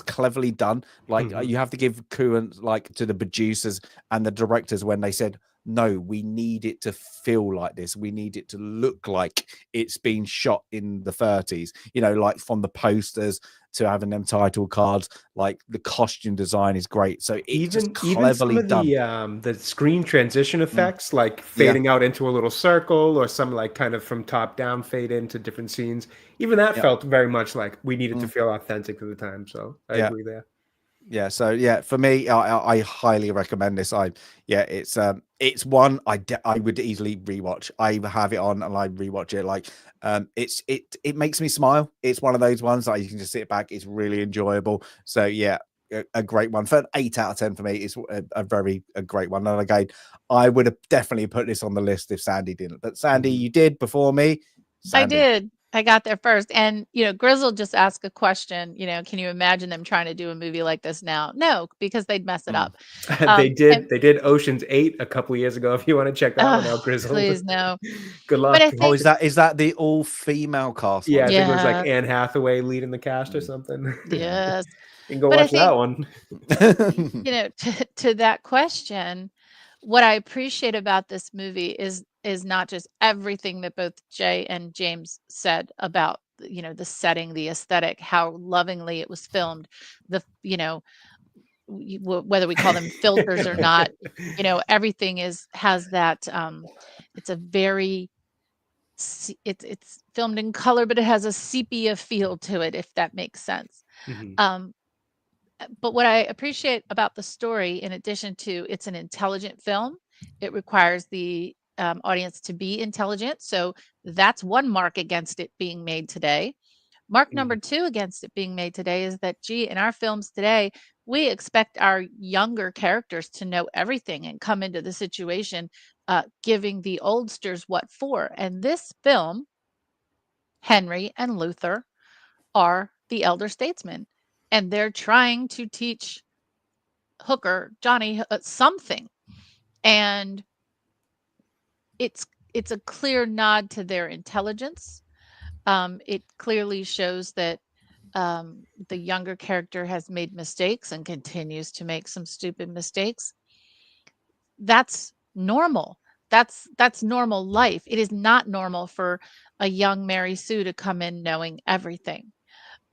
cleverly done. Like you have to give kudos like to the producers and the directors when they said, no, we need it to feel like this. We need it to look like it's been shot in the 30s, you know, like from the posters to having them title cards, like the costume design is great. So it's just cleverly done. The screen transition effects, like fading out into a little circle or some like kind of from top down fade into different scenes. Even that felt very much like we needed to feel authentic to the time. So I agree there. Yeah, so for me, I highly recommend this. It's one I would easily rewatch. I have it on and I rewatch it. Like it makes me smile. It's one of those ones that you can just sit back. It's really enjoyable. So yeah, a great one. For an 8 out of 10 for me, it's a great one. And again, I would have definitely put this on the list if Sandy didn't. But Sandy, you did before me. Sandy. I did. I got there first. And, you know, Grizzle just asked a question, you know, can you imagine them trying to do a movie like this now? No, because they'd mess it up. They did Ocean's 8 a couple of years ago. If you want to check that one out, Grizzle. Please no. Good luck. But I think, is that the all-female cast? Yeah, I think it was like Anne Hathaway leading the cast or something. Yes. You can go watch that one. You know, to that question, what I appreciate about this movie is not just everything that both Jay and James said about the setting, the aesthetic, how lovingly it was filmed, the whether we call them filters or not, everything has that. It's a very it's filmed in color, but it has a sepia feel to it, if that makes sense. Mhm. But what I appreciate about the story, in addition to it's an intelligent film, it requires the audience to be intelligent. So that's one mark against it being made today. Mark number Mhm. 2 against it being made today is that, gee, in our films today, we expect our younger characters to know everything and come into the situation giving the oldsters what for. And this film, Henry and Luther, are the elder statesmen, and they're trying to teach Hooker, Johnny, something. And it's a clear nod to their intelligence. It clearly shows that the younger character has made mistakes and continues to make some stupid mistakes. That's normal. That's normal life. It is not normal for a young Mary Sue to come in knowing everything.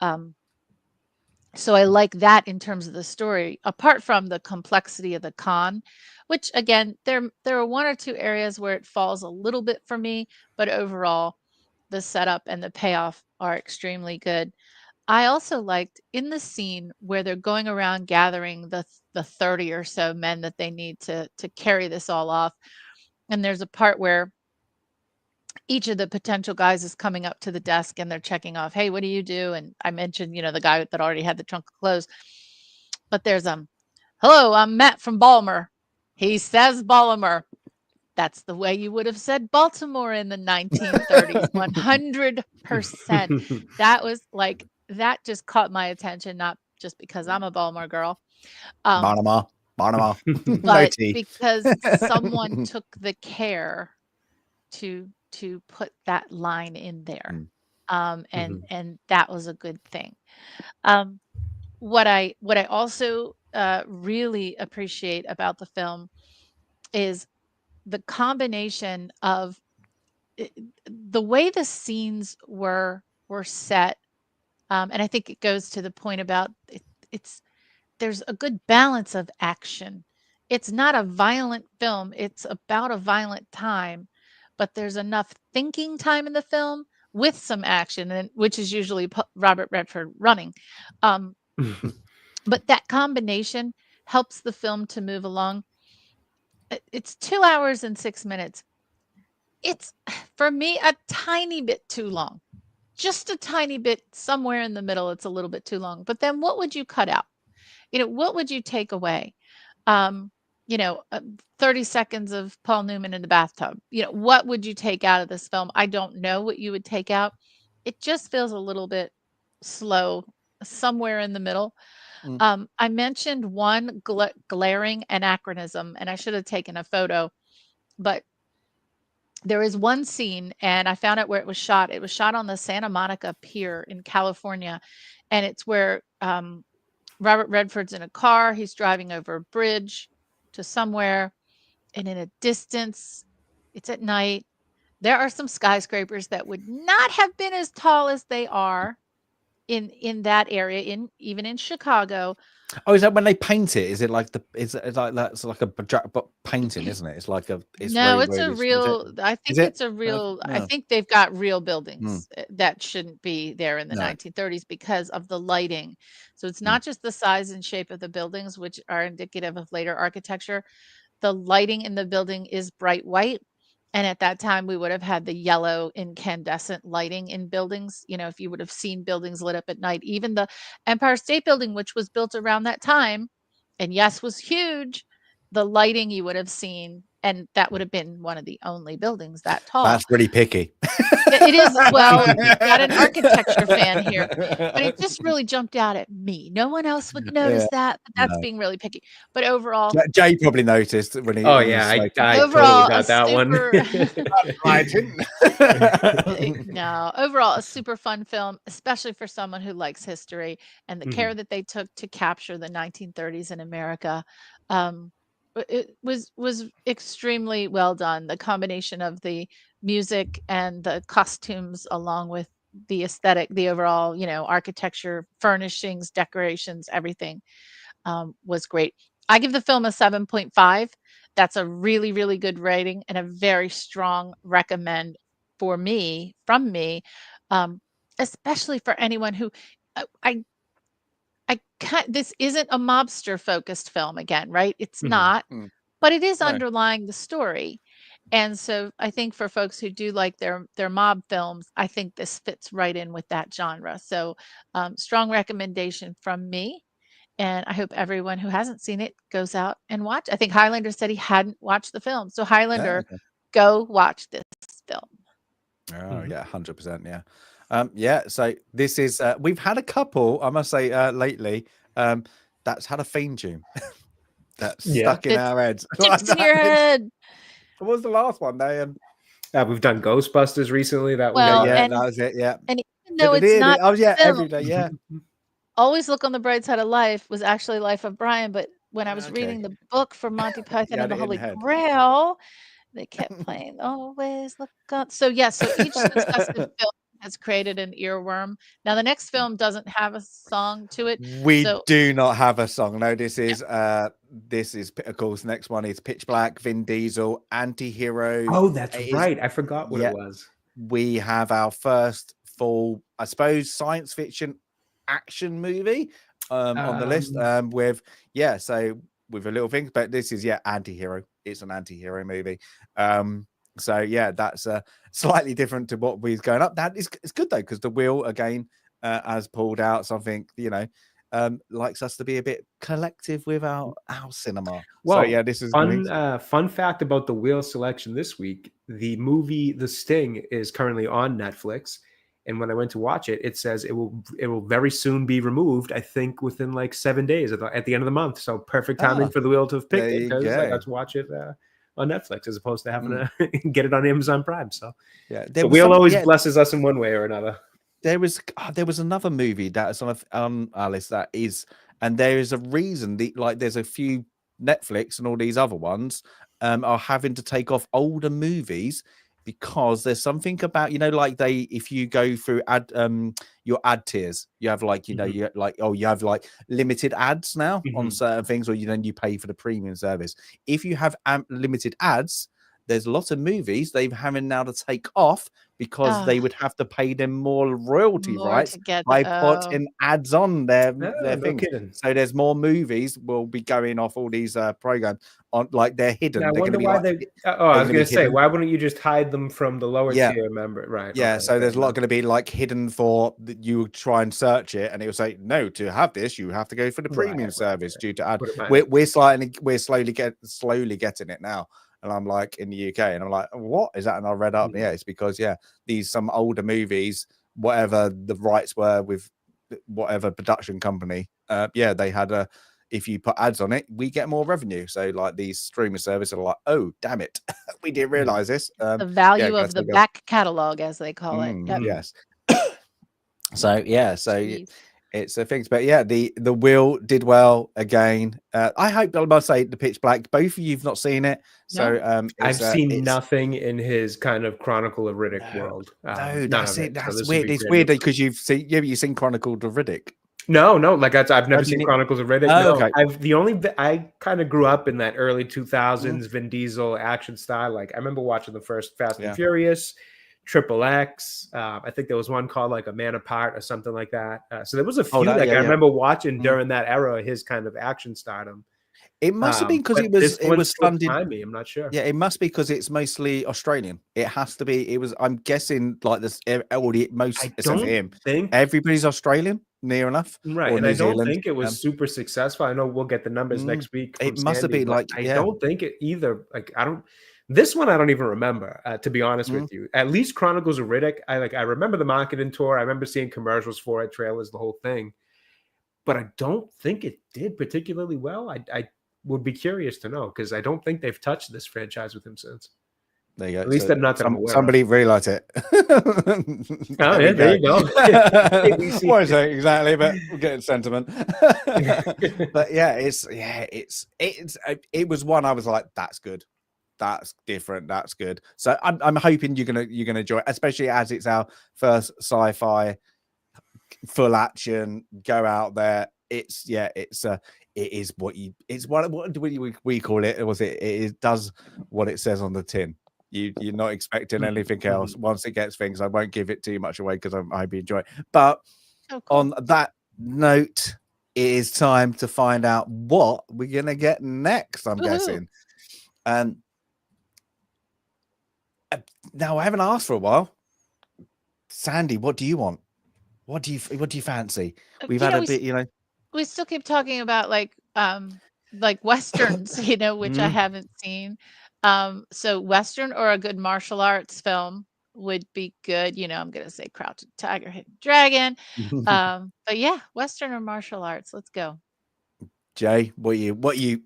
Um, so I like that in terms of the story, apart from the complexity of the con, which again, there are one or two areas where it falls a little bit for me, but overall, the setup and the payoff are extremely good. I also liked in the scene where they're going around gathering the 30 or so men that they need to carry this all off. And there's a part where each of the potential guys is coming up to the desk and they're checking off, hey, what do you do? And I mentioned, the guy that already had the trunk of clothes. But there's hello, I'm Matt from Balmer. He says Balmer. That's the way you would have said Baltimore in the 1930s. 100%. That was like that just caught my attention, not just because I'm a Baltimore girl, Barnama. No but tea. because someone took the care to put that line in there. And that was a good thing. What I also really appreciate about the film is the combination of the way the scenes were set. And I think it goes to the point about it's there's a good balance of action. It's not a violent film. It's about a violent time, but there's enough thinking time in the film with some action, and which is usually Robert Redford running. But that combination helps the film to move along. It's 2 hours and 6 minutes. It's, for me, a tiny bit too long. Just a tiny bit somewhere in the middle, it's a little bit too long. But then what would you cut out? What would you take away? Um, 30 seconds of Paul Newman in the bathtub. What would you take out of this film? I don't know what you would take out. It just feels a little bit slow somewhere in the middle. I mentioned one glaring anachronism, and I should have taken a photo, but there is one scene, and I found out where it was shot. It was shot on the Santa Monica Pier in California, and it's where Robert Redford's in a car. He's driving over a bridge to somewhere, and in a distance, it's at night. There are some skyscrapers that would not have been as tall as they are in that area, even in Chicago. Oh, is that when they paint it? Is it like it's like that's like a but painting, isn't it? It's like it's No, very it's a real. I think it? it's a real. I Yeah. think they've got real buildings that shouldn't be there in the No. 1930s because of the lighting. So it's not just the size and shape of the buildings, which are indicative of later architecture. The lighting in the building is bright white. And at that time, we would have had the yellow incandescent lighting in buildings. If you would have seen buildings lit up at night, even the Empire State Building, which was built around that time, and yes, was huge, the lighting you would have seen, and that would have been one of the only buildings that tall. That's pretty picky. It is. Well, you've got an architecture fan here, but it just really jumped out at me. No one else would notice that, but that's being really picky. But overall, Jay probably noticed when he. Oh when he yeah, was I overall, totally got that one. I didn't. no, overall, a super fun film, especially for someone who likes history and the care that they took to capture the 1930s in America. It was extremely well done. The combination of the music and the costumes, along with the aesthetic, the overall, architecture, furnishings, decorations, everything was great. I give the film a 7.5. That's a really, really good rating and a very strong recommend from me, especially for anyone who I can't. This isn't a mobster focused film again, right? It's not, Mm. but it is No. underlying the story. And so I think for folks who do like their mob films, I think this fits right in with that genre. So strong recommendation from me. And I hope everyone who hasn't seen it goes out and watch. I think Highlander said he hadn't watched the film. So Highlander, Okay. go watch this film. Oh yeah, 100%. Yeah. Yeah. So this is we've had a couple, I must say, lately, that's had a theme tune that's stuck in our heads. Sticks in your head. What was the last one? They We've done Ghostbusters recently. That Well, was yeah, and- that was it. Yeah. And even though it's not oh yeah, film, every day. Yeah. Always Look on the Bright Side of Life was actually Life of Brian, but when I was Okay. reading the book for Monty Python had and the it in Holy head. Grail, they kept playing Always Look on. So so each successive film has created an earworm. Now the next film doesn't have a song to it. We so do not have a song. No, this is of course, the next one is Pitch Black, Vin Diesel, Anti-Hero. Oh, that's right. I forgot what it was. We have our first full, I suppose, science fiction action movie on the list with a little thing, but this is Anti-Hero. It's an anti-hero movie. So yeah, that's slightly different to what we're going up. That is, it's good though, because the Wheel again has pulled out something, likes us to be a bit collective with our cinema. Well, so yeah, this is fun fact about the Wheel selection this week. The movie The Sting is currently on Netflix, and when I went to watch it, it says it will very soon be removed. I think within like 7 days at the end of the month. So perfect timing for the Wheel to have picked it, because I got to watch it on Netflix as opposed to having to get it on Amazon Prime. So yeah, the Wheel always blesses us in one way or another. There was another movie that's on our list that is, and there is a reason. There's a few Netflix and all these other ones are having to take off older movies because there's something about if you go through your ad tiers, you have you have limited ads now on certain things, or you pay for the premium service. If you have limited ads, there's lots of movies they've having now to take off because they would have to pay them more royalty rights by putting ads on their things. Kidding. So there's more movies will be going off all these programs on they're hidden. Now, I they're wonder why I was going to say, why wouldn't you just hide them from the lower tier member? Right. Yeah. Okay, so there's a lot going to be hidden for that. You try and search it, and it will say no. To have this, you have to go for the premium service due to ad. We're slowly getting it now. And I'm in the UK, and I'm like, what is that? And I read up, yeah, it's because some older movies, whatever the rights were with whatever production company, they had if you put ads on it, we get more revenue. So these streaming services are like, oh damn it, we didn't realize this. The value of the back catalog, as they call it. Yep. Yes. Jeez. It's a thing, but the Wheel did well again. I hope I must say the Pitch Black. Both of you've not seen it, so I've seen nothing in his kind of Chronicle of Riddick world. No, that's it. That's weird. It's weird because you've seen Chronicle of Riddick. No, I've never seen Chronicles of Riddick. Oh, no, okay. I kind of grew up in that early 2000s Vin Diesel action style. I remember watching the first Fast and Furious. Triple X. I think there was one called A Man Apart or something like that. So there was a few I remember watching during that era, his kind of action stardom. It must have been because it was funded. I'm not sure. Yeah, it must be because it's mostly Australian. It has to be. It was. I'm guessing this. Most except for him, everybody's Australian, near enough. Right, and I don't think it was super successful. I know we'll get the numbers next week. It must have been I don't think it either. I don't. This one I don't even remember, to be honest with you. At least Chronicles of Riddick, I remember the marketing tour. I remember seeing commercials for it, trailers, the whole thing. But I don't think it did particularly well. I would be curious to know, because I don't think they've touched this franchise with him since. There you go. At least they're not that somebody realize it. There you go. What is it exactly? But we're getting sentiment. But it was one I was like, that's good. that's different. That's good. So I'm hoping you're gonna enjoy it, especially as it's our first sci-fi full action. Go out there. It is what do we call it? It does what it says on the tin. You're not expecting anything else. Once it gets things, I won't give it too much away because I hope you enjoy it. But on that note, it is time to find out what we're gonna get next. I'm guessing. Now I haven't asked for a while. Sandy, what do you want? What do you fancy? We've had a bit, we still keep talking about like westerns, which I haven't seen. So Western or a good martial arts film would be good. I'm gonna say Crouching Tiger, Hidden Dragon. But yeah, Western or martial arts. Let's go. Jay, what you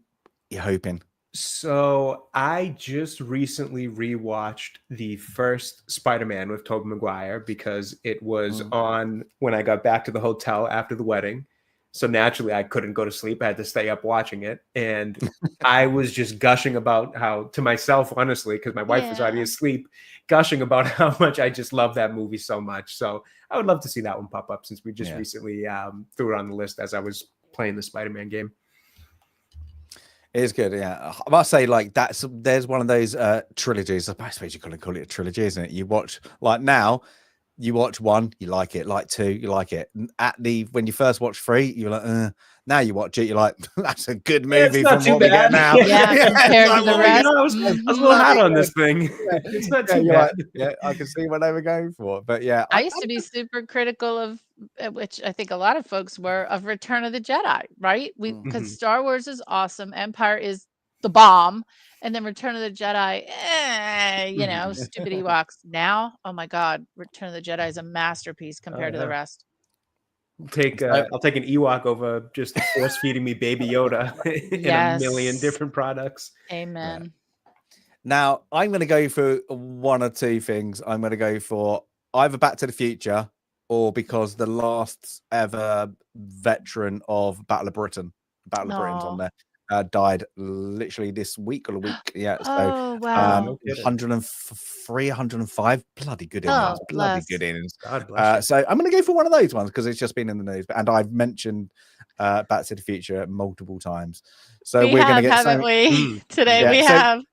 hoping? So I just recently rewatched the first Spider-Man with Tobey Maguire because it was on when I got back to the hotel after the wedding. So naturally I couldn't go to sleep. I had to stay up watching it. And I was just gushing about how, to myself, honestly, because my wife was already asleep, gushing about how much I just love that movie so much. So I would love to see that one pop up since we just recently threw it on the list as I was playing the Spider-Man game. It is good, yeah. I must say, like, there's one of those trilogies. I suppose you're gonna call it a trilogy, isn't it? You watch you watch one, you like it. Like two, you like it. When you first watch three, you're like, now you watch it, you're like, that's a good movie from what we get now. Compared to the rest. I was a little hard on this thing. It's not too bad. I can see what they were going for, but yeah, I used to be super critical of, which I think a lot of folks were, of Return of the Jedi, right? Because Star Wars is awesome, Empire is the bomb, and then Return of the Jedi, stupid Ewoks. Now, oh my God, Return of the Jedi is a masterpiece compared to the rest. I'll take an Ewok over just force feeding me Baby Yoda in a million different products. Amen. Yeah. Now I'm going to go for one or two things. I'm going to go for either Back to the Future or because the last ever veteran of Battle of Britain's on there. Died literally this week or a week. Yeah. So, wow. 103, 105. Bloody good innings. Bloody good innings. God bless so I'm going to go for one of those ones because it's just been in the news. And I've mentioned Back to the Future multiple times. So we're going to get haven't we? Today we have.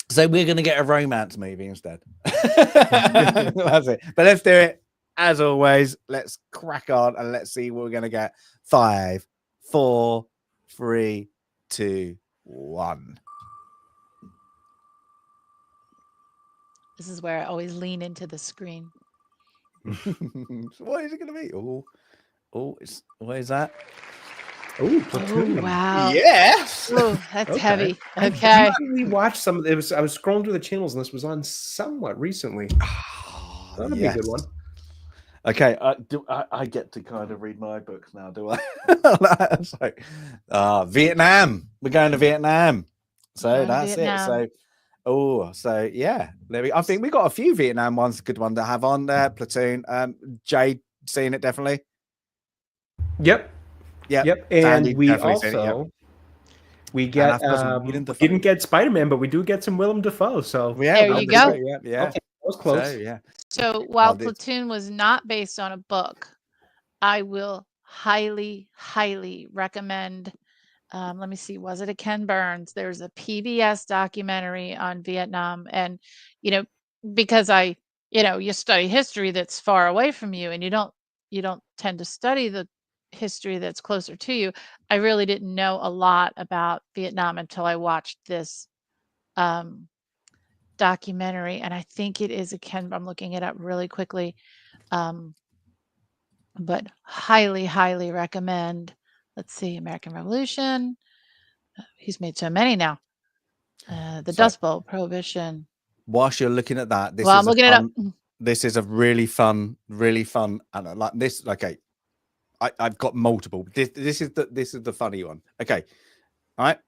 So we're going to get a romance movie instead. That's it. But let's do it. As always, let's crack on and let's see what we're going to get. 5, 4, 3, 2, 1. This is where I always lean into the screen. What is it going to be? What is that? Oh, Platoon. Wow. Yes. Oh, that's heavy. Okay. We watched some of it. I was scrolling through the channels and this was on somewhat recently. That'll be a good one. Okay, I get to kind of read my books now, do I? Vietnam. We're going to Vietnam. So that's Vietnam. It. So yeah. I think we got a few Vietnam ones, good one to have on there. Platoon. Jay, seen it definitely. Yep. And Sandy, we also we didn't get Spider-Man, but we do get some Willem Dafoe. So there you go. Yeah. Okay, that was close. So while Platoon was not based on a book, I will highly, highly recommend. Let me see. Was it a Ken Burns? There's a PBS documentary on Vietnam, and because you study history that's far away from you, and you don't tend to study the history that's closer to you. I really didn't know a lot about Vietnam until I watched this documentary, and I think it is a Ken. I'm looking it up really quickly, but highly, highly recommend. Let's see, American Revolution. He's made so many now. The Dust Bowl, Prohibition. Whilst you're looking at that, I'm looking it up. This is a really fun, and I like this. Okay, I've got multiple. This is the funny one. Okay, all right.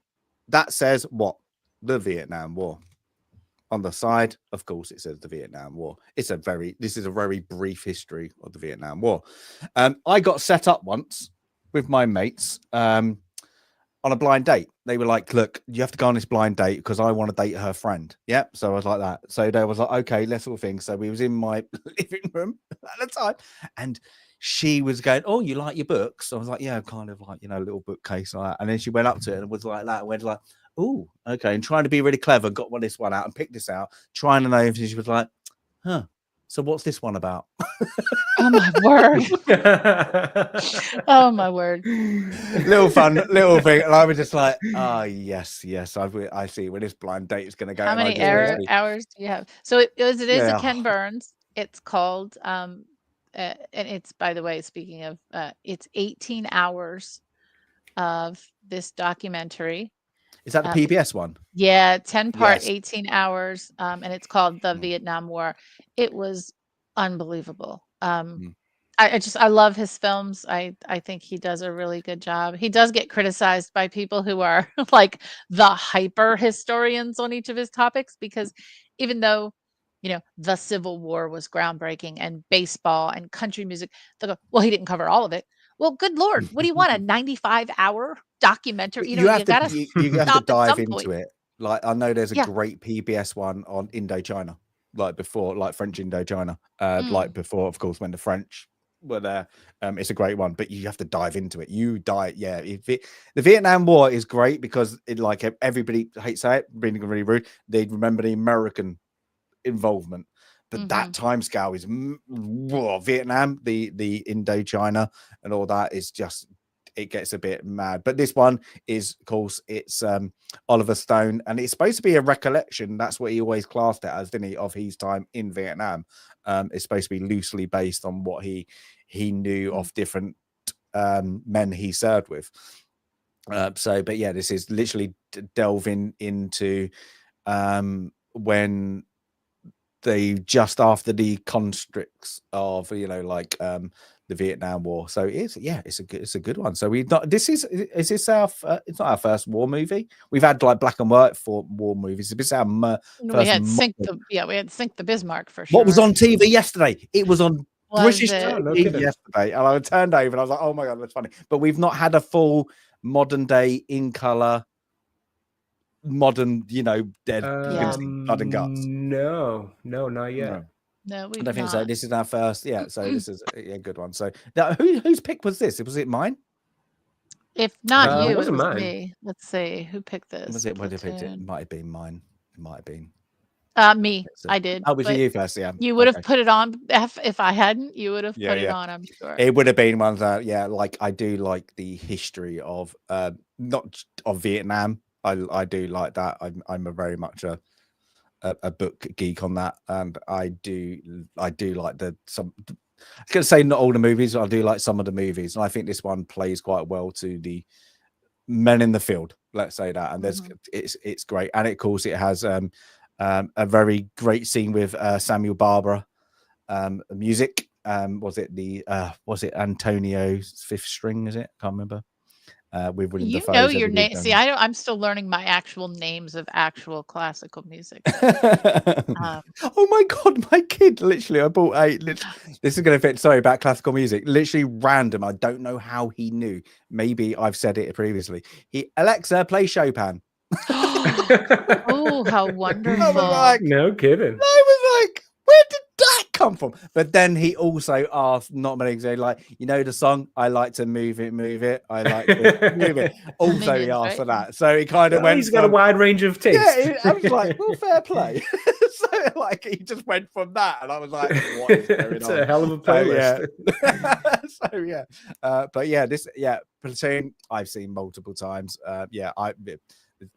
That says what? The Vietnam War. On the side, of course, it says the Vietnam War. This is a very brief history of the Vietnam War. I got set up once with my mates. on a blind date. They were like, look, you have to go on this blind date because I want to date her friend. Yep. So I was like that. So they was like, okay, let's all think. So we was in my living room at the time, and she was going, oh, you like your books? I was like, yeah, kind of like, a little bookcase like that. And then she went up to it and was like that, and went like, oh, okay. And trying to be really clever, got this one out and picked this out, trying to know if she was like, huh. So what's this one about? Oh my word. Oh my word. Little fun, little thing. And I was just like, oh, yes. I see where this blind date is going to go. How many hours do you have? So it is a Ken Burns. It's called, and it's, by the way, speaking of, it's 18 hours of this documentary. Is that the PBS one? Yeah, 10-part, 18 hours, and it's called The Vietnam War. It was unbelievable. I love his films. I think he does a really good job. He does get criticized by people who are like the hyper historians on each of his topics, because even though, the Civil War was groundbreaking and baseball and country music, they go, well, he didn't cover all of it. Well, good Lord, what do you want? A 95-hour documentary? You have gotta to dive into it. Like, I know there's a great PBS one on Indochina, like before, like French Indochina, like before, of course, when the French were there. It's a great one, but you have to dive into it. The Vietnam War is great because it, like, everybody hates to say it, being really rude, they remember the American involvement. But that time scale is Vietnam, the Indochina and all that is just, it gets a bit mad. But this one is, of course, it's Oliver Stone, and it's supposed to be a recollection. That's what he always classed it as, didn't he, of his time in Vietnam. It's supposed to be loosely based on what he knew of different men he served with. But yeah, this is literally delving into when they just after the constricts of the Vietnam War. So it's a good one. So is this our it's not our first war movie. We've had like black and white for war movies. This is our first. We had Sink the Bismarck for sure. What was on TV yesterday? It was on British TV yesterday, and I turned over and I was like, oh my god, that's funny. But we've not had a full modern day in color. Modern, dead blood and guts. No, not yet. No, I don't think so. This is our first. Yeah, so this is a good one. So now, whose pick was this? Was it mine? If not you, it wasn't was mine. Me. Let's see who picked this. Was it? What picked it? It might have been mine. It might have been. Me. I did. Oh, was it you first? Yeah. You would have put it on if I hadn't. You would have put it on. I'm sure. It would have been one that. Yeah, like I do like the history of not of Vietnam. I do like that. I'm a very much a book geek on that, and I do like some. I was going to say not all the movies, but I do like some of the movies, and I think this one plays quite well to the men in the field. Let's say that, and it's great, and of course it has a very great scene with Samuel Barbara music. Was it Antonio's Fifth String? Is it? I can't remember. With William Dafoe's your name. See, I'm still learning my actual names of actual classical music. Oh my god, my kid! Literally, I bought this is going to fit. Sorry about classical music. Literally random. I don't know how he knew. Maybe I've said it previously. Alexa, play Chopin. Oh, how wonderful! Like, no kidding. I was like, where did that come from? But then he also asked, not many things, like, the song, I like to move it. I like to move it. Also, he asked for that. So he kind of went. He's got a wide range of tastes. Yeah, I was like, well, fair play. So, like, he just went from that, and I was like, what is going on? It's a hell of a playlist. But yeah, Platoon, I've seen multiple times.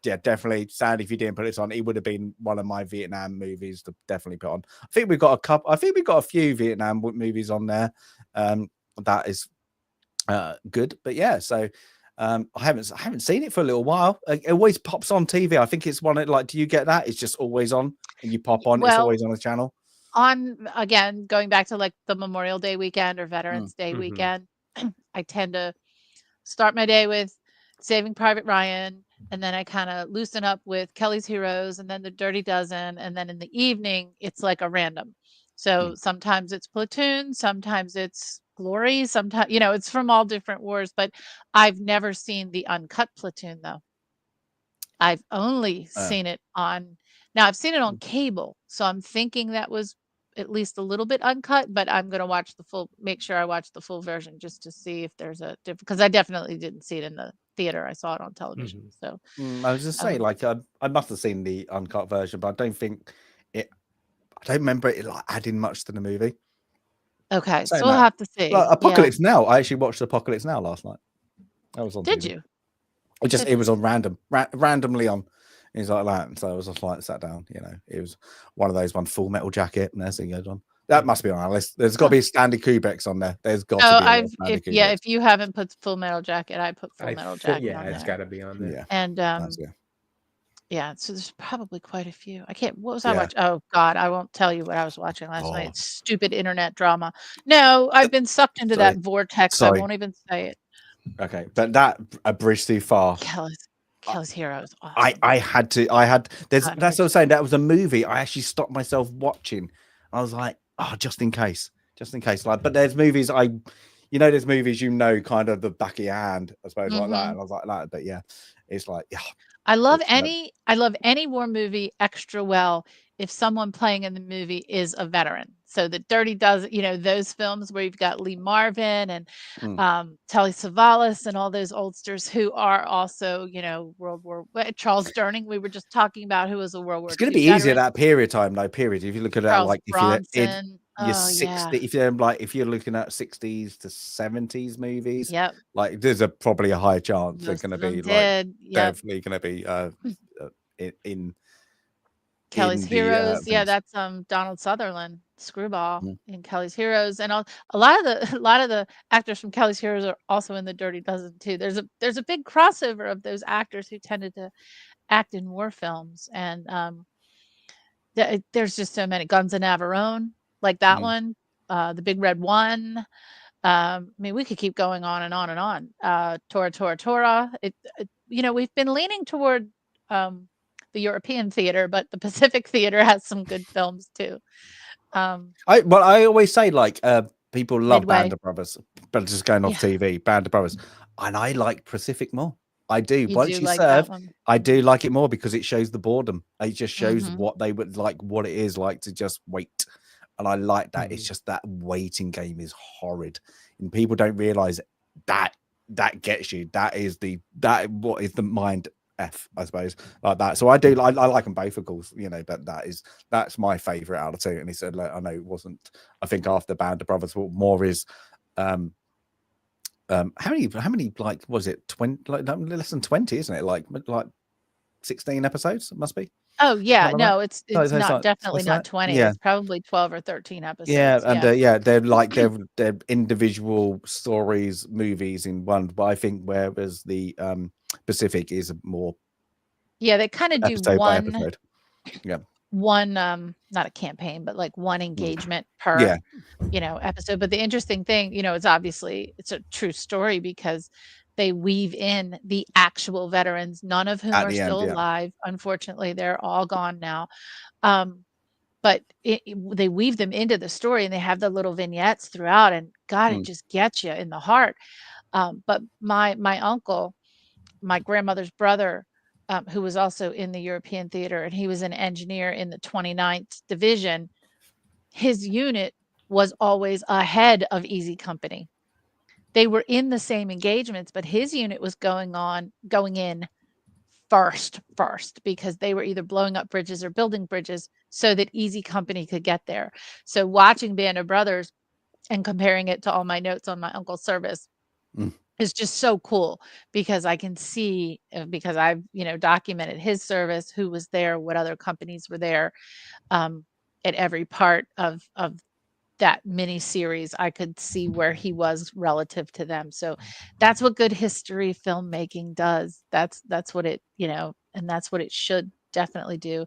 Definitely. Sad if you didn't put this on. It would have been one of my Vietnam movies to definitely put on. I think we've got a couple. I think we've got a few Vietnam movies on there. That is good. But yeah, so I haven't seen it for a little while. It always pops on TV. I think it's one like. Do you get that? It's just always on, and you pop on. It's always on the channel. On again, going back to like the Memorial Day weekend or Veterans Day weekend, I tend to start my day with Saving Private Ryan. And then I kind of loosen up with Kelly's Heroes and then the Dirty Dozen. And then in the evening, it's like a random. So sometimes it's Platoon, sometimes it's Glory, sometimes, it's from all different wars, but I've never seen the uncut Platoon though. I've only seen it on, now I've seen it on cable, so I'm thinking that was at least a little bit uncut, but I'm going to make sure I watch the full version just to see if there's a difference, because I definitely didn't see it in the theater. I saw it on television. So I was just saying, like, I must have seen the uncut version, but I don't think I don't remember it like adding much to the movie. okay, Saying so we'll that, have to see. like, Apocalypse Now. I actually watched Apocalypse Now last night. That was on Did TV. you? It was on randomly on. It's like that, and so I was just like sat down. It was one of those Full Metal Jacket, and there's it goes on. That must be on our list. There's got to be Stanley Kubrick's on there. There's got to be. If you haven't put Full Metal Jacket, I put Full Metal Jacket on there. Yeah, it's got to be on there. Yeah, and so there's probably quite a few. What was I watching? Oh God, I won't tell you what I was watching last night. Stupid internet drama. No, I've been sucked into that vortex. I won't even say it. Okay, but that A Bridge Too Far. Kelly's Heroes. Awesome. That's what I'm saying. That was a movie I actually stopped myself watching. I was like, just in case. Like, but there's movies there's movies kind of the back of your hand, I suppose, like that. And I was like that, but yeah, it's like, yeah. I love any war movie extra well if someone playing in the movie is a veteran. So the Dirty Dozen, those films where you've got Lee Marvin and Telly Savalas and all those oldsters who are also, World War. Charles Durning, we were just talking about, who was a World War. It's going to be easier that period time, though. If you look at that, Charles like Bronson. if you're looking at 60s to 70s movies, yep, like there's probably a high chance they're going to be definitely going to be in Kelly's Heroes. That's Donald Sutherland, Screwball in Kelly's Heroes, and a lot of the actors from Kelly's Heroes are also in the Dirty Dozen too. There's a big crossover of those actors who tended to act in war films, and there's just so many. Guns of Navarone, like that one, The Big Red One. I mean, we could keep going on and on and on. Tora. We've been leaning toward the European theater, but the Pacific theater has some good films too. I always say, like, people love Midway. Band of Brothers, but just going off TV, Band of Brothers, and I like Pacific more. I do. Once you serve, I do like it more because it shows the boredom. It just shows what they would like, what it is like to just wait. And I like that. It's just that waiting game is horrid, and people don't realize that gets you. That is what is the mind F, I suppose, like that. So I do. I like them both, of course. But that's my favorite out of two. And he said, I know it wasn't. I think after Band of Brothers, more is. How many like was it 20, like less than 20, isn't it, like 16 episodes it must be? Oh yeah, no, it's not definitely not 20. It's probably 12 or 13 episodes. They're individual stories, movies in one, but I think whereas the Pacific is more they kind of do one episode. One not a campaign, but like one engagement per episode. But the interesting thing, it's a true story because they weave in the actual veterans, none of whom are still alive. Unfortunately, they're all gone now. But they weave them into the story, and they have the little vignettes throughout, and God, it just gets you in the heart. But my uncle, my grandmother's brother, who was also in the European theater, and he was an engineer in the 29th Division, his unit was always ahead of Easy Company. They were in the same engagements, but his unit was going in first because they were either blowing up bridges or building bridges so that Easy Company could get there. So watching Band of Brothers and comparing it to all my notes on my uncle's service is just so cool because I can see, because I've, documented his service, who was there, what other companies were there, at every part of that mini series. I could see where he was relative to them. So that's what good history filmmaking does. That's what it, and that's what it should definitely do.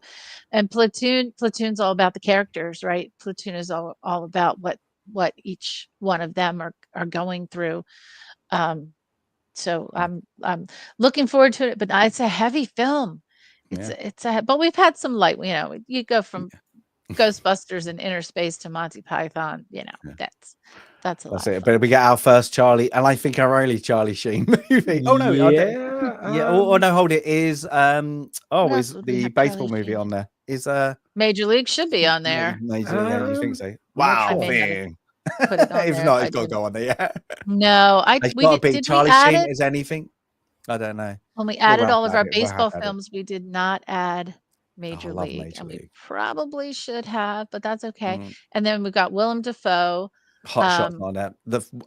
And Platoon's all about the characters, right? Platoon is all about what each one of them are going through. So I'm looking forward to it, but it's a heavy film. But we've had some light, you go from Ghostbusters and Inner Space to Monty Python, that's a lot That's of it. fun. But we get our first Charlie, and I think our only Charlie Sheen movie. Oh no, Yeah. yeah. Oh no, hold it. Is What else is would we the have baseball Charlie movie Sheen on in? there? Is Major League should be on there. Major? Yeah, you think so? I'm not I Wow, may sure. not have thing. put it on If there not, if I it's got to didn't. go on there. Yeah, No, it's we got to be did we Charlie add Sheen. it? Is anything? I don't know. When we We'll added have all to of add our it. We'll have baseball to add it. films, we did not add I Major love League, Major and we League. probably should have, but that's okay. Mm. And then we've got Willem Dafoe, Hot shots on that.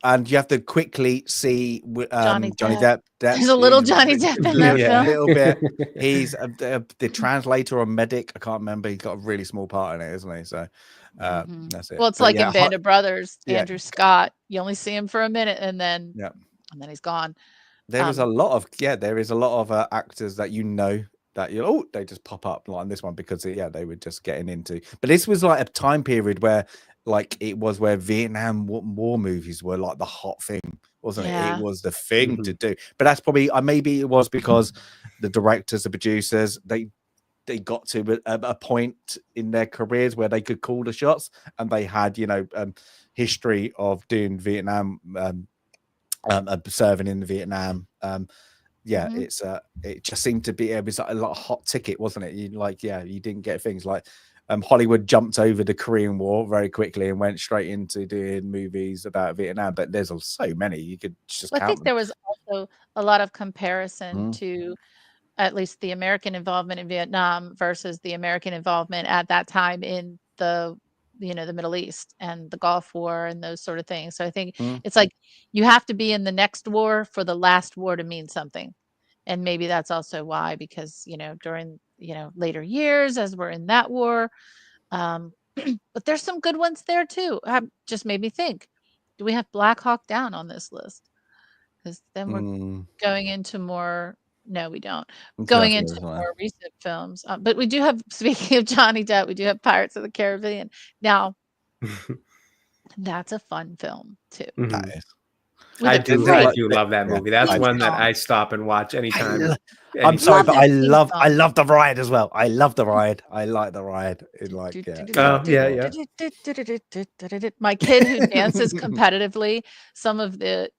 And you have to quickly see Johnny Johnny Depp. Depp. There's a little Johnny Depp in that Yeah. A film. little bit. He's the translator or medic. I can't remember. He's got a really small part in it, isn't he? So that's it. Well, it's But like yeah, in Band of Brothers, yeah. Andrew Scott. You only see him for a minute, and then he's gone. There is a lot of actors that that they just pop up like on this one because they were just getting into. But this was like a time period where where Vietnam War movies were like the hot thing, wasn't it? It was the thing to do. But that's probably maybe it was because the directors, the producers, they got to a point in their careers where they could call the shots, and they had history of doing Vietnam, serving in the Vietnam. It just seemed to be it was like a lot of hot ticket, wasn't it? You didn't get things like Hollywood jumped over the Korean War very quickly and went straight into doing movies about Vietnam. But there's so many you could just count. I think there was also a lot of comparison to at least the American involvement in Vietnam versus the American involvement at that time in the Middle East and the Gulf War and those sort of things. So I think it's like you have to be in the next war for the last war to mean something. And maybe that's also why, because, during, later years as we're in that war, but there's some good ones there too. Just made me think, do we have Black Hawk Down on this list? Because then we're going into more. No, we don't. Going into more recent films. But we do have, speaking of Johnny Depp, we do have Pirates of the Caribbean. Now, that's a fun film too. That is. I do love that movie. That's one that I stop and watch anytime. I'm sorry, but I love the ride as well. I love the ride. I like the ride. My kid who dances competitively, some of the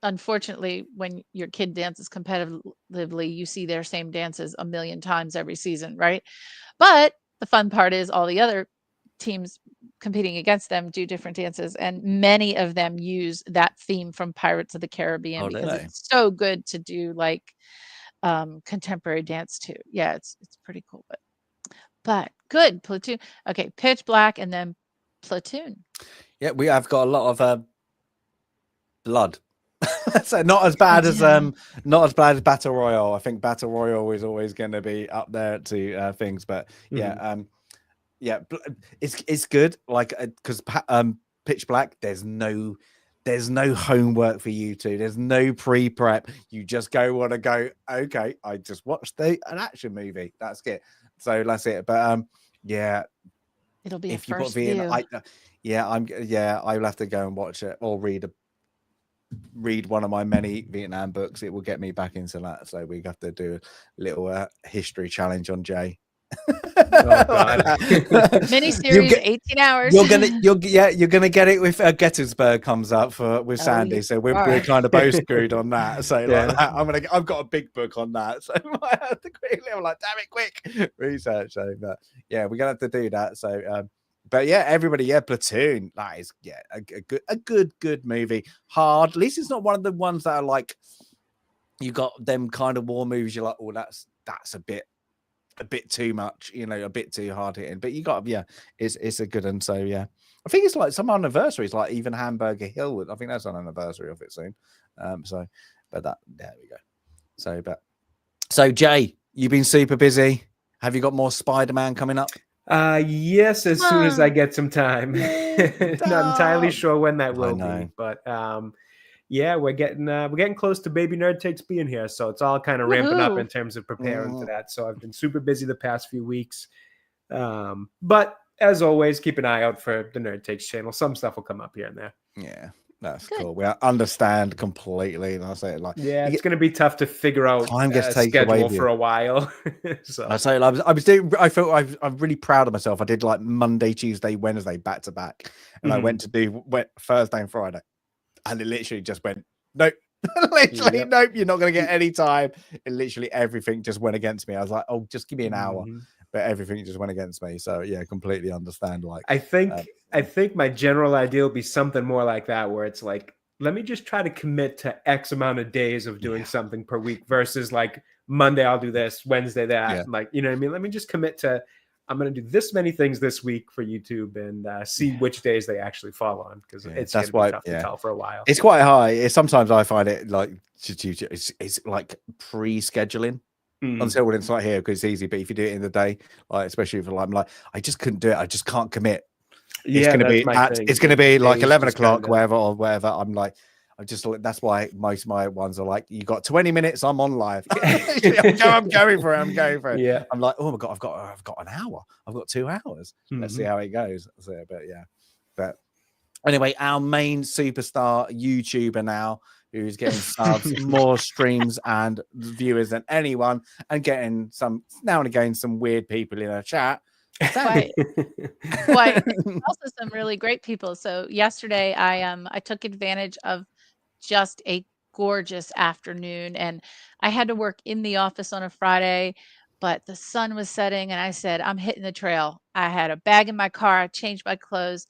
unfortunately, when your kid dances competitively, you see their same dances a million times every season, right? But the fun part is all the other teams competing against them do different dances, and many of them use that theme from Pirates of the Caribbean because it's so good to do contemporary dance too. Yeah, it's pretty cool. But good. Platoon. Okay, Pitch Black and then Platoon. Yeah, we have got a lot of blood. So not as bad as Battle Royale. I think Battle Royale is always going to be up there to things, but it's good. Because Pitch Black, there's no homework for you two. There's no pre-prep. You just want to go. Okay, I just watched an action movie. That's it. So that's it. But it'll be if you put V in, I'll have to go and watch it or read one of my many Vietnam books. It will get me back into that. So we have to do a little history challenge on Jay. Mini series, 18 hours. You're gonna get it with Gettysburg comes up with Sandy. So we're kind of both screwed on that. So I've got a big book on that. So I have to quickly. I'm like, damn it, quick research. So but we're gonna have to do that. So but everybody, Platoon. That is a good movie. Hard. At least it's not one of the ones that are like you got them kind of war movies. You're like, oh, that's a bit too much, a bit too hard hitting. But you got it's a good one. So I think it's like some anniversaries, like even Hamburger Hill. I think that's an anniversary of it soon. But there we go. So Jay, you've been super busy. Have you got more Spider-Man coming up? Yes, as soon as I get some time. Not entirely sure when that will be, but we're getting close to Baby Nerd Takes being here, so it's all kind of ramping up in terms of preparing for that. So I've been super busy the past few weeks, but as always, keep an eye out for the Nerd Takes channel. Some stuff will come up here and there. That's Good. cool. We understand completely, and I say it like, Yeah, you it's going to be tough to figure out time gets a taken away schedule with you. for a while. So I say I was doing. I felt I'm really proud of myself. I did like Monday, Tuesday, Wednesday back to back, and I went to do Thursday and Friday, and it literally just went nope. Literally, Yep. nope. You're not going to get any time. It literally everything just went against me. I was like, oh, just give me an hour, but everything just went against me. So yeah, completely understand. Like, I think my general idea will be something more like that, where it's like, let me just try to commit to X amount of days of doing something per week versus like Monday I'll do this, Wednesday that, like, you know what I mean? Let me just commit to, I'm going to do this many things this week for YouTube and see which days they actually fall on, because it's going to be tough to tell for a while. It's quite high. Sometimes I find it like it's like pre-scheduling until when it's not here, because it's easy. But if you do it in the day, like especially if I'm like, I just couldn't do it. I just can't commit. It's going to be like 11 o'clock, wherever. I'm like, that's why most of my ones are like, you got 20 minutes, I'm on live. I'm going for it. Yeah. I'm like, oh my God, I've got an hour. I've got 2 hours. Let's see how it goes. So, but anyway, our main superstar YouTuber now, who's getting subs, more streams and viewers than anyone, and getting some now and again some weird people in our chat. Quite. Also some really great people. So yesterday I took advantage of just a gorgeous afternoon, and I had to work in the office on a Friday, but the sun was setting and I said, I'm hitting the trail. I had a bag in my car. I changed my clothes.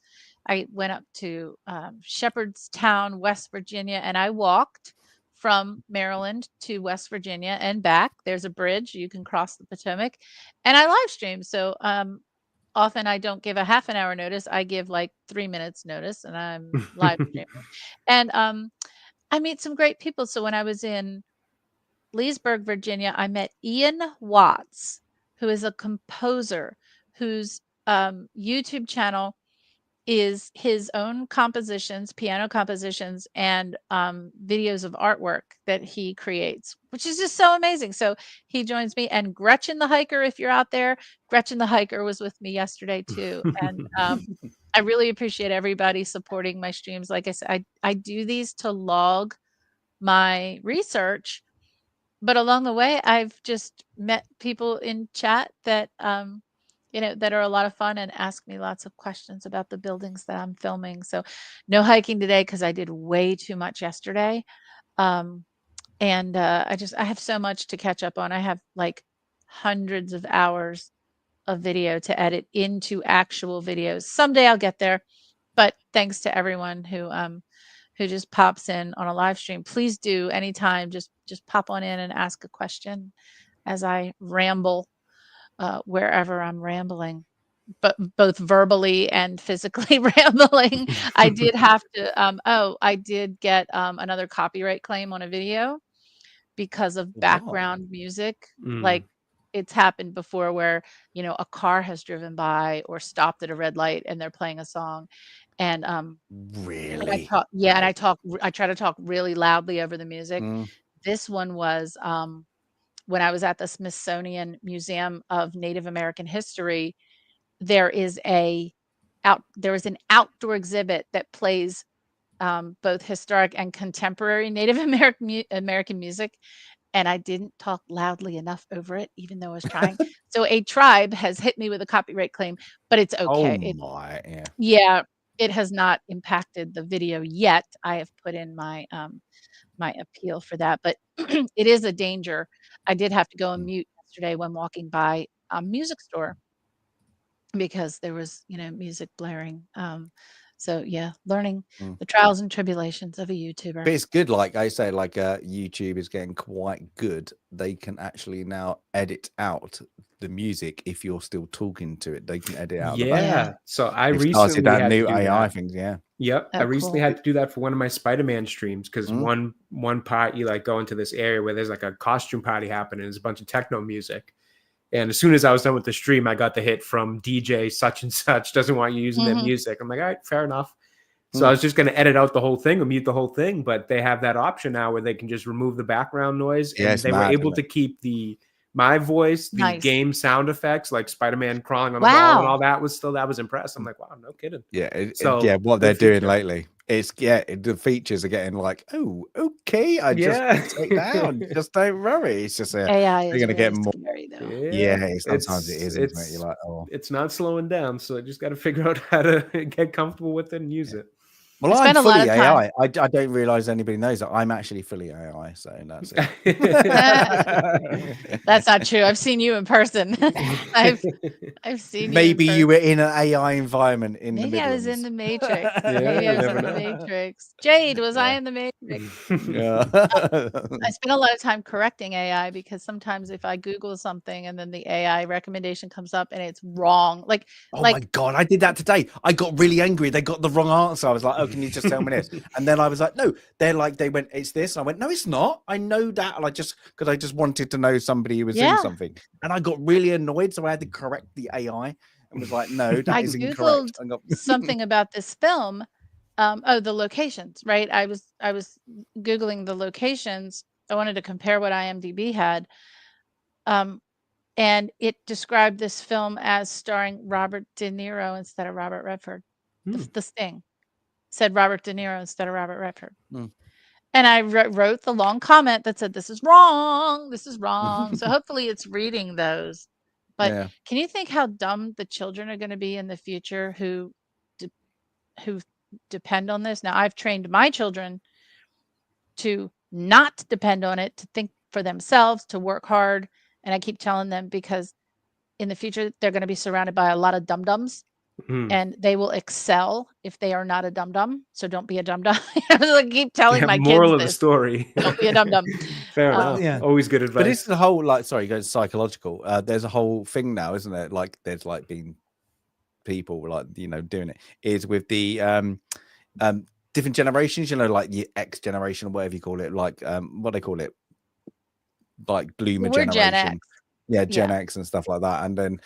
I went up to Shepherdstown, West Virginia, and I walked from Maryland to West Virginia and back. There's a bridge. You can cross the Potomac, and I live stream. So often I don't give a half an hour notice. I give like 3 minutes notice, and I'm live streaming. And I meet some great people. So when I was in Leesburg, Virginia, I met Ian Watts, who is a composer whose YouTube channel is his own compositions, piano compositions, and videos of artwork that he creates, which is just so amazing. So he joins me, and Gretchen the hiker, if you're out there, Gretchen the hiker was with me yesterday too. And I really appreciate everybody supporting my streams. Like I said, I do these to log my research, but along the way, I've just met people in chat that that are a lot of fun and ask me lots of questions about the buildings that I'm filming. So no hiking today because I did way too much yesterday. And I have so much to catch up on. I have like hundreds of hours of video to edit into actual videos. Someday I'll get there, but thanks to everyone who just pops in on a live stream. Please do anytime, just pop on in and ask a question as I ramble wherever I'm rambling, but both verbally and physically rambling. I did have to, I did get another copyright claim on a video because of background music. Like it's happened before where, a car has driven by or stopped at a red light and they're playing a song. And really? I try to talk really loudly over the music. This one was when I was at the Smithsonian Museum of Native American History. There is an outdoor exhibit that plays both historic and contemporary Native American music, and I didn't talk loudly enough over it, even though I was trying. So a tribe has hit me with a copyright claim, but it's okay. It has not impacted the video yet. I have put in my my appeal for that, but it is a danger. I did have to go and mute yesterday when walking by a music store because there was, music blaring. So yeah, learning the trials and tribulations of a YouTuber. But it's good, like I say, like YouTube is getting quite good. They can actually now edit out the music if you're still talking to it. They can edit out. So I They've recently started that had new to do AI that. things. Yeah. Yep. I recently had to do that for one of my Spider-Man streams because one part you like go into this area where there's like a costume party happening. There's a bunch of techno music. And as soon as I was done with the stream, I got the hit from DJ such and such doesn't want you using their music. I'm like, all right, fair enough. So I was just going to edit out the whole thing or mute the whole thing, but they have that option now where they can just remove the background noise. And they were able to keep my voice, the game sound effects, like Spider-Man crawling on the wall and all that was impressive. I'm like, wow, no kidding. Yeah. What they're doing lately. It's the features are getting like, oh, okay, I just Yeah. take down, just don't worry. It's just AI they're is gonna get really more. scary though. Yeah, Sometimes it is, isn't it? You're like, oh. it's not slowing down, so I just got to figure out how to get comfortable with it and use it. Well, I I'm spent a lot fully of time. AI. I don't realize anybody knows that I'm actually fully AI. So that's it. That's not true. I've seen you in person. I've seen you in Maybe you person. were in an AI environment in the Maybe I was Midlands. in the Matrix. Yeah, Maybe I you was never in the know. Matrix. Jade, was I Yeah. in the Matrix? Yeah. I spend a lot of time correcting AI because sometimes if I Google something and then the AI recommendation comes up and it's wrong, Oh my God, I did that today. I got really angry. They got the wrong answer. I was like, oh, can you just tell me this? And then I was like, no, they went, it's this. And I went, no, it's not. I know that. And because I just wanted to know somebody who was doing something. And I got really annoyed. So I had to correct the AI and was like, no, that I is Googled incorrect. something about this film. The locations, right? I was Googling the locations. I wanted to compare what IMDb had. And it described this film as starring Robert De Niro instead of Robert Redford. The Sting said Robert De Niro instead of Robert Redford. And I wrote the long comment that said, this is wrong. This is wrong. So hopefully it's reading those. But can you think how dumb the children are going to be in the future who depend on this? Now, I've trained my children to not depend on it, to think for themselves, to work hard. And I keep telling them because in the future, they're going to be surrounded by a lot of dum-dums and they will excel if they are not a dum-dum. So don't be a dum-dum. I keep telling my moral kids of the story. Don't be a dum-dum. Fair enough. Yeah. Always good advice. But it's the whole, like, sorry, goes psychological. There's a whole thing now, isn't there? Like there's like been people like, doing it is with the different generations, like the X generation or whatever you call it, like what they call it, like bloomer We're generation. Gen X. Gen X and stuff like that. And then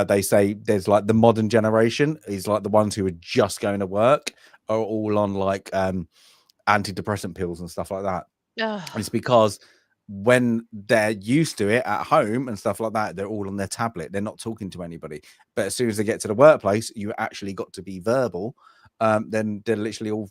they say there's like the modern generation is like the ones who are just going to work are all on like antidepressant pills and stuff like that. And it's because when they're used to it at home and stuff like that, they're all on their tablet. They're not talking to anybody. But as soon as they get to the workplace, you actually got to be verbal. Then they're literally all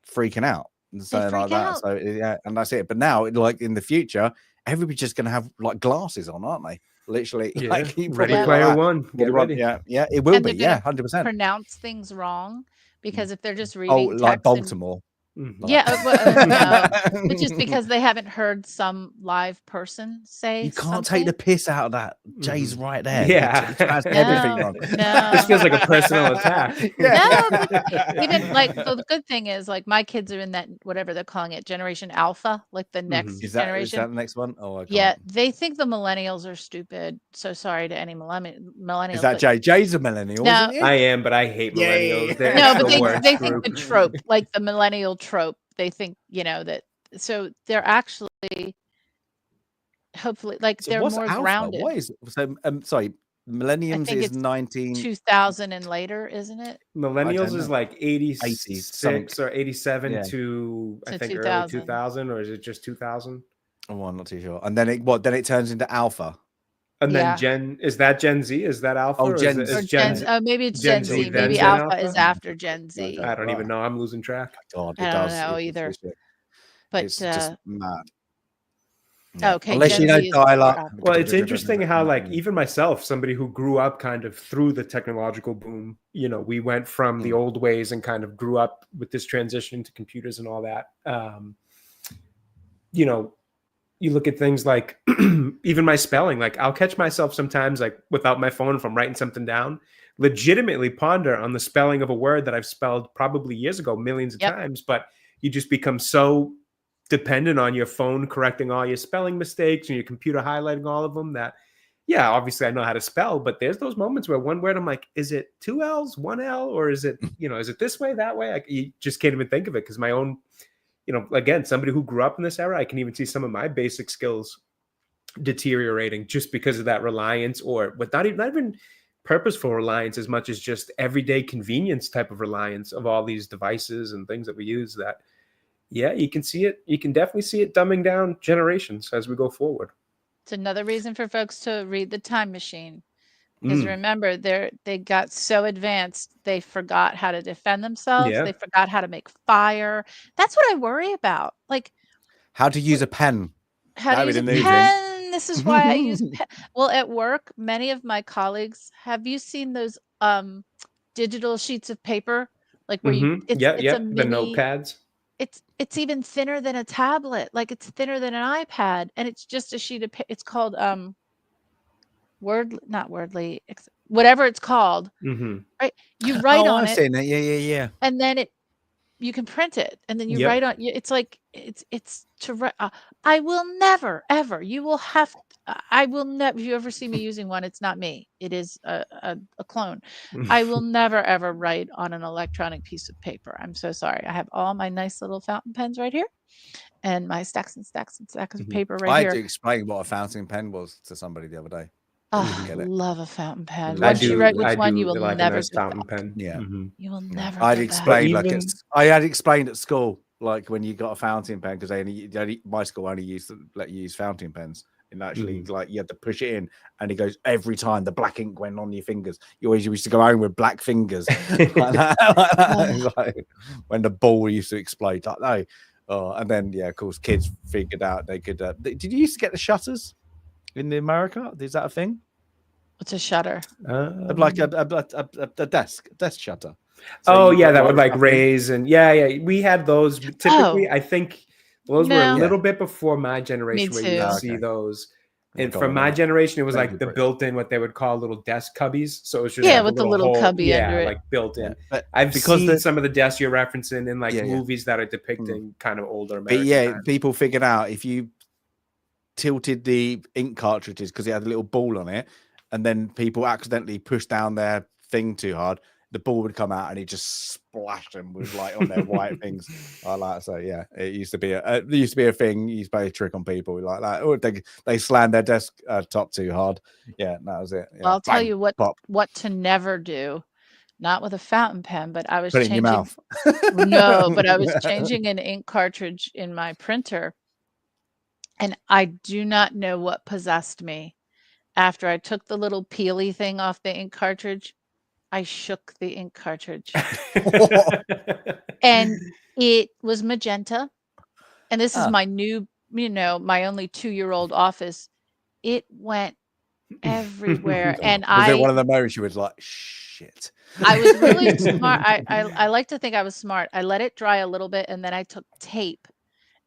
freaking out and something like that. So yeah, and that's it. But now, like in the future, everybody's just going to have like glasses on, aren't they? Literally, like Ready Player One. Get ready. Yeah, it will be. Yeah, 100%. Pronounce things wrong because if they're just reading text like Baltimore. No, but just because they haven't heard some live person say you can't take the piss out of that. Jay's right there. Yeah, has everything wrong. No, this feels like a personal attack. No, but even like the good thing is like my kids are in that whatever they're calling it, Generation Alpha, like the next generation. Is that the next one? Oh, yeah, they think the millennials are stupid. So sorry to any millennials. Is that Jay? Jay's a millennial, isn't he? I am, but I hate millennials. No, but they think the trope, like the millennial trope. They think, that. So they're actually, hopefully, like they're more alpha? Grounded. What is it? So? Sorry, millenniums is 2000 and later, isn't it? Millennials is like 86 or 87 to I think 2000. Early 2000, or is it just 2000? Oh, I'm not too sure. And then it turns into alpha. And then is that Gen Z? Is that alpha? Oh, Gen Z. Maybe it's Gen Z. Maybe alpha is after Gen Z. I don't even know. I'm losing track. God, I don't know either. But it's just mad. Okay. Unless you know dial up. Well, it's interesting how, like, even myself, somebody who grew up kind of through the technological boom, we went from the old ways and kind of grew up with this transition to computers and all that. You look at things like even my spelling, like I'll catch myself sometimes, like without my phone, if I'm writing something down, legitimately ponder on the spelling of a word that I've spelled probably years ago, millions of times, but you just become so dependent on your phone correcting all your spelling mistakes and your computer highlighting all of them that, obviously I know how to spell, but there's those moments where one word I'm like, is it 2 L's, 1 L, or is it, is it this way, that way? You just can't even think of it because my own, again, somebody who grew up in this era, I can even see some of my basic skills deteriorating just because of that reliance, or not even purposeful reliance as much as just everyday convenience type of reliance of all these devices and things that we use that, you can see it. You can definitely see it dumbing down generations as we go forward. It's another reason for folks to read The Time Machine, Because remember, they got so advanced, they forgot how to defend themselves. Yeah. They forgot how to make fire. That's what I worry about. Like, How to use a pen. how to That'd use be a the new thing. pen. This is why I use pen. Well, at work, many of my colleagues, have you seen those digital sheets of paper? Like where you it's a The mini, notepads. it's even thinner than a tablet. Like it's thinner than an iPad, and it's just a sheet of paper. It's called not Wordly, whatever it's called. Right? You write on I've it, seen it. Yeah. and then you can print it, and then you write on. It's like it's to write. I will never ever. You will have. I will never. If you ever see me using one, it's not me. It is a clone. I will never ever write on an electronic piece of paper. I'm so sorry. I have all my nice little fountain pens right here, and my stacks and stacks and stacks of paper right I here. had to explain what a fountain pen was to somebody the other day. Oh, love a fountain pen. I Once you write which I one, do you will like a never nice go fountain back. pen. Yeah. You will never I'd go explain back. like I had explained at school, like when you got a fountain pen, because my school only used to let you use fountain pens, and actually like you had to push it in, and it goes every time the black ink went on your fingers. You always used to go home with black fingers, like that. Like, when the ball used to explode, like no. Oh, and then of course, kids figured out they could. Did you used to get the shutters in America? Is that a thing? What's a shutter? Like a desk shutter. So that would like raise and we had those typically. I think those were a little bit before my generation where you would see those. And from my generation, it was like the built-in, what they would call little desk cubbies. So it was just like with the little hole, cubby under it. like built in. Yeah. I've seen some of the desks you're referencing in like movies that are depicting kind of older American times. People figured out if you tilted the ink cartridges because it had a little ball on it, and then people accidentally pushed down their thing too hard, the ball would come out and it just splashed them with like on their white things. I like so it used to be a thing. You used to play a trick on people like that. Or they slammed their desk top too hard. Yeah, that was it. Yeah. Well, I'll tell you what to never do. Not with a fountain pen, but I was put it in your mouth. No, but I was changing an ink cartridge in my printer, and I do not know what possessed me. After I took the little peely thing off the ink cartridge, I shook the ink cartridge. And it was magenta. And this is my new, my only 2-year-old office. It went everywhere. And was it one of the moments you was like, shit? I was really smart. I like to think I was smart. I let it dry a little bit, and then I took tape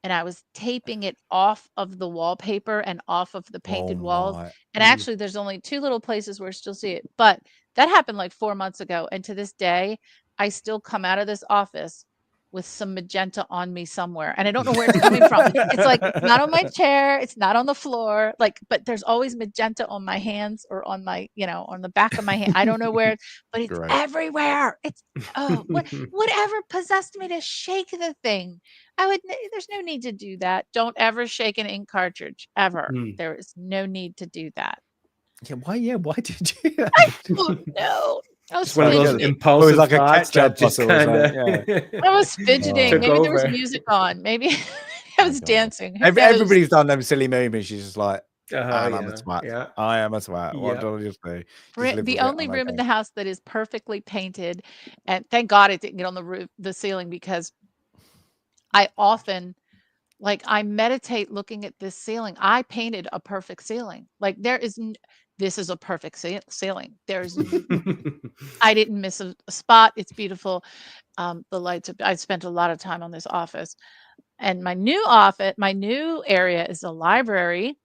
and I was taping it off of the wallpaper and off of the painted walls. And actually, there's only 2 little places where I still see it. But that happened like 4 months ago. And to this day, I still come out of this office with some magenta on me somewhere. And I don't know where it's coming from. It's like, it's not on my chair. It's not on the floor. Like, but there's always magenta on my hands or on my, on the back of my hand. I don't know where, but it's everywhere. It's, whatever possessed me to shake the thing. There's no need to do that. Don't ever shake an ink cartridge, ever. There is no need to do that. Why did you? I don't know. I was one of those impulsive like thoughts that just kind of. I was fidgeting. Maybe there was music on. Maybe I was dancing. Everybody's done them silly moments. She's just like, I am a twat. Yeah. I am a twat. What do I just do? The only room in the house that is perfectly painted, and thank God it didn't get on the roof, the ceiling, because I often, I meditate looking at this ceiling. I painted a perfect ceiling. Like this is a perfect ceiling. There's, I didn't miss a spot. It's beautiful. The lights, I spent a lot of time on this office, and my new area is a library,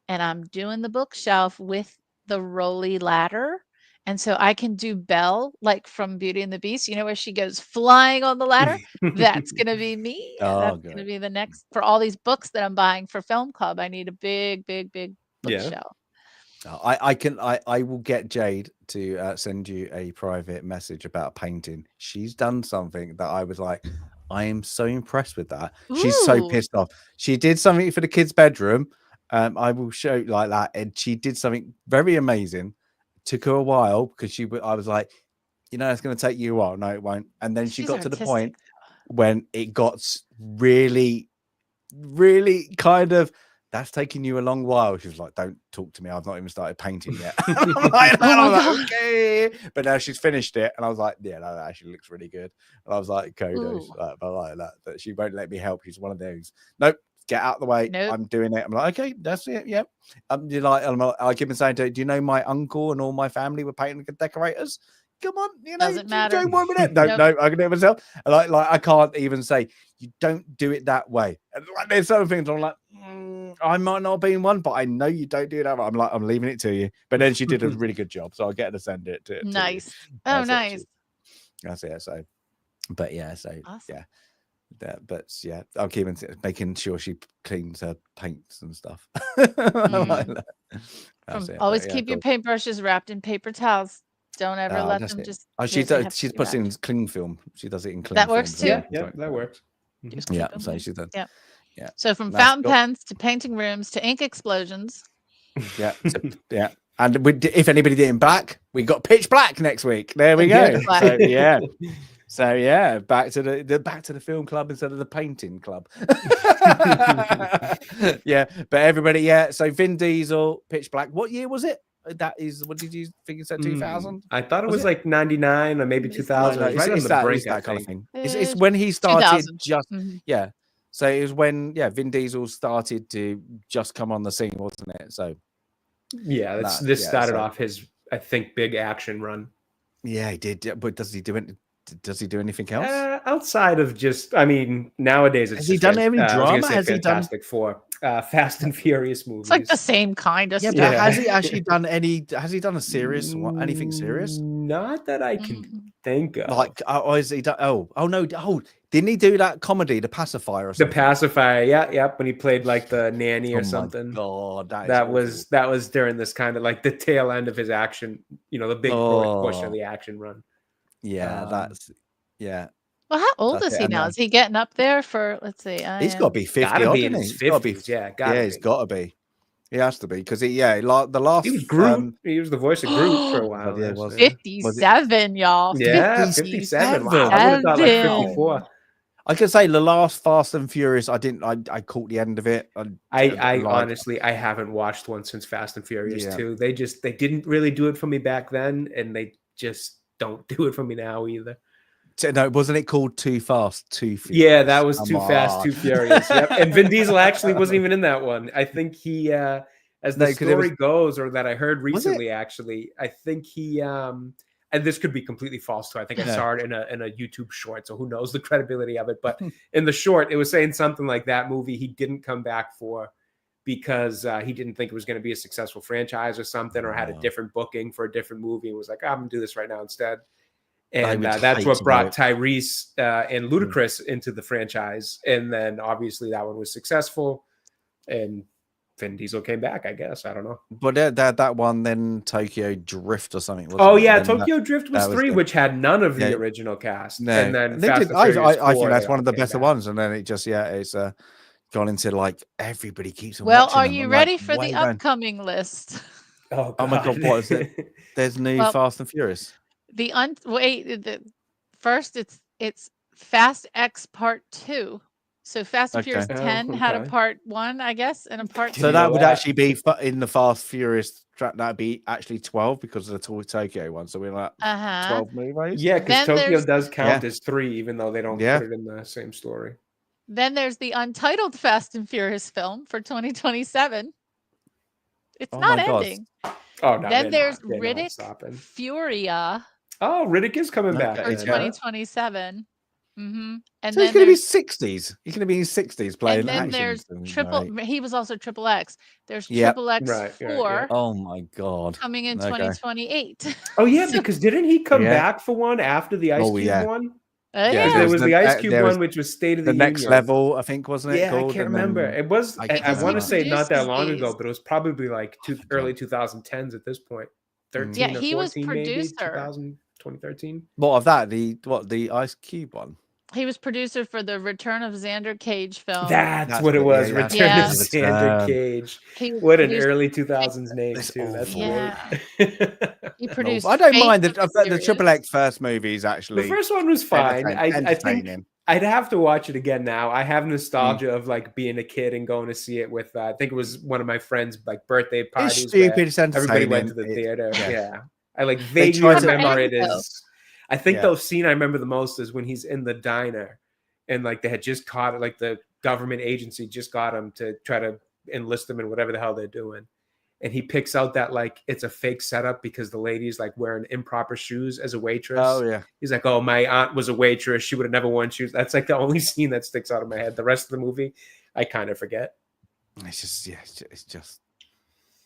and I'm doing the bookshelf with the rolly ladder. And so I can do Belle, like from Beauty and the Beast, where she goes flying on the ladder. That's going to be me. That's going to be the next, for all these books that I'm buying for Film Club. I need a big, big, big bookshelf. I will get Jade to send you a private message about painting. She's done something that I was like, I am so impressed with that. Ooh. She's so pissed off. She did something for the kids' bedroom. I will show you like that. And she did something very amazing. Took her a while because I was like, it's going to take you a while. No, it won't. And then she got to the point when it got really, really kind of that's taking you a long while. She was like, don't talk to me. I've not even started painting yet. I'm like, okay. But now she's finished it. And I was like, yeah, that actually looks really good. And I was like, kudos. Like, I like that. But she won't let me help. She's one of those. Nope. Get out of the way. Nope. I'm doing it. I'm like, okay, that's it. Yeah. I keep on saying to her, do you know my uncle and all my family were painting decorators? Come on, Doesn't matter. Do 1 minute. No, no, I can do it myself. Like I can't even say you don't do it that way. And like, there's certain things I'm like, I might not be in one, but I know you don't do that. I'm like, I'm leaving it to you. But then she did a really good job, so I'll get her to send it to nice. You. Nice. That's it. So, but yeah, so awesome. yeah. But yeah, I'll keep making sure she cleans her paints and stuff. Like that. Always keep your paintbrushes wrapped in paper towels. Don't ever let them just. She puts it in cling film. She does it in cling film. That works too. Yeah, that works. Yeah, so she's done. Yeah. Yeah. So from fountain pens to painting rooms to ink explosions. Yeah. Yeah. And if anybody didn't black, we got pitch black next week. There we go. So, yeah. So yeah, back to the film club instead of the painting club. Yeah, but everybody, yeah. So Vin Diesel, Pitch Black. What year was it? That is, what did you think you said? 2000? I thought it was like 99 or maybe 2000. No, right on the brink, that kind of thing. It's when he started. Yeah. So it was when Vin Diesel started to just come on the scene, wasn't it? So yeah, this started off his, I think, big action run. Yeah, he did. But does he do anything else outside of just? I mean, nowadays it's. Has he done any drama? Has he done Fantastic Four, Fast and Furious movies? It's like the same kind of stuff. But has he actually done any? Has he done a serious? Anything serious? Not that I can think of. Like, or is he done? Oh no! Oh, didn't he do that comedy, The Pacifier, or something? The Pacifier, yeah. When he played like the nanny or something. God, that was during this kind of like the tail end of his action. The big push of the action run. Yeah, Well, how old is he now? Is he getting up there for? Let's see. He's got to be 50. Gotta be in his 50s. He's got to be. He has to be because the last. He was Groot. He was the voice of Groot for a while. 57, y'all. Yeah, 57. Wow, I would have thought like 54. I can say the last Fast and Furious. I caught the end of it. I honestly, I haven't watched one since Fast and Furious 2. They didn't really do it for me back then, and they just don't do it for me now either. No, wasn't it called Too Fast, Too Furious? Yeah, that was Too Fast, Too Furious. Yep. And Vin Diesel actually wasn't even in that one. I think he, as the story goes, or that I heard recently, actually, I think he, and this could be completely false too. I think I saw it in a YouTube short, so who knows the credibility of it. But in the short, it was saying something like that movie he didn't come back for because he didn't think it was going to be a successful franchise or something, or had a different booking for a different movie, and was like, I'm going to do this right now instead. And that's what brought Tyrese and Ludacris into the franchise. And then obviously that one was successful, and Vin Diesel came back, I guess. I don't know. But that one, then Tokyo Drift or something. Tokyo Drift was 3, which had none of the original cast. No. And then I think that's one of the better ones. And then it just, it's gone into like everybody keeps on watching. Are you ready for the upcoming list? Oh my God, what is it? There's new Fast and Furious. First it's Fast X Part 2. So Fast and Furious 10 had a Part 1, I guess, and a Part 2. So that would actually be in the Fast Furious track. That'd be actually 12 because of the Tokyo one. So we're like 12 movies. Yeah, because Tokyo does count as 3, even though they don't put it in the same story. Then there's the untitled Fast and Furious film for 2027. It's not ending. Oh no! Then there's Riddick Furia. Oh, Riddick is coming back for 2027. And so he's going to be 60s. He's going to be in his 60s playing. And then there's He was also Triple X. There's Triple X 4. Oh my God! Coming in 2028. Oh yeah, because didn't he come back for one after the Ice Cube one? There was the Ice Cube one, which was State of the Union. Next Level, I think, wasn't it? Yeah, I can't remember. It was. I want to say not that long ago, but it was probably like early 2010s at this point. 13. Yeah, he was producer. 2013. What of that? The Ice Cube one? He was producer for the Return of Xander Cage film. That's what it was. Return of Xander Cage. What an early 2000s name too. That's he produced. I don't mind the Triple X first movies. Actually, the first one was fine. I think I'd have to watch it again now. I have nostalgia of like being a kid and going to see it with. I think it was one of my friends' like birthday It's parties stupid. where It's everybody went entertaining. to the theater. Yeah, I like They vaguely try to- remember Remember it Endo. as. I think Yeah. the scene I remember the most is when he's in the diner, and like they had just caught it. Like the government agency just got him to try to enlist him in whatever the hell they're doing. And he picks out that like it's a fake setup because the lady's like wearing improper shoes as a waitress. Oh yeah. He's like, "Oh, my aunt was a waitress. She would have never worn shoes." That's like the only scene that sticks out of my head. The rest of the movie, I kind of forget. It's just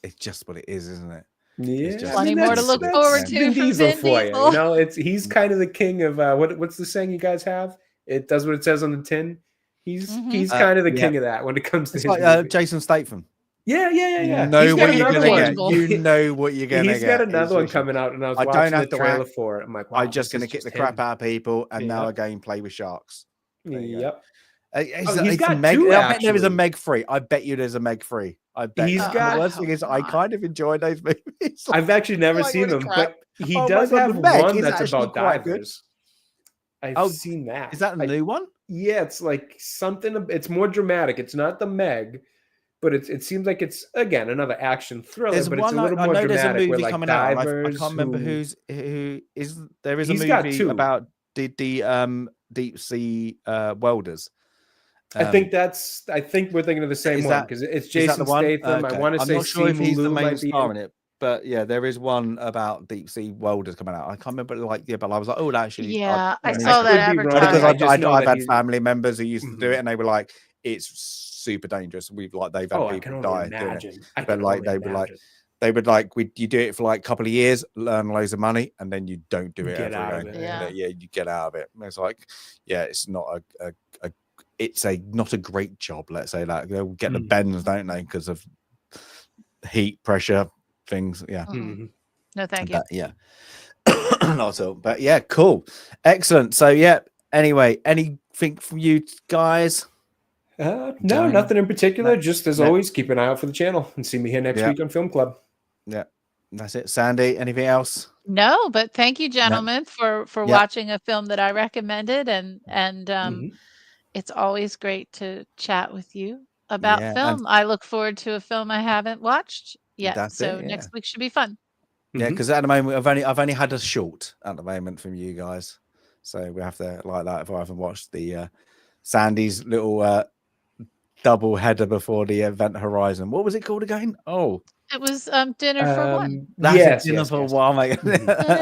it's just what it is, isn't it? Yeah, just- Plenty more to look that's forward to Vin from Diesel Vin for you. Diesel. You know, he's kind of the king of what's the saying you guys have? It does what it says on the tin. He's kind of the king of that when it comes to It's his like movies. Jason Statham. Yeah. You know He's got what you're another gonna one. get. You know what you're gonna get. He's got another It's one literally- coming out, and I was I don't watching the have to trailer act. for it. I'm like, wow, I'm just this gonna is kick the just crap him. out of people, and now Yep. again play with sharks. There you go. Yep. He's got Meg. two, I bet there is a actually. Meg 3. I bet you there's a Meg 3. I bet. He's And got- the worst thing is, I kind of enjoy those movies. I've actually never Like, seen holy them, crap. but he Oh my does God, have the Meg one is that's actually about quite good. divers. I've Oh, seen that. Is that a new one? Yeah, it's like something. It's more dramatic. It's not the Meg, but it seems like it's again another action thriller. There's but one. it's a little I more know there's a dramatic. Where movie like coming out. And I divers. can't remember who who is. There is a He's got movie two. about the deep sea welders. I think we're thinking of the same is one that- because it's Is that Jason the one? Statham. I Okay. want to I'm say not sure if he's the Simu Liu main might be star in- in it, but yeah, there is one about deep sea welders coming out. I can't remember, but I was like, oh, actually, Yeah, I I saw could that be wrong. because advertised. I just know I've that had he's- family members who used to do Mhm. it, and they were like, it's super dangerous. They've had I can people only die doing it. imagine. I But can like only imagine. they would like you do it for like a couple of years, learn loads of money, and then you don't do it Get ever out of again. it, yeah. Yeah, you get out of it. And it's like, yeah, it's not not a great job. Let's say that they'll get the bends, don't they, because of heat, pressure, things. Yeah, Mhm. No, thank you. but, yeah, not at all. But yeah, cool, excellent. So yeah. Anyway, anything from you guys? No, Johnny? nothing in particular. No. Just as No. always, keep an eye out for the channel and see me here next Yeah. week on Film Club. Yeah, that's it. Sandy, anything else? No, but thank you, gentlemen, for Yeah. watching a film that I recommended, and Mhm. it's always great to chat with you about Yeah, and- film. I look forward to a film I haven't watched yet, That's so it, yeah. next week should be fun. Yeah, Mhm. because at the moment I've only had a short at the moment from you guys, so we have to like that if I haven't watched the Sandy's little double header before the Event Horizon. What was it called again? Oh, It was Dinner for One. that's yes, it, dinner yes, for yes. one, mate. Dinner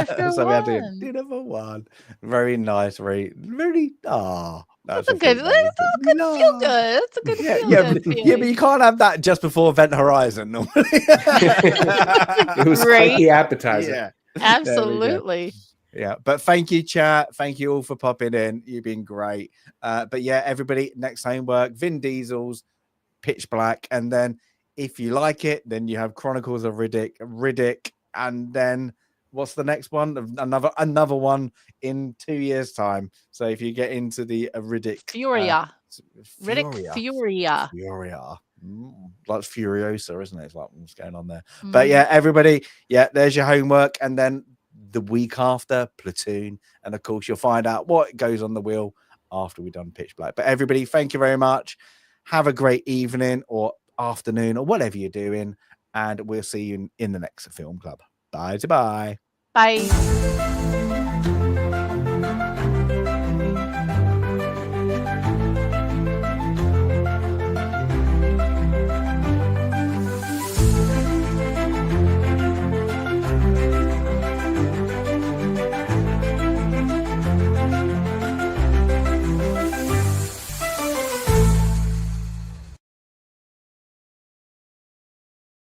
for So we had to one. dinner for one. Very nice, very That's a good. That's a good feel good. That's a good feel good. but you can't have that just before Event Horizon normally. It was quite Great. the appetizer. Yeah. Absolutely. Yeah, but thank you, chat. Thank you all for popping in. You've been great. But yeah, everybody, next homework, Vin Diesel's Pitch Black, and then if you like it, then you have Chronicles of Riddick, and then what's the next one? Another one in 2 years' time. So if you get into the Riddick, Furia. Furia. Furia. Like Furiosa, isn't it? It's like what's going on there. But yeah, everybody, yeah, there's your homework, and then the week after Platoon, and of course you'll find out what goes on the wheel after we've done Pitch Black. But everybody, thank you very much. Have a great evening or afternoon or whatever you're doing, and we'll see you in the next Film Club. Bye. Bye.